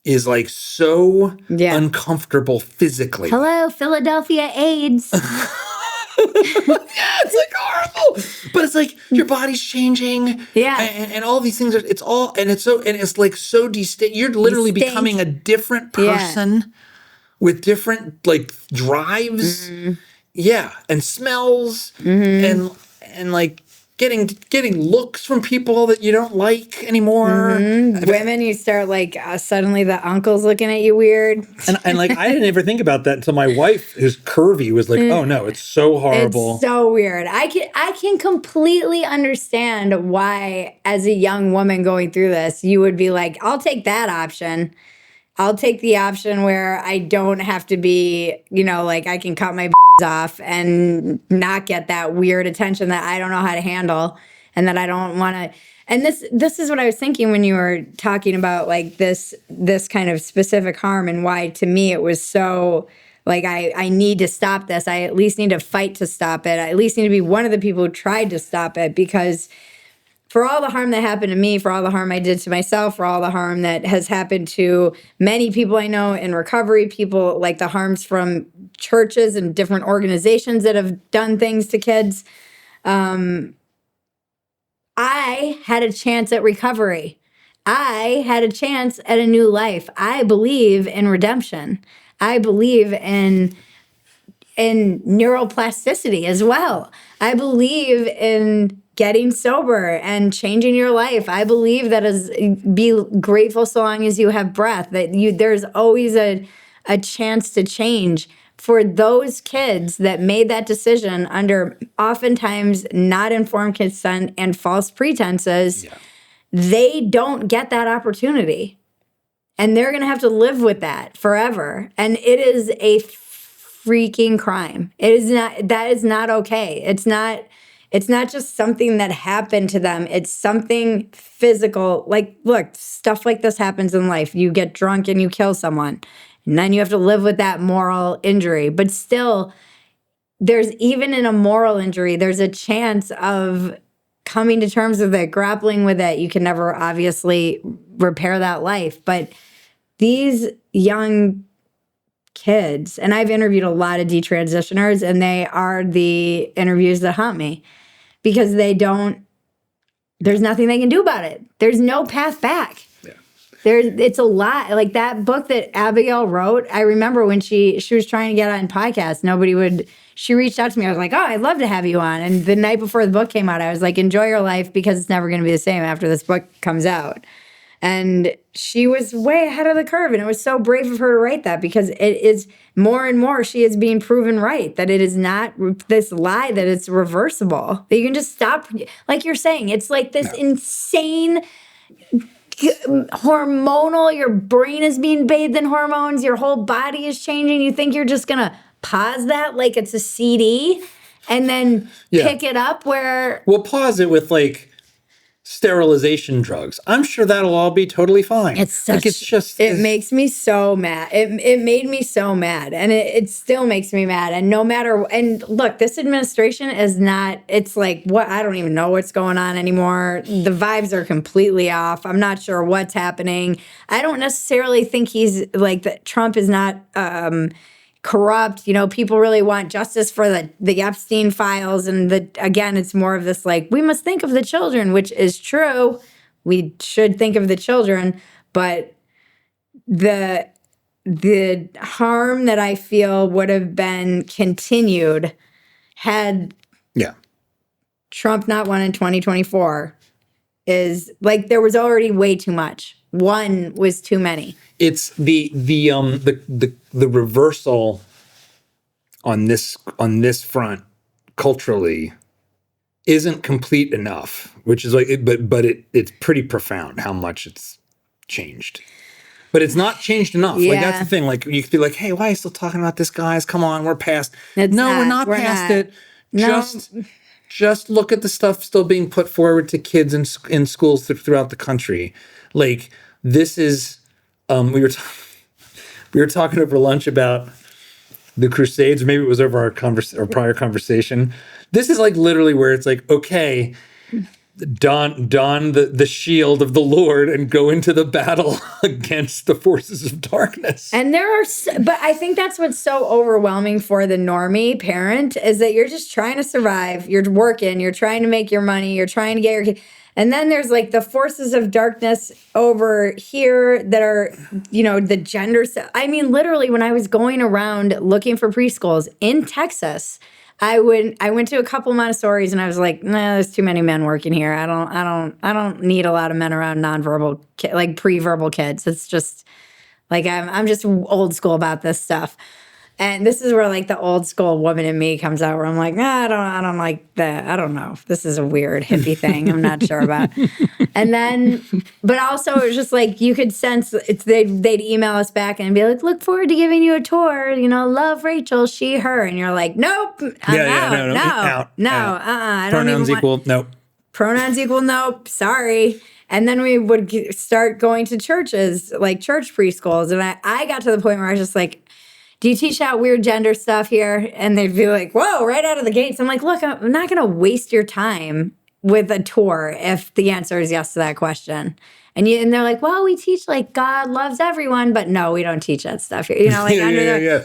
is like so uncomfortable physically.
Hello, Philadelphia AIDS.
Yeah, it's like horrible. But it's like your body's changing.
Yeah.
And all these things it's like so distinct. You're literally becoming a different person with different like drives. Yeah. And smells and like getting looks from people that you don't like anymore.
Women, you start like suddenly the uncle's looking at you weird.
And like I didn't ever think about that until my wife, who's curvy, was like, "Oh no, it's so horrible."
It's so weird. I can completely understand why, as a young woman going through this, you would be like, "I'll take that option. I'll take the option where I don't have to be, like I can cut my off and not get that weird attention that I don't know how to handle and that I don't want to." And this is what I was thinking when you were talking about like this kind of specific harm, and why to me it was so like I need to stop this. I at least need to fight to stop it. I at least need to be one of the people who tried to stop it, because for all the harm that happened to me, for all the harm I did to myself, for all the harm that has happened to many people I know in recovery, people like the harms from churches and different organizations that have done things to kids, I had a chance at recovery. I had a chance at a new life. I believe in redemption. I believe in neuroplasticity as well. I believe in getting sober and changing your life. I believe that be grateful so long as you have breath, that there's always a chance to change. For those kids that made that decision under oftentimes not informed consent and false pretenses, they don't get that opportunity. And they're going to have to live with that forever. And it is a freaking crime. That is not okay. It's not just something that happened to them. It's something physical. Like, look, stuff like this happens in life. You get drunk and you kill someone, and then you have to live with that moral injury. But still, even in a moral injury, there's a chance of coming to terms with it, grappling with it. You can never obviously repair that life. But these young kids, and I've interviewed a lot of detransitioners, and they are the interviews that haunt me, because there's nothing they can do about it. There's no path back. It's a lot. Like that book that Abigail wrote, I remember when she was trying to get on podcasts, she reached out to me. I was like, "Oh, I'd love to have you on." And the night before the book came out, I was like, "Enjoy your life, because it's never going to be the same after this book comes out." And she was way ahead of the curve. And it was so brave of her to write that, because it is more and more she is being proven right, that it is not this lie, that it's reversible, that you can just stop. Like you're saying, it's like this insane hormonal, your brain is being bathed in hormones, your whole body is changing. You think you're just going to pause that like it's a CD and then pick it up where...
We'll pause it with like sterilization drugs. I'm sure that'll all be totally fine.
It makes me so mad. It made me so mad, and it still makes me mad. And and look, this administration is not, it's like, what, I don't even know what's going on anymore. The vibes are completely off. I'm not sure what's happening. I don't necessarily think he's like that. Trump is not corrupt. People really want justice for the Epstein files. And again, it's more of this like, we must think of the children, which is true. We should think of the children. But the harm that I feel would have been continued had
Yeah.
Trump not won in 2024 is like there was already way too much. One was too many.
It's the reversal on this front culturally isn't complete enough, which is like, it's pretty profound how much it's changed. But it's not changed enough.
Yeah.
Like, that's the thing. Like, you could be like, hey, why are you still talking about this, guys? Come on, we're past. We're not past it.
No.
Just look at the stuff still being put forward to kids in schools throughout the country. Like, this is, we were talking over lunch about the Crusades, or maybe it was over our prior conversation. This is like literally where it's like, okay, don the shield of the Lord and go into the battle against the forces of darkness.
And but I think that's what's so overwhelming for the normie parent is that you're just trying to survive. You're working, you're trying to make your money, you're trying to get your kid. And then there's like the forces of darkness over here that are, the gender. I mean, literally, when I was going around looking for preschools in Texas, I went to a couple Montessori's and I was like, nah, there's too many men working here. I don't need a lot of men around nonverbal, like pre-verbal kids. It's just like I'm just old school about this stuff. And this is where like the old school woman in me comes out where I'm like, nah, I don't like that. I don't know. This is a weird hippie thing. I'm not sure about. And then, but also it was just like, you could sense they'd email us back and be like, look forward to giving you a tour. Love Rachel, she, her. And you're like, nope, I'm out. No. I don't
Pronouns equal, nope.
Pronouns equal, nope. Sorry. And then we would start going to churches, like church preschools. And I got to the point where I was just like, do you teach out weird gender stuff here? And they'd be like, whoa, right out of the gates. I'm like, look, I'm not going to waste your time with a tour if the answer is yes to that question. And they're like, well, we teach like God loves everyone, but no, we don't teach that stuff here. They're like,
the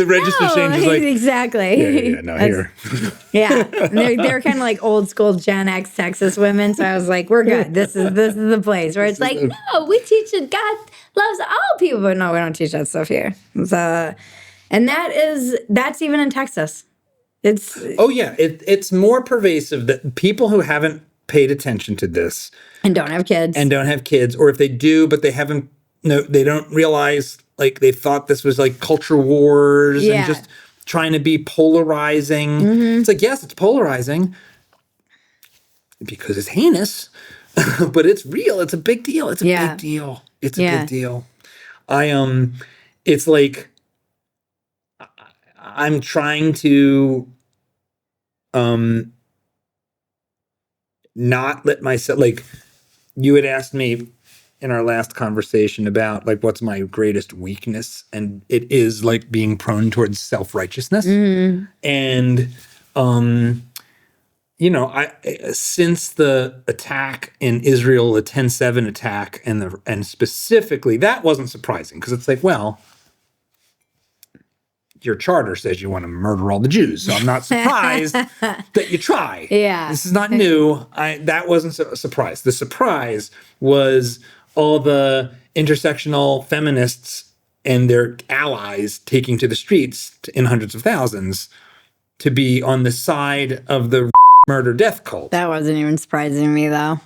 register
no,
change is like
exactly.
No, here.
Yeah, and they're kind of like old school Gen X Texas women. So I was like, we're good. This is the place where it's like, no, we teach that God loves all people, but no, we don't teach that stuff here. So, and that's even in Texas.
It's more pervasive that people who haven't paid attention to this
and don't have kids,
or if they do, but they don't realize, like, they thought this was like culture wars and just trying to be polarizing. Mm-hmm. It's like, yes, it's polarizing because it's heinous, but it's real. It's a big deal. It's a big deal. It's a big deal. It's like I'm trying to not let myself, like, you had asked me in our last conversation about like what's my greatest weakness, and it is like being prone towards self-righteousness. Mm-hmm. And since the attack in Israel, the 10/7 attack, and specifically that wasn't surprising because it's like, well, your charter says you want to murder all the Jews, so I'm not surprised that you try.
Yeah,
this is not new. That wasn't a surprise. The surprise was all the intersectional feminists and their allies taking to the streets in hundreds of thousands to be on the side of the murder death cult.
That wasn't even surprising to me, though.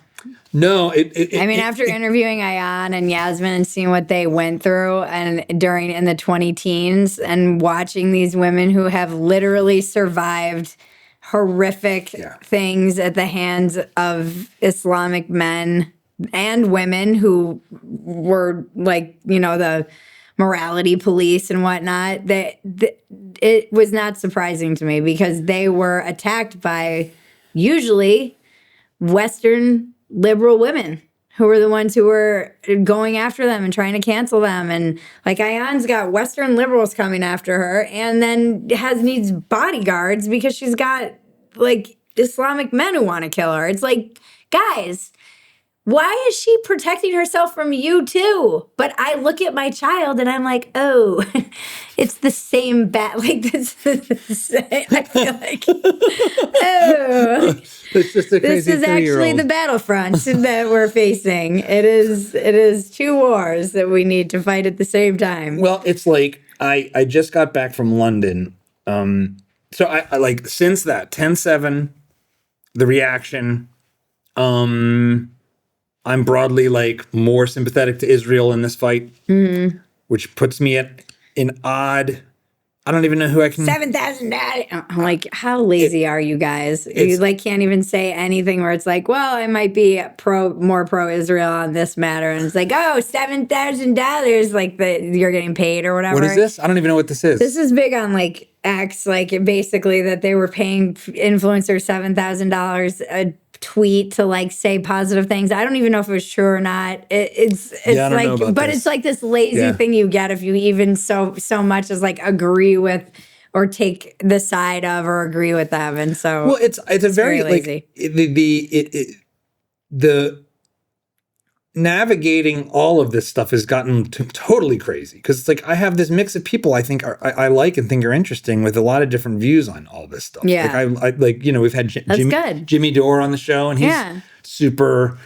No,
after interviewing Ayan and Yasmin and seeing what they went through and in the 20-teens and watching these women who have literally survived horrific things at the hands of Islamic men and women who were like, the morality police and whatnot, it was not surprising to me because they were attacked by usually Western liberal women who were the ones who were going after them and trying to cancel them. And like Ayan's got Western liberals coming after her and then needs bodyguards because she's got like Islamic men who want to kill her. It's like, guys, why is she protecting herself from you too? But I look at my child and I'm like, oh, it's the same bat. Like this, I feel like, oh,
it's just a crazy
this is actually the battlefront that we're facing. It is two wars that we need to fight at the same time.
Well, it's like I just got back from London So I like since that 10-7, the reaction, I'm broadly like more sympathetic to Israel in this fight, which puts me at an odd. I don't even know who I can.
$7,000. I'm like, how lazy are you guys? You like can't even say anything where it's like, well, I might be more pro Israel on this matter, and it's like, oh, $7,000, like you're getting paid or whatever.
What is this? I don't even know what this is.
This is big on like X, like basically that they were paying influencers $7,000 a tweet to like say positive things. I don't even know if it was true or not. It's
Yeah, I don't know
like,
about
but
this.
it's like this lazy thing you get if you even so much as like agree with or take the side of or agree with them. And so,
well, it's a very
lazy.
Like the navigating all of this stuff has gotten totally crazy because it's like I have this mix of people I think I like and think are interesting with a lot of different views on all this stuff.
Yeah,
like I like we've had Jimmy Dore on the show, and he's super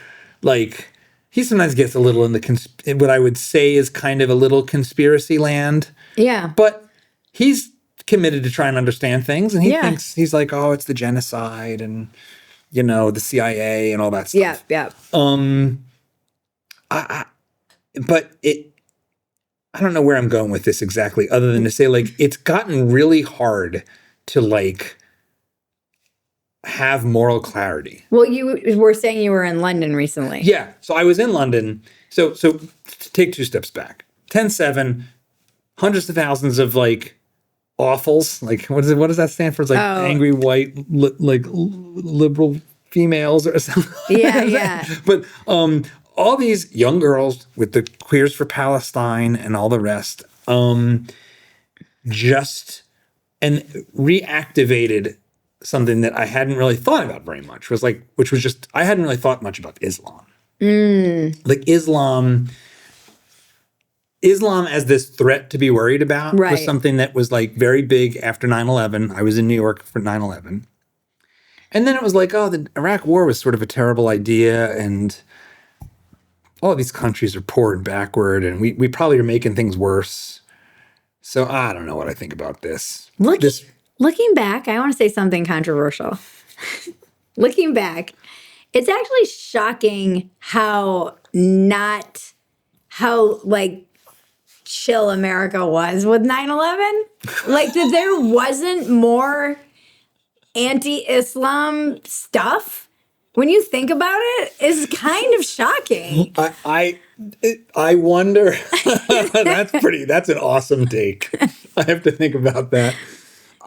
like he sometimes gets a little in the what I would say is kind of a little conspiracy land.
Yeah,
but he's committed to try and understand things, and he thinks he's like, oh, it's the genocide and the CIA and all that stuff.
Yeah.
But I don't know where I'm going with this exactly, other than to say like it's gotten really hard to like have moral clarity.
Well, you were saying you were in London recently.
Yeah, so I was in London. So take 2 steps back. 10-7, hundreds of thousands of like awfuls. Like what does that stand for? It's like angry white liberal females or something.
Yeah.
But all these young girls with the Queers for Palestine and all the rest, just and reactivated something that I hadn't really thought about very much. Which was just I hadn't really thought much about Islam. Like Islam as this threat to be worried about was something that was like very big after 9/11. I was in New York for 9/11. And then it was like, oh, the Iraq war was sort of a terrible idea, and all of these countries are poor and backward, and we probably are making things worse. So I don't know what I think about this.
Looking back, I want to say something controversial. Looking back, it's actually shocking how like chill America was with 9/11. Like that there wasn't more anti-Islam stuff. When you think about it, it's kind of shocking.
I wonder. That's an awesome take. I have to think about that.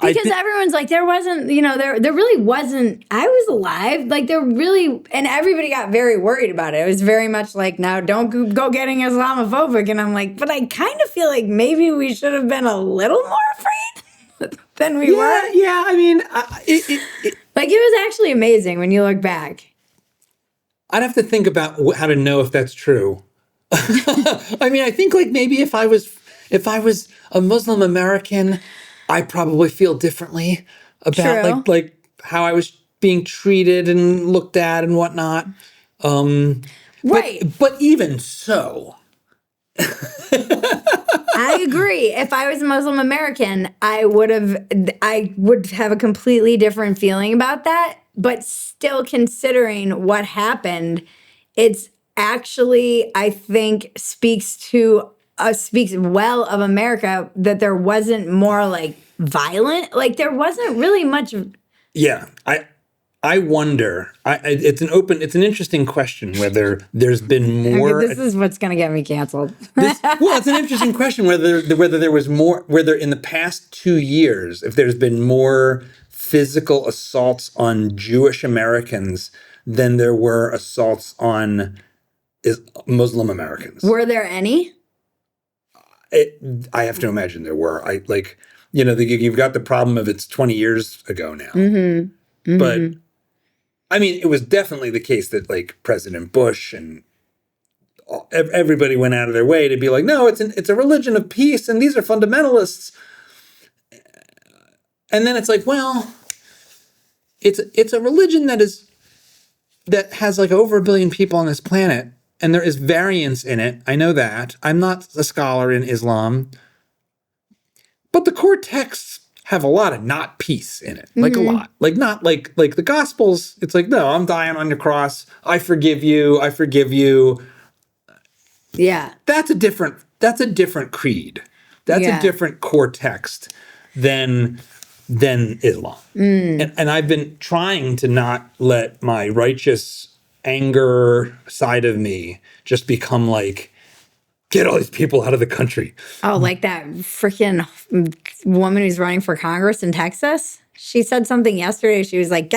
Because everyone's like, there wasn't, there really wasn't, I was alive. Like and everybody got very worried about it. It was very much like, now don't go getting Islamophobic. And I'm like, but I kind of feel like maybe we should have been a little more afraid than we were.
Yeah, I mean,
like it was actually amazing when you look back.
I'd have to think about how to know if that's true. I mean, I think like maybe if I was a Muslim American, I probably feel differently about like how I was being treated and looked at and whatnot.
Right.
But even so.
I agree. If I was a Muslim American, I would have a completely different feeling about that. But still considering what happened, it's actually, I think, speaks well of America that there wasn't more like violent. Like there wasn't really much.
Yeah, I wonder. It's an interesting question whether there's been more.
This is what's going to get me canceled.
It's an interesting question whether there was more. Whether in the past 2 years, if there's been more physical assaults on Jewish Americans than there were assaults on Muslim Americans.
Were there any?
I have to imagine there were. You've got the problem of it's 20 years ago now. Mm-hmm. Mm-hmm. But I mean, it was definitely the case that like President Bush and everybody went out of their way to be like, no, it's a religion of peace, and these are fundamentalists. And then it's like, well, it's a religion that has like over 1 billion people on this planet, and there is variance in it. I know that. I'm not a scholar in Islam, but the core texts have a lot of not peace in it, like a lot, like not like the Gospels. It's like, no, I'm dying on your cross. I forgive you. I forgive you.
Yeah.
That's a different creed. That's a different core text than Islam. And I've been trying to not let my righteous anger side of me just become like, get all these people out of the country.
Oh, like that freaking woman who's running for Congress in Texas? She said something yesterday. She was like,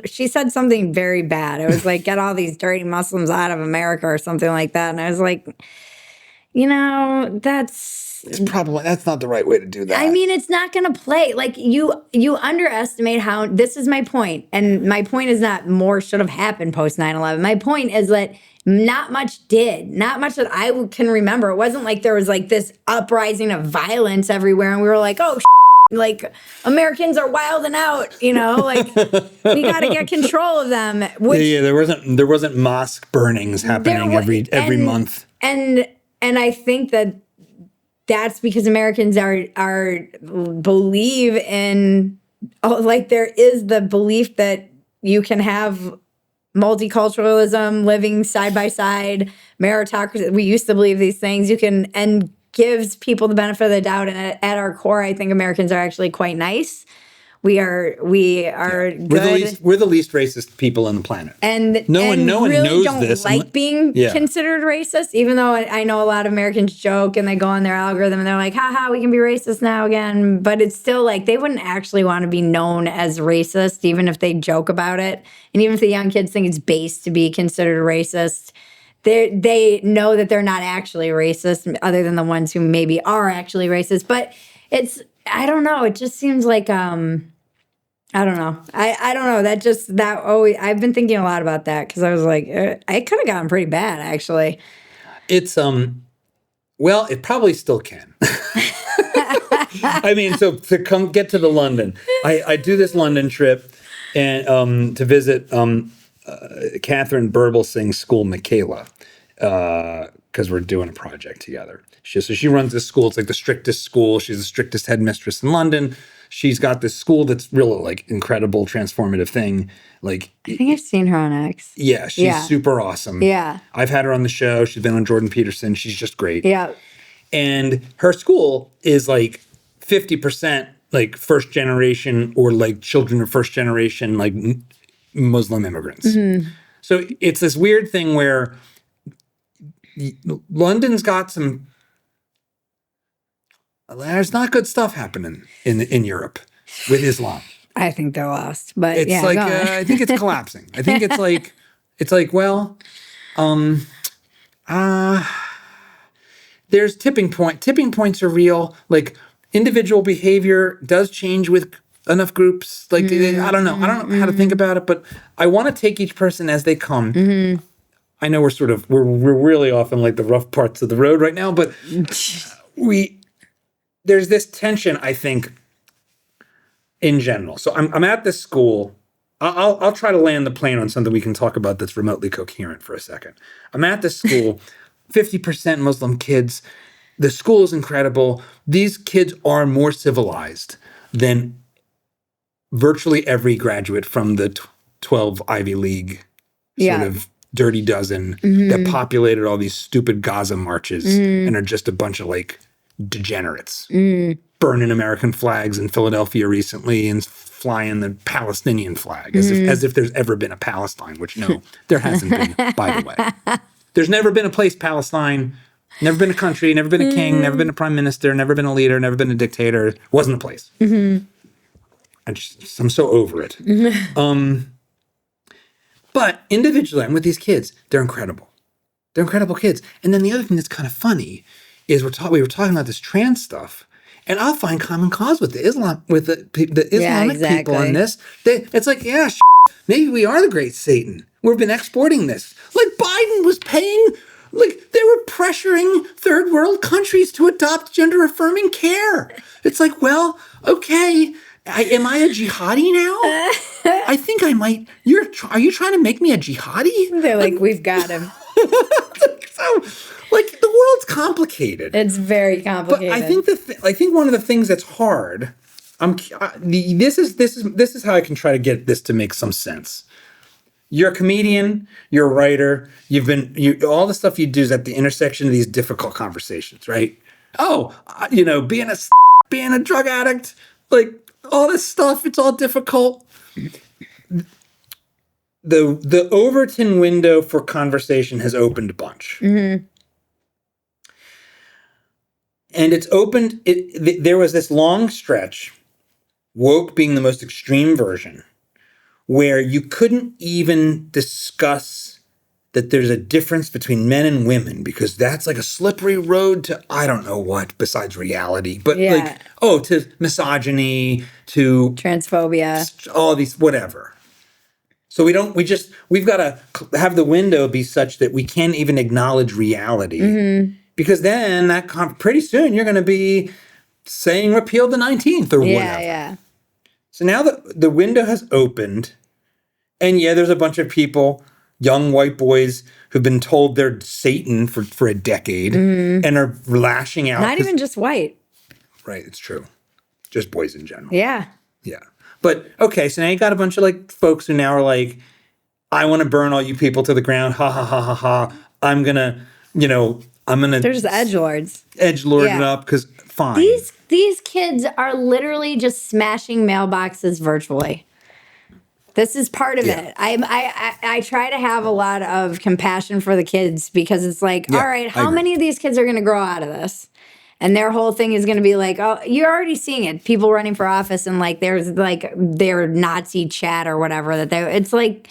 she said something very bad. It was like, get all these dirty Muslims out of America or something like that. And I was like,
It's probably, that's not the right way to do that.
I mean, it's not going to play. Like, you underestimate how, this is my point. And my point is not more should have happened post 9/11. My point is that not much that I can remember. It wasn't like there was like this uprising of violence everywhere. And we were like, oh, like Americans are wilding out, like we got to get control of them.
Yeah, there wasn't mosque burnings happening every month.
And I think that's because Americans are believe in, like there is the belief that you can have multiculturalism, living side by side, meritocracy. We used to believe these things. You can, and gives people the benefit of the doubt. And at our core, I think Americans are actually quite nice. We are good.
We're the least racist people on the planet.
And
no one
really
knows
don't
this.
Like being considered racist, even though I know a lot of Americans joke and they go on their algorithm and they're like, haha, we can be racist now again. But it's still like they wouldn't actually want to be known as racist, even if they joke about it. And even if the young kids think it's base to be considered racist, they know that they're not actually racist, other than the ones who maybe are actually racist. But I don't know. It just seems like, I don't know. I don't know. I've been thinking a lot about that because I was like, it could have gotten pretty bad, actually.
It's, well, it probably still can. I mean, so to get to the London, I do this London trip and to visit Catherine Burblesing's school, Michaela, because we're doing a project together. She runs this school. It's like the strictest school. She's the strictest headmistress in London. She's got this school that's really like incredible, transformative thing. Like,
I think I've seen her on X.
Yeah, she's super awesome.
Yeah.
I've had her on the show. She's been on Jordan Peterson. She's just great.
Yeah.
And her school is like 50% like first generation or like children of first generation like Muslim immigrants. Mm-hmm. So it's this weird thing where London's got there's not good stuff happening in Europe with Islam.
I think they're lost, but
it's like I think it's collapsing. I think it's like well, there's tipping point. Tipping points are real. Like individual behavior does change with enough groups. Like I don't know how to think about it, but I want to take each person as they come. Mm-hmm. I know we're really off in like the rough parts of the road right now, but there's this tension, I think, in general. So I'm at this school. I'll try to land the plane on something we can talk about that's remotely coherent for a second. I'm at this school, 50% Muslim kids. The school is incredible. These kids are more civilized than virtually every graduate from the 12 Ivy League sort of dirty dozen that populated all these stupid Gaza marches and are just a bunch of like degenerates burning American flags in Philadelphia recently and flying the Palestinian flag as if there's ever been a Palestine, which no, there hasn't been, by the way. There's never been a place, Palestine, never been a country, never been a king, never been a prime minister, never been a leader, never been a dictator. Wasn't a place. I'm so over it. But individually, I'm with these kids. They're incredible. They're incredible kids. And then the other thing that's kind of funny is we were talking about this trans stuff, and I'll find common cause with the Islamic people on this. It's like, maybe we are the great Satan. We've been exporting this. Like Biden was paying, like they were pressuring third world countries to adopt gender affirming care. It's like, well, okay. Am I a jihadi now? I think I might. Are you trying to make me a jihadi?
They're like, we've got him.
So, like, the world's complicated.
It's very complicated.
But I think one of the things that's hard This is how I can try to get this to make some sense. You're a comedian, you're a writer, all the stuff you do is at the intersection of these difficult conversations, right? Being a drug addict, like all this stuff, it's all difficult. The Overton window for conversation has opened a bunch. Mm-hmm. And it's opened, there was this long stretch, woke being the most extreme version, where you couldn't even discuss that there's a difference between men and women because that's like a slippery road to I don't know what besides reality. But to misogyny, to
transphobia,
all these whatever. So we've got to have the window be such that we can't even acknowledge reality. Mm-hmm. Because then pretty soon you're going to be saying repeal the 19th or whatever. Yeah. So now the window has opened, and there's a bunch of people, young white boys, who've been told they're Satan for a decade and are lashing out.
Not even just white.
Right, it's true. Just boys in general.
Yeah.
Yeah. But, okay, so now you got a bunch of, like, folks who now are like, I want to burn all you people to the ground. Ha, ha, ha, ha, ha. I'm going to. They're
just edgelords.
Edgelord it up, because fine.
These kids are literally just smashing mailboxes virtually. This is part of it. I try to have a lot of compassion for the kids because it's like, all right, how many of these kids are going to grow out of this? And their whole thing is going to be like, oh, you're already seeing it. People running for office and like there's like their Nazi chat or whatever it's like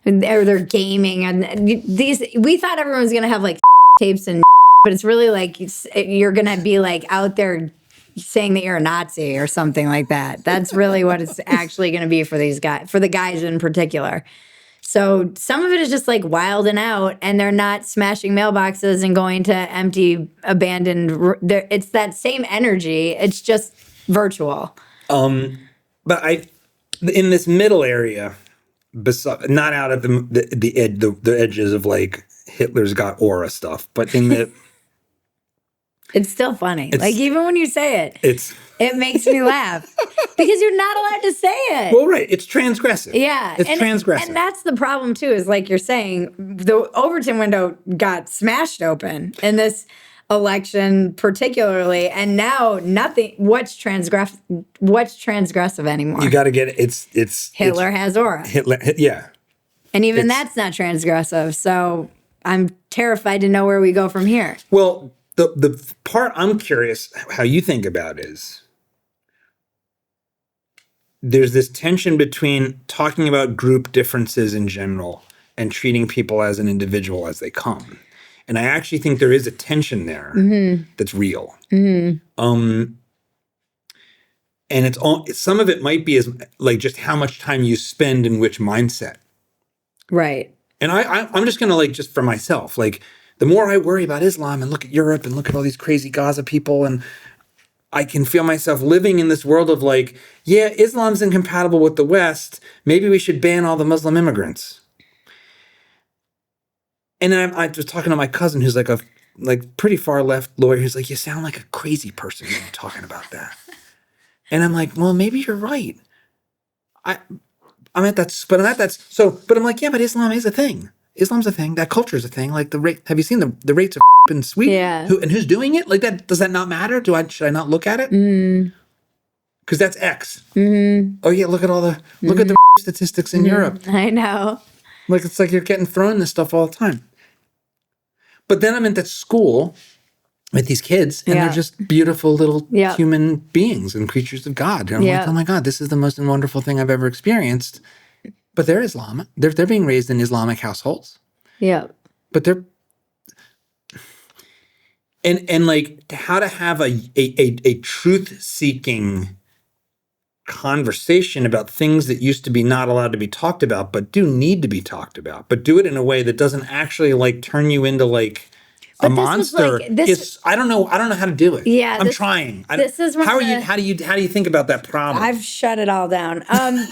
they're gaming and we thought everyone was going to have like tapes and but it's really like you're going to be like out there saying that you're a Nazi or something like that. That's really what it's actually going to be for these guys, for the guys in particular. So some of it is just like wilding out and they're not smashing mailboxes and going to empty, abandoned. It's that same energy. It's just virtual.
But in this middle area, not out of the edges of like Hitler's got aura stuff, but in the
it's still funny. Like even when you say it, it makes me laugh because you're not allowed to say it.
Well, right. It's transgressive.
Yeah.
It's transgressive.
And that's the problem too, is like you're saying, the Overton window got smashed open in this election particularly, and now nothing, what's transgressive anymore?
You got to get it. It's
Hitler has aura.
Yeah.
And even that's not transgressive. So I'm terrified to know where we go from here.
Well, the part I'm curious how you think about is there's this tension between talking about group differences in general and treating people as an individual as they come. And I actually think there is a tension there that's real. Mm-hmm. And some of it might be as like just how much time you spend in which mindset.
Right.
And I'm just going to like, just for myself, like, the more I worry about Islam and look at Europe and look at all these crazy Gaza people, and I can feel myself living in this world of like, yeah, Islam's incompatible with the West. Maybe we should ban all the Muslim immigrants. And then I was talking to my cousin who's like a pretty far left lawyer. He's like, you sound like a crazy person when you're talking about that. And I'm like, well, maybe you're right. I'm at that, but I'm like, yeah, but Islam is a thing. Islam's a thing. That culture is a thing. Like have you seen the rates of in Sweden?
Yeah.
Who's doing it? Like that? Does that not matter? Should I not look at it? Because that's X. Mm-hmm. Oh yeah, look at the statistics in Europe.
I know.
Like it's like you're getting thrown this stuff all the time. But then I'm at that school with these kids, and they're just beautiful little human beings and creatures of God. And I'm like, oh my God, this is the most wonderful thing I've ever experienced. But they're Islamic. They're being raised in Islamic households. Yeah. But they're and like how to have a truth-seeking conversation about things that used to be not allowed to be talked about, but do need to be talked about. But do it in a way that doesn't actually like turn you into like a monster. I don't know how to do it. Yeah. I'm trying. How do you think about that problem?
I've shut it all down. I'm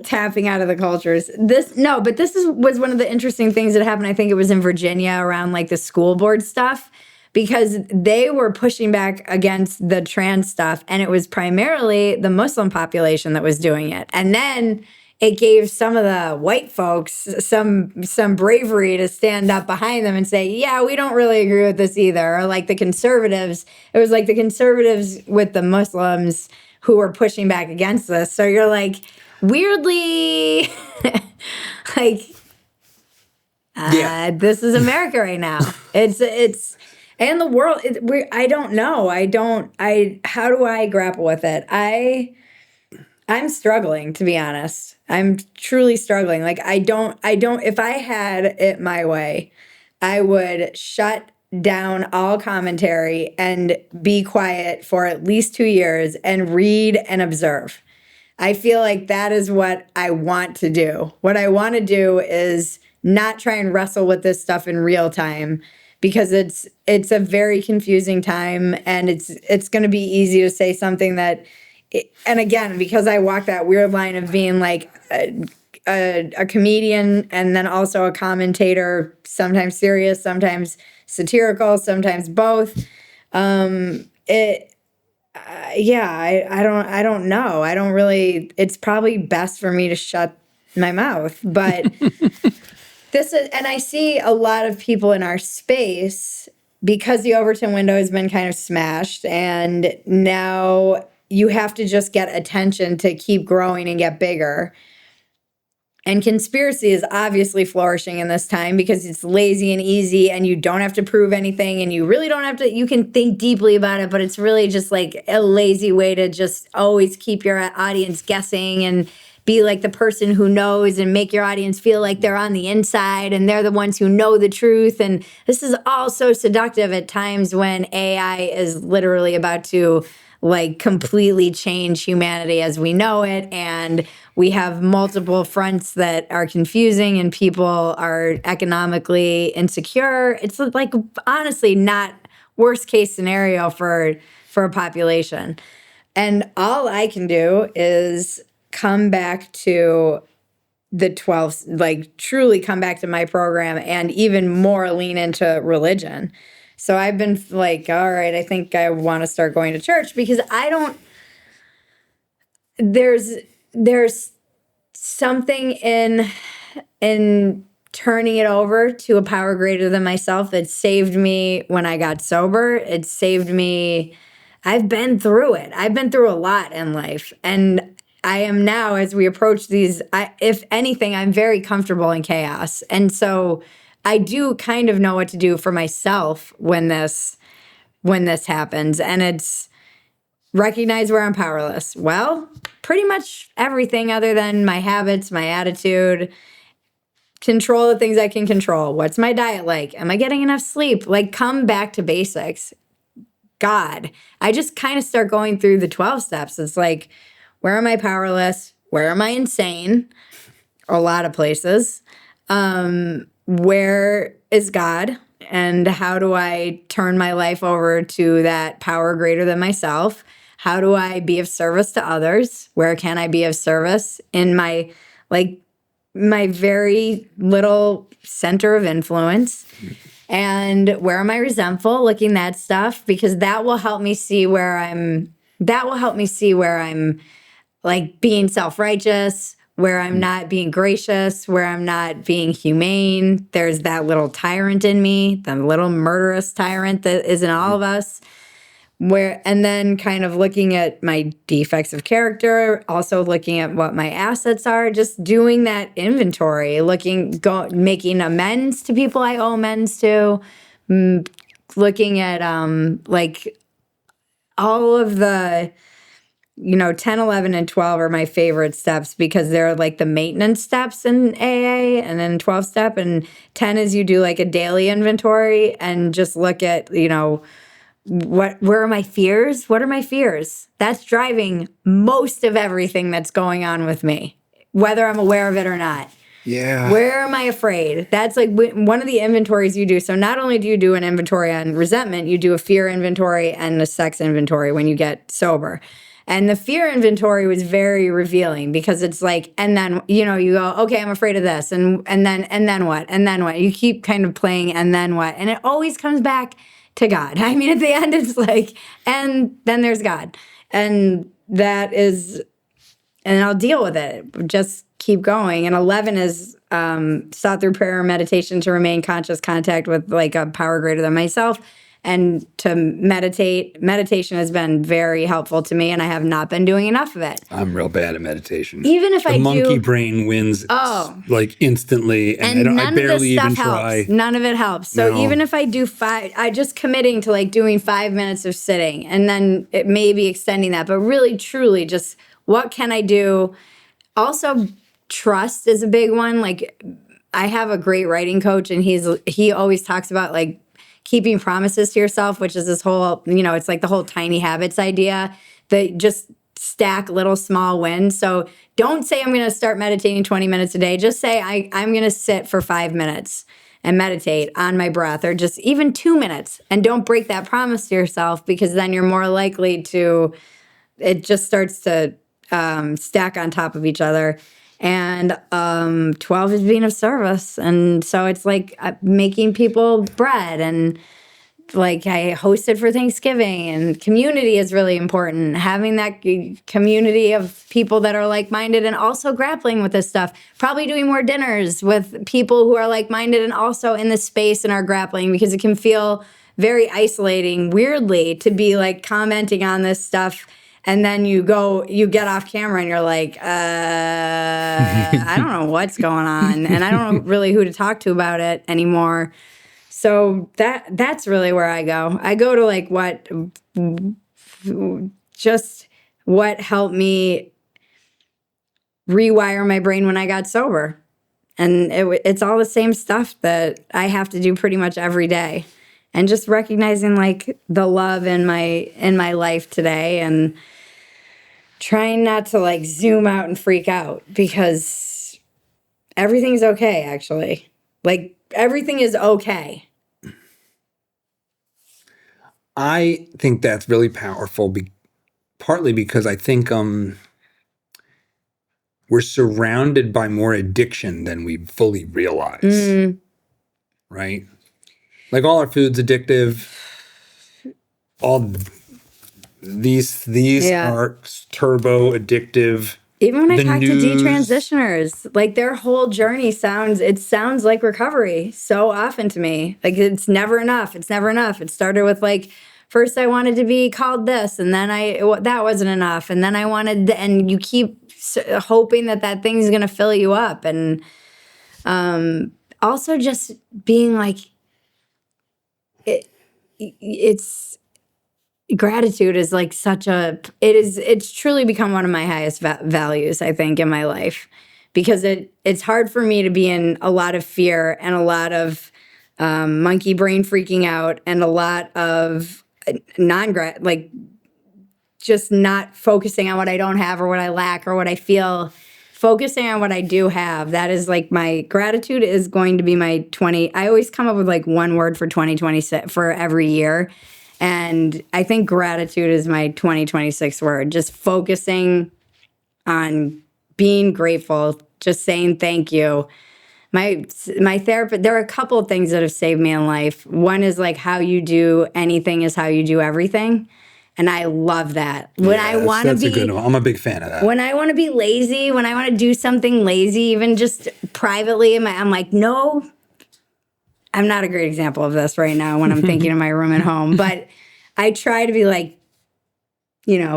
tapping out of the cultures. This was one of the interesting things that happened. I think it was in Virginia around like the school board stuff, because they were pushing back against the trans stuff, and it was primarily the Muslim population that was doing it. And then it gave some of the white folks some bravery to stand up behind them and say, yeah, we don't really agree with this either. Or like the conservatives, it was like the conservatives with the Muslims who were pushing back against this. So you're like, weirdly, like, this is America right now. It's and the world. I don't know. How do I grapple with it? I'm struggling, to be honest. I'm truly struggling. Like, I don't, if I had it my way, I would shut down all commentary and be quiet for at least 2 years and read and observe. I feel like that is what I want to do. What I want to do is not try and wrestle with this stuff in real time, because it's a very confusing time, and it's going to be easy to say something that, and again, because I walk that weird line of being like a comedian and then also a commentator, sometimes serious, sometimes satirical, sometimes both. I don't know. I don't really, it's probably best for me to shut my mouth, but and I see a lot of people in our space, because the Overton window has been kind of smashed, and now you have to just get attention to keep growing and get bigger. And conspiracy is obviously flourishing in this time because it's lazy and easy, and you don't have to prove anything, and you really don't have to, you can think deeply about it, but it's really just like a lazy way to just always keep your audience guessing and be like the person who knows and make your audience feel like they're on the inside and they're the ones who know the truth. And this is all so seductive at times when AI is literally about to like completely change humanity as we know it, and we have multiple fronts that are confusing, and people are economically insecure. It's like honestly not worst case scenario for a population. And all I can do is come back to the 12, like truly come back to my program and even more lean into religion. So I've been like, all right, I think I want to start going to church, because there's something in turning it over to a power greater than myself that saved me when I got sober. It saved me. I've been through it. I've been through a lot in life. And I am now, as we approach these, if anything, I'm very comfortable in chaos. And so I do kind of know what to do for myself when this happens. And it's recognize where I'm powerless. Well, pretty much everything other than my habits, my attitude, control the things I can control. What's my diet like? Am I getting enough sleep? Like, come back to basics. God, I just kind of start going through the 12 steps. It's like, where am I powerless? Where am I insane? A lot of places. Where is God? And how do I turn my life over to that power greater than myself? How do I be of service to others? Where can I be of service in my very little center of influence? And where am I resentful? Looking that stuff, because that will help me see where I'm like being self-righteous, where I'm not being gracious, where I'm not being humane. There's that little tyrant in me, the little murderous tyrant that is in all of us. And then kind of looking at my defects of character, also looking at what my assets are, just doing that inventory, making amends to people I owe amends to, looking at like all of the 10, 11, and 12 are my favorite steps, because they're like the maintenance steps in AA, and then 12 step, and 10 is you do like a daily inventory and just look at, where are my fears? What are my fears? That's driving most of everything that's going on with me, whether I'm aware of it or not.
Yeah.
Where am I afraid? That's like one of the inventories you do. So not only do you do an inventory on resentment, you do a fear inventory and a sex inventory when you get sober. And the fear inventory was very revealing because it's like, and then, you know, you go, okay, I'm afraid of this. And then what? And then what? You keep kind of playing, and then what? And it always comes back to God. I mean, at the end, it's like, and then there's God. And that is, and I'll deal with it. Just keep going. And 11 is sought through prayer and meditation to remain conscious contact with like a power greater than myself. And to meditate. Meditation has been very helpful to me, and I have not been doing enough of it.
I'm real bad at meditation.
Even if
the monkey brain wins like instantly, and I barely even try.
None of it helps. So even if I do I just committing to like doing 5 minutes of sitting, and then it may be extending that, but really, truly, just what can I do? Also, trust is a big one. Like, I have a great writing coach, and he always talks about like keeping promises to yourself, which is this whole, you know, it's like the whole tiny habits idea that just stack little small wins. So don't say I'm going to start meditating 20 minutes a day. Just say I'm going to sit for 5 minutes and meditate on my breath, or just even 2 minutes. And don't break that promise to yourself, because then you're more likely to, it just starts to stack on top of each other. And 12 is being of service. And so it's like making people bread, and like I hosted for Thanksgiving, and community is really important. Having that community of people that are like-minded and also grappling with this stuff. Probably doing more dinners with people who are like-minded and also in this space and are grappling, because it can feel very isolating, weirdly, to be like commenting on this stuff. And then you get off camera and you're like, I don't know what's going on. And I don't know really who to talk to about it anymore. So that's really where I go. I go to like what helped me rewire my brain when I got sober. And it's all the same stuff that I have to do pretty much every day. And just recognizing like the love in my life today, and trying not to like zoom out and freak out, because everything's okay, actually. Like, everything is okay.
I think that's really powerful, partly because I think we're surrounded by more addiction than we fully realize. Right? Like, all our food's addictive. All these are turbo addictive.
Even when I talk to detransitioners, like their whole journey sounds like recovery so often to me. Like, it's never enough. It's never enough. It started with like, first I wanted to be called this, and then that wasn't enough. And then I wanted, and you keep hoping that thing's going to fill you up. And also just being like, it's gratitude is like it's truly become one of my highest values, I think, in my life, because it's hard for me to be in a lot of fear and a lot of monkey brain freaking out and a lot of like just not focusing on what I don't have or what I lack or what I feel, focusing on what I do have. That is like my gratitude is going to be my I always come up with like one word for 2026 for every year. And I think gratitude is my 2026 word. Just focusing on being grateful, just saying thank you. My therapist, there are a couple of things that have saved me in life. One is like, how you do anything is how you do everything. And I love that. When I want to be,
that's a good one. I'm a big fan of that.
When I want to be lazy, when I want to do something lazy, even just privately, I'm like, no. I'm not a great example of this right now when I'm thinking in my room at home, but I try to be like,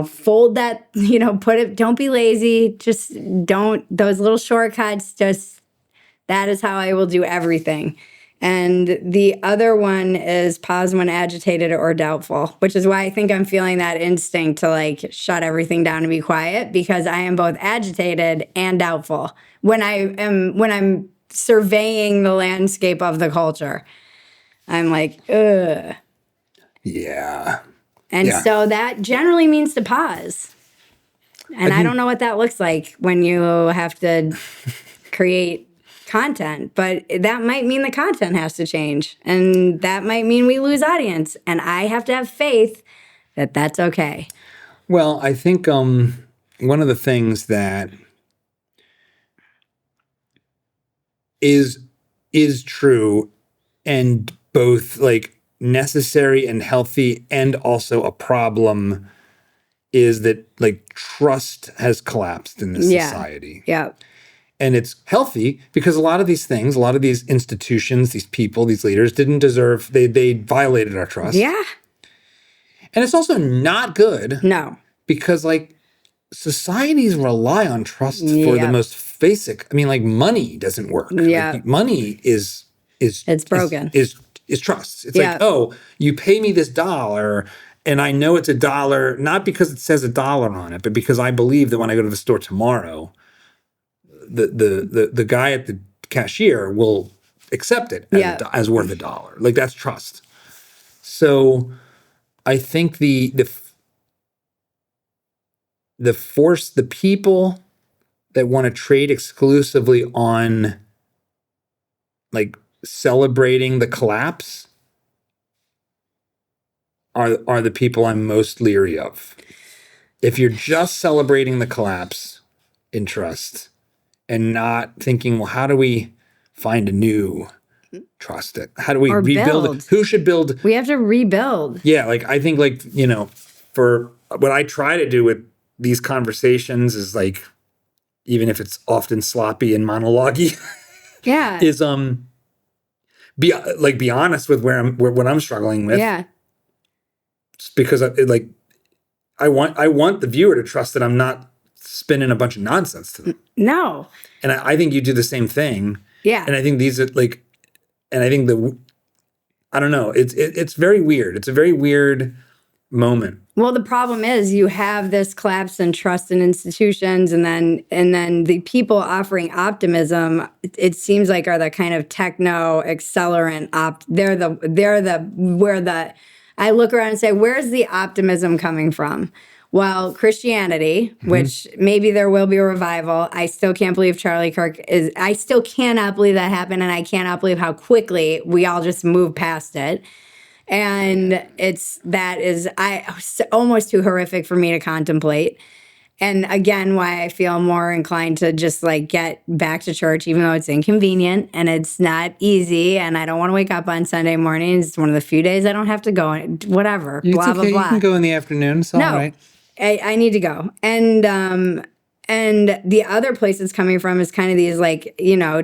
fold that, don't be lazy. Just those little shortcuts, that is how I will do everything. And the other one is pause when agitated or doubtful, which is why I think I'm feeling that instinct to like shut everything down and be quiet, because I am both agitated and doubtful when I'm surveying the landscape of the culture. I'm like, ugh.
Yeah.
And so that generally means to pause. And I don't know what that looks like when you have to create content, but that might mean the content has to change. And that might mean we lose audience. And I have to have faith that that's okay.
Well, I think one of the things that is true and both like necessary and healthy and also a problem is that like trust has collapsed in this society.
Yeah.
And it's healthy because a lot of these things, a lot of these institutions, these people, these leaders didn't deserve, they violated our trust.
Yeah.
And it's also not good.
No.
Because like societies rely on trust for the most basic. I mean, like money doesn't work.
Yeah.
Like, money is
it's broken.
Is trust. It's like, oh, you pay me this $1 and I know it's $1, not because it says $1 on it, but because I believe that when I go to the store tomorrow, the guy at the cashier will accept it as worth $1. Like that's trust. So I think the people that want to trade exclusively on like celebrating the collapse are the people I'm most leery of. If you're just celebrating the collapse in trust and not thinking, well, how do we find a new trust it? How do we rebuild it? Who should build?
We have to rebuild.
Yeah, like I think like, for what I try to do with these conversations is like, even if it's often sloppy and monologue-y, is be honest with what I'm struggling with.
Yeah.
Because I want the viewer to trust that I'm not spinning a bunch of nonsense to them.
No.
And I think you do the same thing.
Yeah.
And I think these are like, and I think I don't know. It's very weird. It's a very weird moment.
Well, the problem is you have this collapse in trust in institutions, and then the people offering optimism, it seems like are the kind of techno accelerant I look around and say, where's the optimism coming from? Well, Christianity, which maybe there will be a revival. I still can't believe Charlie Kirk I still cannot believe that happened, and I cannot believe how quickly we all just moved past it. And that is almost too horrific for me to contemplate. And again, why I feel more inclined to just like get back to church, even though it's inconvenient and it's not easy. And I don't want to wake up on Sunday mornings. It's one of the few days I don't have to go. Whatever, blah, blah, blah.
You can go in the afternoon. It's all right.
I need to go. And the other place it's coming from is kind of these like,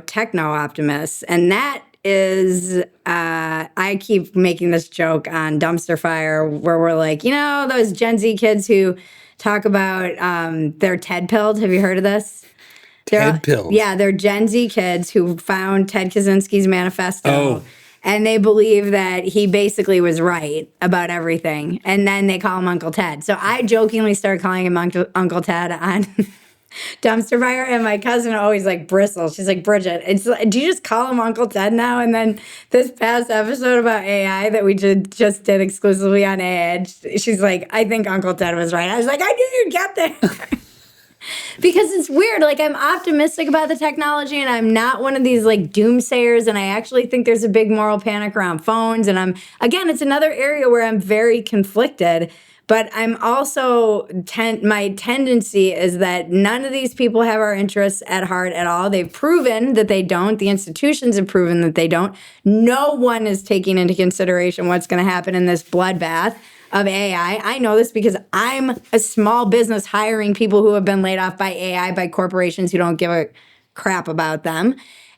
techno optimists. And that is, I keep making this joke on Dumpster Fire where we're like, those Gen Z kids who talk about they're TED pilled. Have you heard of this?
TED pilled?
Yeah, they're Gen Z kids who found Ted Kaczynski's manifesto.
Oh.
And they believe that he basically was right about everything. And then they call him Uncle Ted. So I jokingly started calling him Uncle Ted on Dumpster Fire, and my cousin always like bristles. She's like, Bridget, do you just call him Uncle Ted now? And then this past episode about AI that we just did exclusively on AI, she's like, I think Uncle Ted was right. I was like, I knew you'd get there. Because it's weird. Like, I'm optimistic about the technology, and I'm not one of these like doomsayers. And I actually think there's a big moral panic around phones. And it's another area where I'm very conflicted. But I'm also, my tendency is that none of these people have our interests at heart at all. They've proven that they don't. The institutions have proven that they don't. No one is taking into consideration what's going to happen in this bloodbath of AI. I know this because I'm a small business hiring people who have been laid off by AI, by corporations who don't give a crap about them.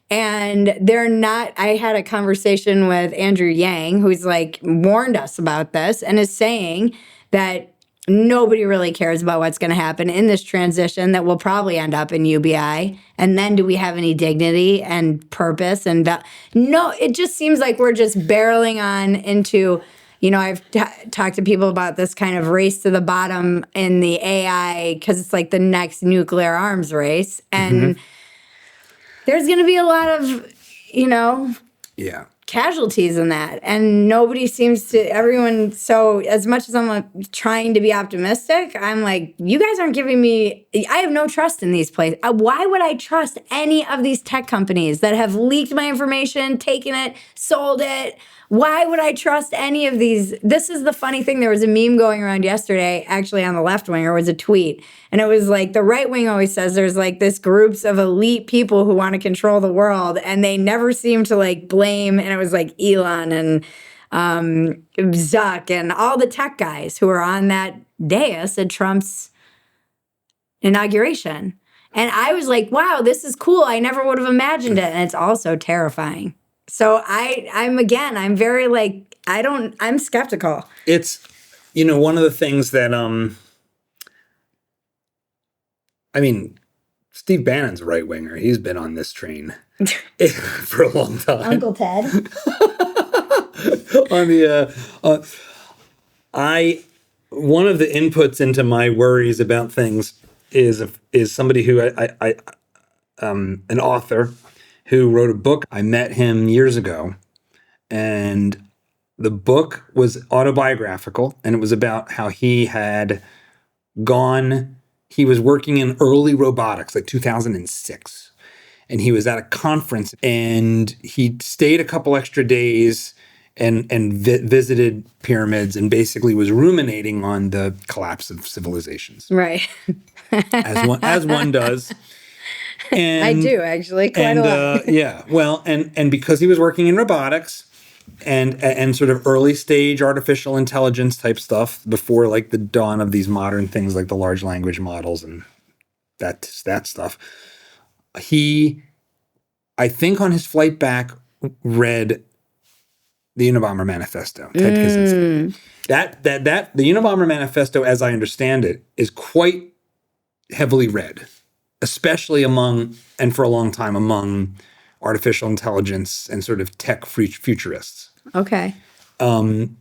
And they're not, I had a conversation with Andrew Yang, who's like warned us about this and is saying that nobody really cares about what's going to happen in this transition that will probably end up in UBI. And then do we have any dignity and purpose? No, it just seems like we're just barreling on into, I've talked to people about this kind of race to the bottom in the AI because it's like the next nuclear arms race. And there's going to be a lot of,
Yeah.
casualties in that, and nobody seems to, everyone. So as much as I'm trying to be optimistic, I'm like, you guys aren't giving me, I have no trust in these places. Why would I trust any of these tech companies that have leaked my information, taken it, sold it? Why would I trust any of these? This is the funny thing. There was a meme going around yesterday, actually on the left wing, or was a tweet. And it was like, the right wing always says there's like this groups of elite people who want to control the world. And they never seem to like blame. And it was like Elon and Zuck and all the tech guys who were on that dais at Trump's inauguration. And I was like, wow, this is cool. I never would have imagined it. And it's also terrifying. So I'm very like, I'm skeptical.
It's, one of the things that, Steve Bannon's a right winger. He's been on this train for a long time.
Uncle Ted.
One of the inputs into my worries about things is somebody who an author who wrote a book. I met him years ago, and the book was autobiographical, and it was about how he was working in early robotics, like 2006. And he was at a conference, and he stayed a couple extra days and visited pyramids, and basically was ruminating on the collapse of civilizations.
Right.
as one does. And,
I do, actually, quite a lot.
Yeah. Well, and because he was working in robotics and sort of early stage artificial intelligence type stuff before like the dawn of these modern things like the large language models and that stuff, I think on his flight back, read the Unabomber Manifesto, Ted Kaczynski. That the Unabomber Manifesto, as I understand it, is quite heavily read, especially and for a long time, among artificial intelligence and sort of tech futurists.
Okay.
And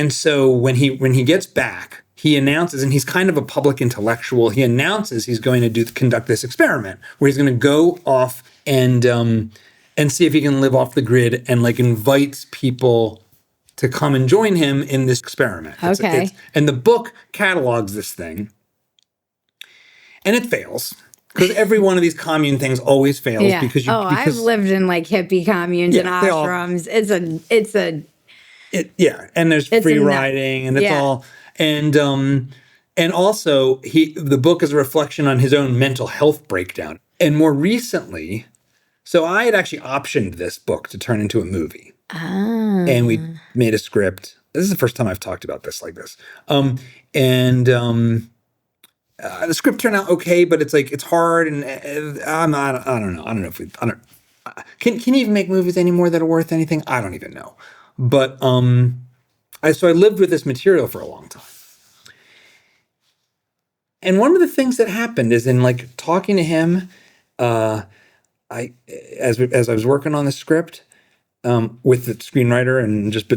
so when he gets back, he announces, and he's kind of a public intellectual, he announces he's going to conduct this experiment where he's going to go off and see if he can live off the grid, and like invites people to come and join him in this experiment.
Okay.
And the book catalogs this thing, and it fails. Because every one of these commune things always fails.
Yeah.
Because
I've lived in like hippie communes and ashrams.
And there's free riding, and it's all, and also the book is a reflection on his own mental health breakdown. And more recently, so I had actually optioned this book to turn into a movie, and we made a script. This is the first time I've talked about this like this, the script turned out okay, but it's hard, and I don't know. Can you even make movies anymore that are worth anything? I don't even know. But I lived with this material for a long time. And one of the things that happened is in like talking to him, as I was working on the script with the screenwriter and just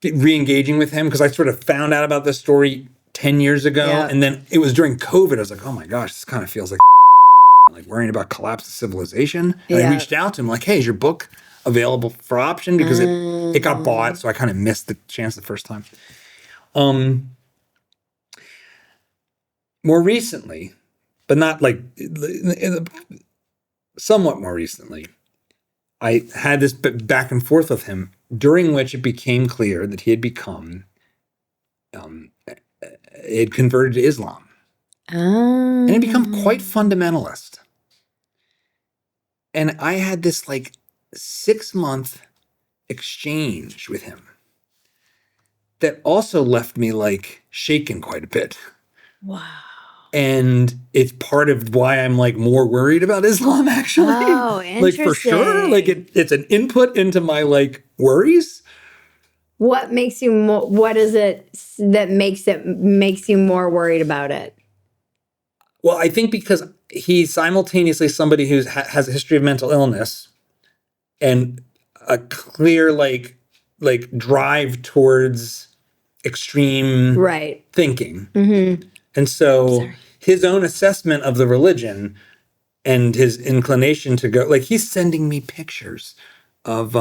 re-engaging with him, because I sort of found out about this story 10 years ago. Yeah. And then it was during COVID. I was like, oh my gosh, this kind of feels like worrying about collapse of civilization. And I reached out to him like, hey, is your book available for option? Because it got bought. So I kind of missed the chance the first time. More recently, but not like somewhat more recently, I had this back and forth with him, during which it became clear that he had become it converted to Islam. And it become quite fundamentalist. And I had this like 6-month exchange with him that also left me like shaken quite a bit.
Wow.
And it's part of why I'm like more worried about Islam, actually.
Oh, interesting.
Like for sure, like it's an input into my like worries.
What makes you more? What is it that makes you more worried about it?
Well, I think because he's simultaneously somebody who has a history of mental illness and a clear like drive towards extreme thinking. Mm-hmm. And so his own assessment of the religion and his inclination to go, like he's sending me pictures of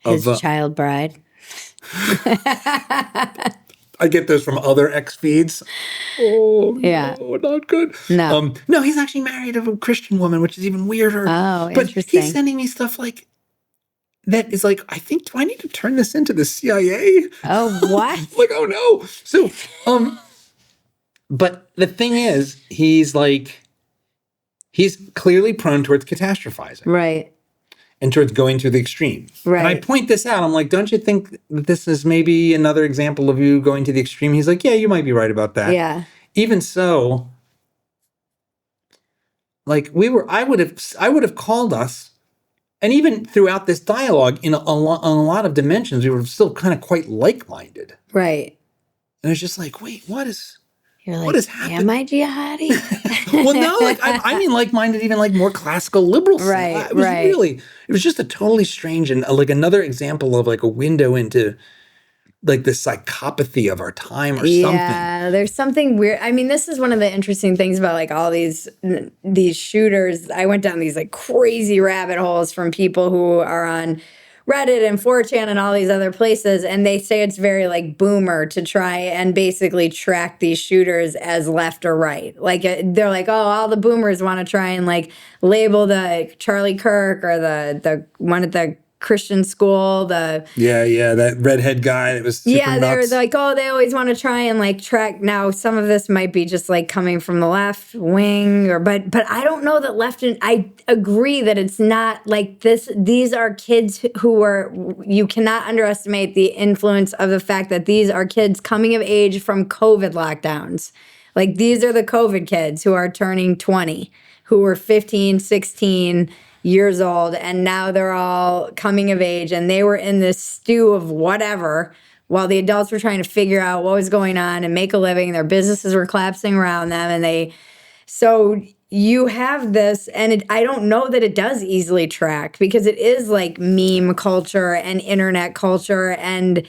His
of
child bride.
I get those from other X feeds. Oh,
Yeah.
no, not good.
No.
No, he's actually married to a Christian woman, which is even weirder.
Oh,
but
interesting.
he's sending me stuff like that is like, I think, do I need to turn this into the CIA?
Oh, what?
Like, oh no. So, but the thing is, he's clearly prone towards catastrophizing.
Right.
And towards going to the extreme.
Right.
And I point this out. I'm like, don't you think that this is maybe another example of you going to the extreme? He's like, yeah, you might be right about that.
Yeah.
Even so, like I would have called us, and even throughout this dialogue, in a lot of dimensions, we were still kind of quite like-minded.
Right.
And it's just like, wait, what is happening?
Am I jihadi?
Well, no, like I mean like-minded, even like more classical liberal stuff.
Right,
It was just a totally strange and like another example of like a window into like the psychopathy of our time or something.
Yeah, there's something weird. I mean, this is one of the interesting things about like all these shooters. I went down these like crazy rabbit holes from people who are on Reddit and 4chan and all these other places, and they say it's very like boomer to try and basically track these shooters as left or right. Like they're like, oh, all the boomers want to try and like label the Charlie Kirk or the one at the Christian school, that
redhead guy that was super
they're
nuts.
like, oh, they always want to try and like track. Now some of this might be just like coming from the left wing, but I don't know that left, and I agree that it's not like this. These are kids you cannot underestimate the influence of the fact that these are kids coming of age from COVID lockdowns. Like these are the COVID kids who are turning 20, who were 15, 16 years old, and now they're all coming of age, and they were in this stew of whatever while the adults were trying to figure out what was going on and make a living. Their businesses were collapsing around them, and so you have this, and I don't know that it does easily track, because it is like meme culture and internet culture, and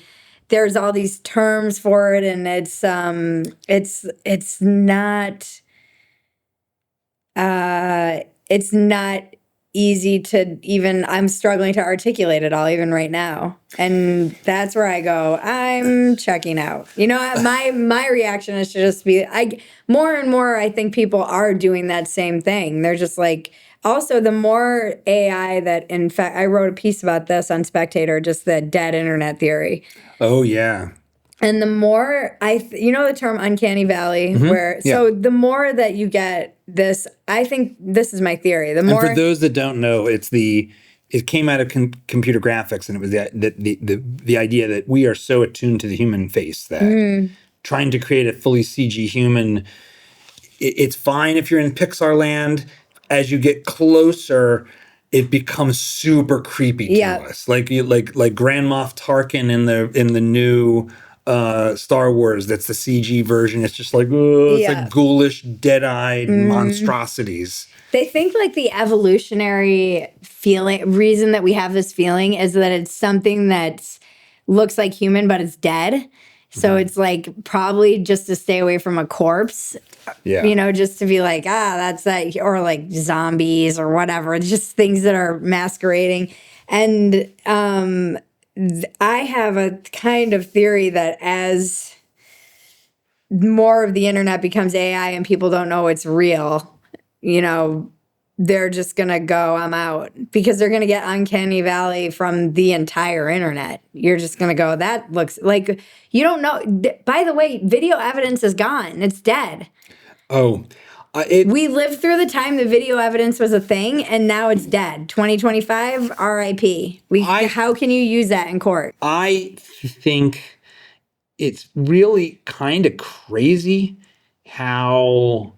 there's all these terms for it, and it's not easy to even, I'm struggling to articulate it all even right now. And that's where I go, I'm checking out. You know, my reaction is to just be, more and more, I think people are doing that same thing. They're just like, also the more AI that, in fact, I wrote a piece about this on Spectator, just the dead internet theory.
Oh, yeah.
And the more you know the term uncanny valley, so the more that you get this, I think this is my theory. The more,
and for those that don't know, it came out of computer graphics, and it was the idea that we are so attuned to the human face that trying to create a fully CG human, it's fine if you're in Pixar land. As you get closer, it becomes super creepy to us, like Grand Moff Tarkin in the new Star Wars. That's the CG version. It's just like, it's like ghoulish, dead-eyed monstrosities. They
think like the evolutionary reason that we have this feeling is that it's something that looks like human, but it's dead. So it's like probably just to stay away from a corpse. Yeah. You know, just to be like, that's that, or like zombies or whatever. It's just things that are masquerading. And I have a kind of theory that as more of the internet becomes AI and people don't know it's real, you know, they're just going to go, I'm out, because they're going to get uncanny valley from the entire internet. You're just going to go, that looks like, you don't know. By the way, video evidence is gone. It's dead.
Oh,
we lived through the time the video evidence was a thing, and now it's dead. 2025, RIP. How can you use that in court?
I think it's really kind of crazy how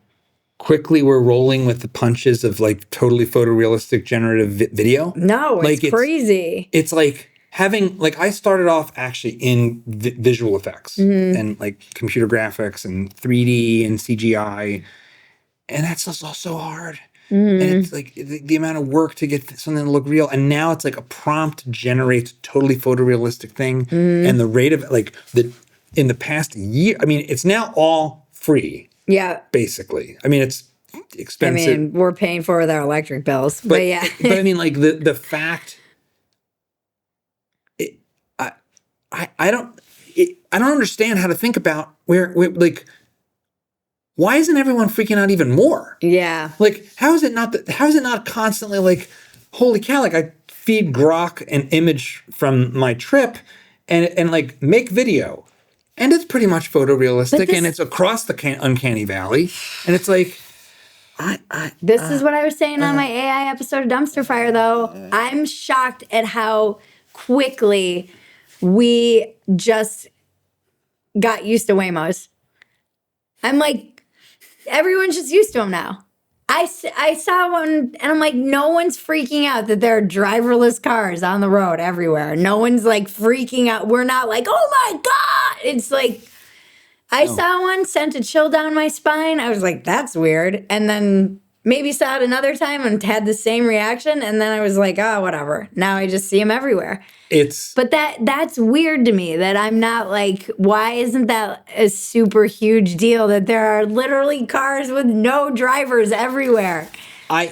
quickly we're rolling with the punches of like totally photorealistic generative video.
No, it's crazy.
It's like having, like, I started off actually in visual effects and like computer graphics and 3D and CGI. And that's just so hard. And it's like the amount of work to get something to look real. And now it's like a prompt generates a totally photorealistic thing. And the rate of like in the past year, I mean, it's now all free.
Yeah.
Basically. I mean, it's expensive.
I mean, we're paying for with our electric bills. But yeah.
But I mean, like the fact I don't understand how to think about where like, why isn't everyone freaking out even more?
Yeah.
Like, how is it not constantly like, holy cow, like I feed Grok an image from my trip and like make video. And it's pretty much photorealistic and it's across the uncanny valley. And it's like,
this is what I was saying on my AI episode of Dumpster Fire, though. I'm shocked at how quickly we just got used to Waymos. I'm like, everyone's just used to them now. I saw one and I'm like, no one's freaking out that there are driverless cars on the road everywhere. No one's like freaking out. We're not like, oh my God. It's like, I saw one, sent a chill down my spine. I was like, that's weird. And then maybe saw it another time and had the same reaction. And then I was like, oh, whatever. Now I just see them everywhere. But that's weird to me that I'm not like, why isn't that a super huge deal that there are literally cars with no drivers everywhere?
We're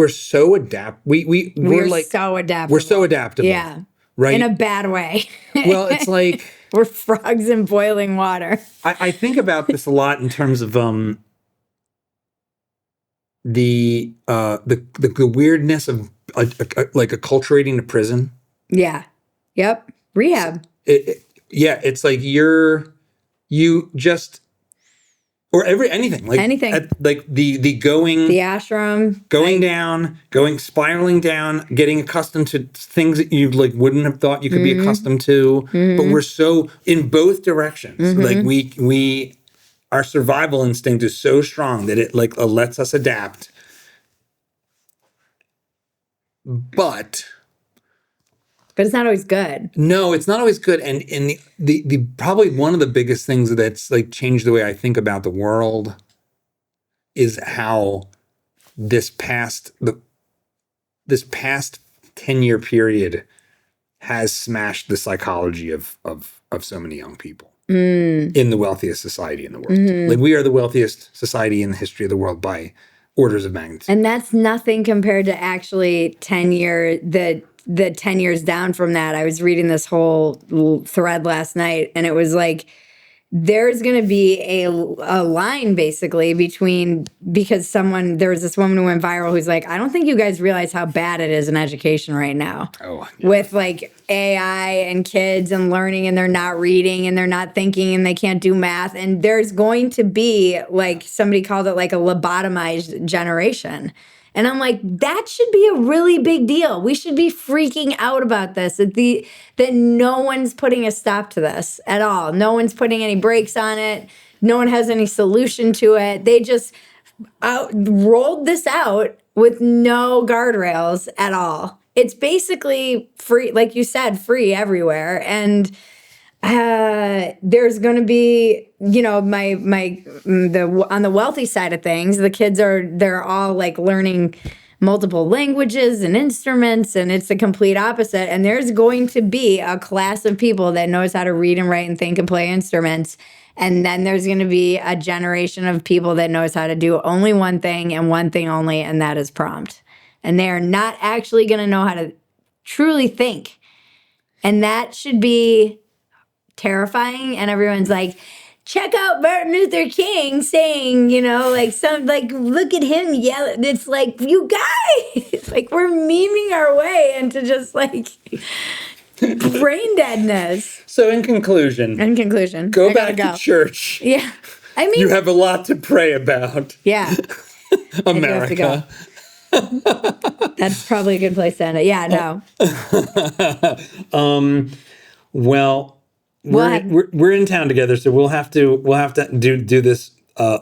so we're like
so adaptable.
We're so adaptable.
Yeah.
Right.
In a bad way.
Well, it's like
we're frogs in boiling water.
I think about this a lot in terms of the weirdness of like acculturating to prison.
Yeah. Yep. Rehab.
It's like you just or anything like like the going
the ashram
spiraling down, getting accustomed to things that you like wouldn't have thought you could be accustomed to. But we're so in both directions. Like we our survival instinct is so strong that it like lets us adapt. But
it's not always good.
No, it's not always good. And the probably one of the biggest things that's like changed the way I think about the world is how this past 10-year period has smashed the psychology of so many young people in the wealthiest society in the world. Like we are the wealthiest society in the history of the world by orders of magnitude.
And that's nothing compared to actually 10 years down from that. I was reading this whole thread last night, and it was like, there's going to be a line basically because there was this woman who went viral who's like, I don't think you guys realize how bad it is in education right now.
Oh, yeah.
With like AI and kids and learning, and they're not reading and they're not thinking and they can't do math. And there's going to be, like, somebody called it like a lobotomized generation. And I'm like, that should be a really big deal. We should be freaking out about this, that no one's putting a stop to this at all. No one's putting any brakes on it. No one has any solution to it. They just rolled this out with no guardrails at all. It's basically free, like you said, free everywhere. And there's going to be, you know, on the wealthy side of things, the kids they're all like learning multiple languages and instruments, and it's the complete opposite. And there's going to be a class of people that knows how to read and write and think and play instruments. And then there's going to be a generation of people that knows how to do only one thing and one thing only, and that is prompt. And they are not actually going to know how to truly think. And that should be terrifying. And everyone's like, check out Martin Luther King saying, you know, like look at him yell. It's like, you guys, like we're memeing our way into just like brain deadness.
So in conclusion, go back to church.
Yeah. I mean,
you have a lot to pray about.
Yeah.
America.
That's probably a good place to end it. Yeah, no.
Well, we're in town together, so we'll have to do this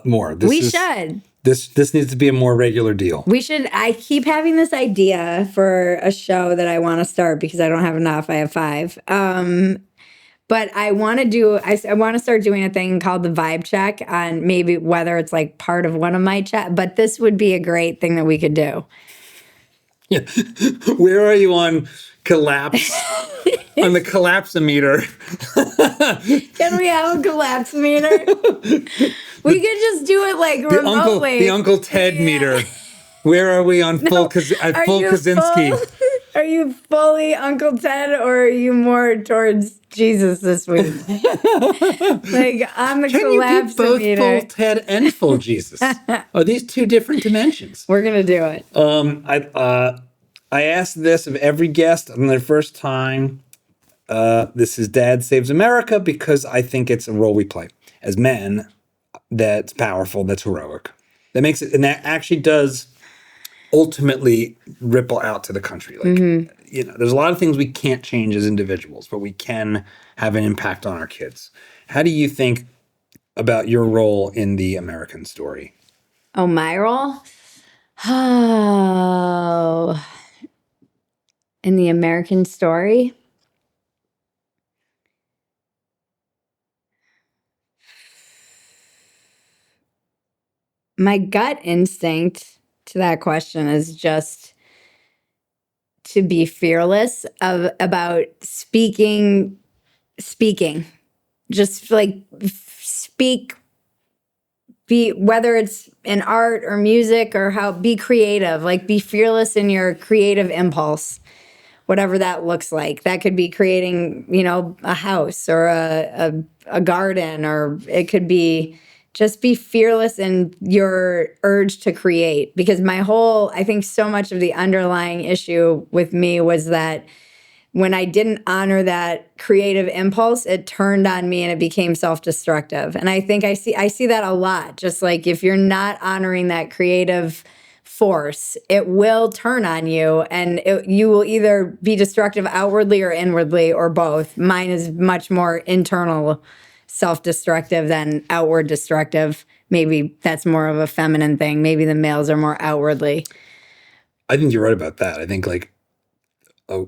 more. This needs to be a more regular deal.
We should. I keep having this idea for a show that I want to start because I don't have enough. I have 5. But I want to I want to start doing a thing called the vibe check on maybe whether it's like part of one of my chat. But this would be a great thing that we could do.
Yeah. Where are you on collapse? On the collapsometer.
Can we have a collapsometer? We could just do it like remotely.
The Uncle Ted meter. Where are we on full Kaczynski?
Are you fully Uncle Ted, or are you more towards Jesus this week? Like, I'm the
Can you be both
collapsometer.
full Ted and full Jesus? Are these two different dimensions?
We're gonna do it.
I asked this of every guest on their first time. This is Dad Saves America because I think it's a role we play as men that's powerful, that's heroic. That makes it, and that actually does ultimately ripple out to the country. Like, there's a lot of things we can't change as individuals, but we can have an impact on our kids. How do you think about your role in the American story?
Oh, my role? Oh, in the American story? My gut instinct to that question is just to be fearless about speaking, just like speak, be, whether it's in art or music or be creative, like be fearless in your creative impulse, whatever that looks like. That could be creating, a house or a garden, or it could be just be fearless in your urge to create. Because I think so much of the underlying issue with me was that when I didn't honor that creative impulse, it turned on me and it became self-destructive. And I think I see that a lot. Just like if you're not honoring that creative force, it will turn on you, and you will either be destructive outwardly or inwardly, or both. Mine is much more internal self-destructive than outward destructive. Maybe that's more of a feminine thing. Maybe the males are more outwardly.
I think you're right about that. I think like a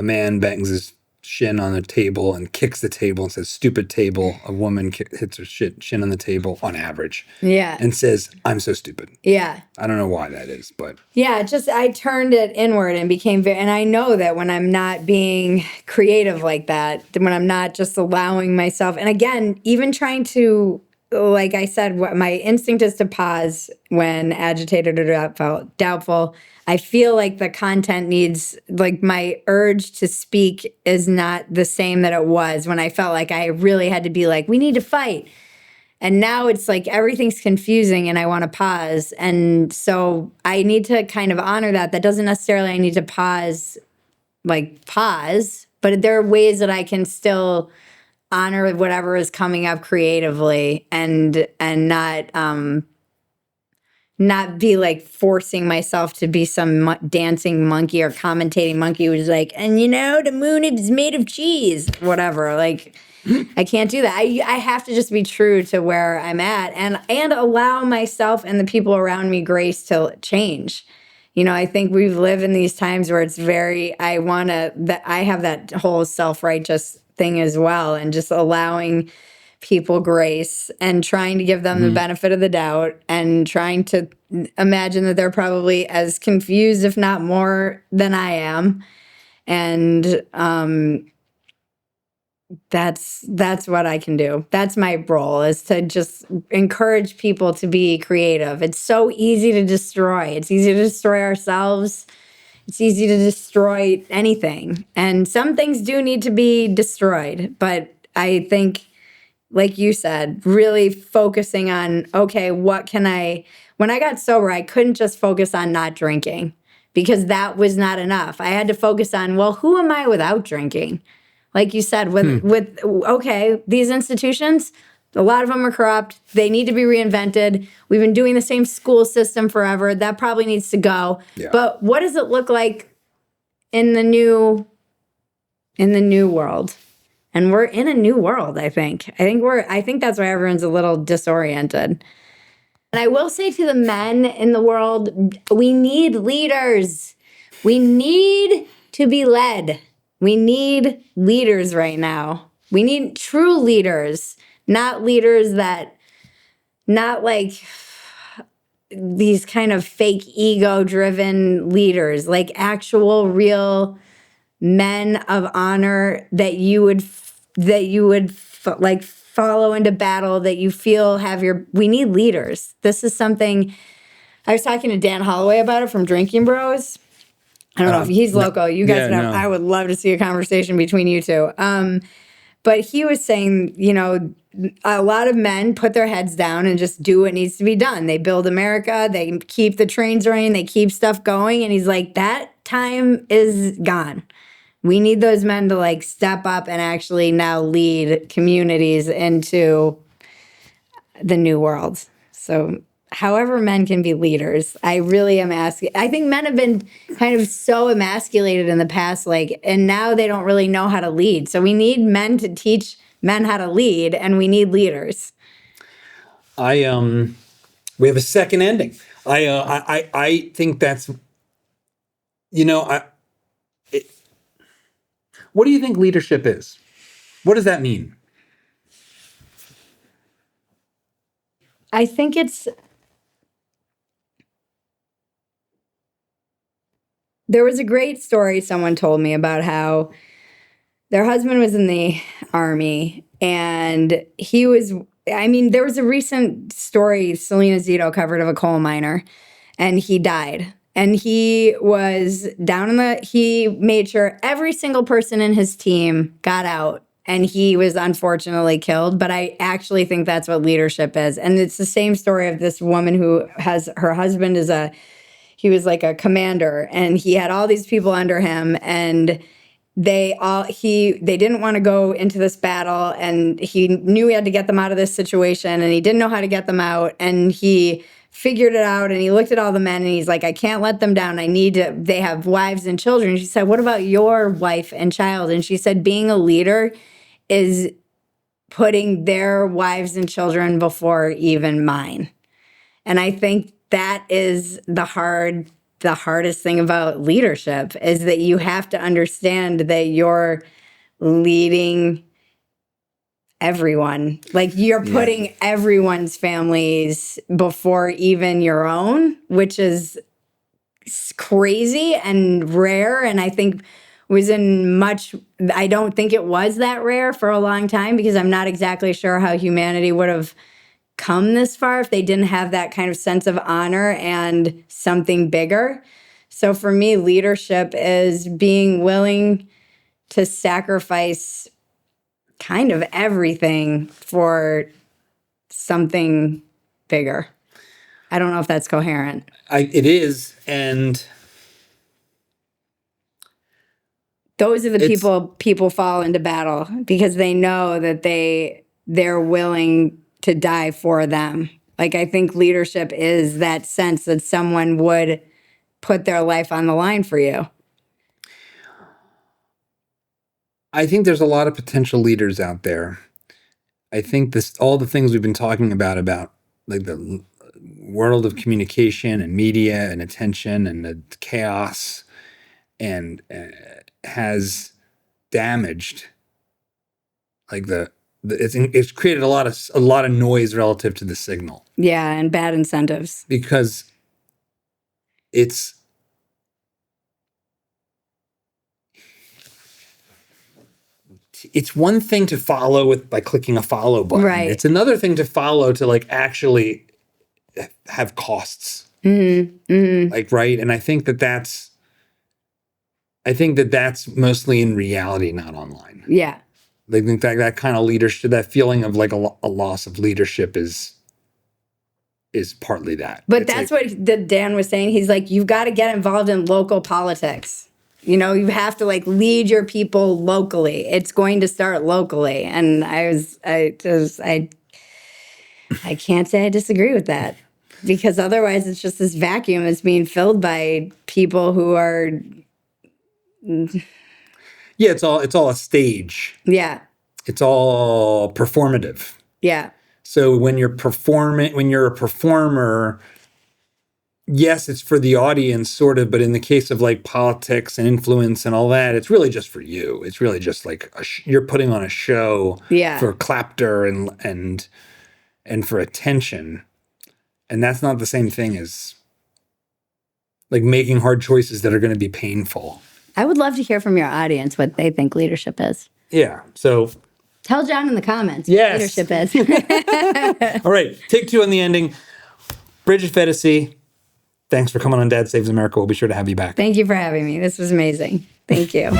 man bangs his shin on the table and kicks the table and says, "Stupid table." A woman hits her shin on the table on average.
Yeah.
And says, "I'm so stupid."
Yeah.
I don't know why that is, but.
Yeah, I turned it inward and became and I know that when I'm not being creative like that, when I'm not just allowing myself, and again, even trying to, like I said, what my instinct is to pause when agitated or doubtful. I feel like the content needs, like my urge to speak is not the same that it was when I felt like I really had to be like, we need to fight. And now it's like everything's confusing and I want to pause. And so I need to kind of honor that. That doesn't necessarily I need to pause, but there are ways that I can still honor whatever is coming up creatively and not be like forcing myself to be some dancing monkey or commentating monkey who's like, and the moon is made of cheese, whatever. Like, I can't do that. I have to just be true to where I'm at and allow myself and the people around me grace to change. I think we've lived in these times where it's I have that whole self-righteous thing as well, and just allowing people grace and trying to give them the benefit of the doubt and trying to imagine that they're probably as confused, if not more, than I am. And that's what I can do. That's my role, is to just encourage people to be creative. It's so easy to destroy. It's easy to destroy ourselves. It's easy to destroy anything. And some things do need to be destroyed. But I think, like you said, really focusing on, okay, when I got sober, I couldn't just focus on not drinking, because that was not enough. I had to focus on, well, who am I without drinking? Like you said, okay, these institutions, a lot of them are corrupt. They need to be reinvented. We've been doing the same school system forever. That probably needs to go.
Yeah.
But what does it look like in the new world? And we're in a new world, I think. I think that's why everyone's a little disoriented. And I will say to the men in the world, we need leaders. We need to be led. We need leaders right now. We need true leaders, not like these kind of fake ego-driven leaders, like actual real men of honor that you would like follow into battle, that you feel we need leaders. This is something I was talking to Dan Holloway about it from Drinking Bros. I don't know if he's local. You guys
yeah,
know,
no.
I would love to see a conversation between you two. But he was saying, a lot of men put their heads down and just do what needs to be done. They build America, they keep the trains running, they keep stuff going. And he's like, that time is gone. We need those men to like step up and actually now lead communities into the new world. So however men can be leaders, I really am asking. I think men have been kind of so emasculated in the past, and now they don't really know how to lead. So we need men to teach men how to lead, and we need leaders.
We have a second ending. I think that's, what do you think leadership is? What does that mean?
I think there was a great story someone told me about how their husband was in the army and there was a recent story Selena Zito covered of a coal miner and he died. And he was he made sure every single person in his team got out and he was unfortunately killed. But I actually think that's what leadership is. And it's the same story of this woman who has her husband he was like a commander and he had all these people under him and they didn't want to go into this battle and he knew he had to get them out of this situation and he didn't know how to get them out and he figured it out and he looked at all the men and he's like, I can't let them down. They have wives and children. And she said, what about your wife and child? And she said, being a leader is putting their wives and children before even mine. And I think that is the hardest thing about leadership is that you have to understand that you're leading everyone. Like you're putting everyone's families before even your own, which is crazy and rare. And I think I don't think it was that rare for a long time because I'm not exactly sure how humanity would have come this far if they didn't have that kind of sense of honor and something bigger. So for me, leadership is being willing to sacrifice kind of everything for something bigger. I don't know if that's coherent.
It is, and
those are the people fall into battle because they know that they're willing to die for them. Like I think leadership is that sense that someone would put their life on the line for you.
I think there's a lot of potential leaders out there. I think all the things we've been talking about like the world of communication and media and attention and the chaos and has damaged like it's created a lot of noise relative to the signal.
Yeah, and bad incentives.
Because it's one thing to follow by clicking a follow button.
Right.
It's another thing to follow to like actually have costs.
Mm-hmm. Mm-hmm.
Like, right. And I think that's mostly in reality, not online.
Yeah.
Like, in fact, that kind of leadership, that feeling of like a loss of leadership is partly that.
But that's like, what Dan was saying. He's like, you've got to get involved in local politics. You know, you have to like lead your people locally. It's going to start locally. And I can't say I disagree with that because otherwise it's just this vacuum that's being filled by people who are.
Yeah, it's all a stage.
Yeah.
It's all performative.
Yeah.
So when you're a performer, yes, it's for the audience, sort of, but in the case of like politics and influence and all that, it's really just for you. It's really just like you're putting on a show for clapter and for attention, and that's not the same thing as like making hard choices that are going to be painful.
I would love to hear from your audience what they think leadership is.
Yeah. So
tell John in the comments
what
leadership is.
All right. Take 2 on the ending. Bridget Phetasy. Thanks for coming on Dad Saves America. We'll be sure to have you back.
Thank you for having me. This was amazing. Thank you.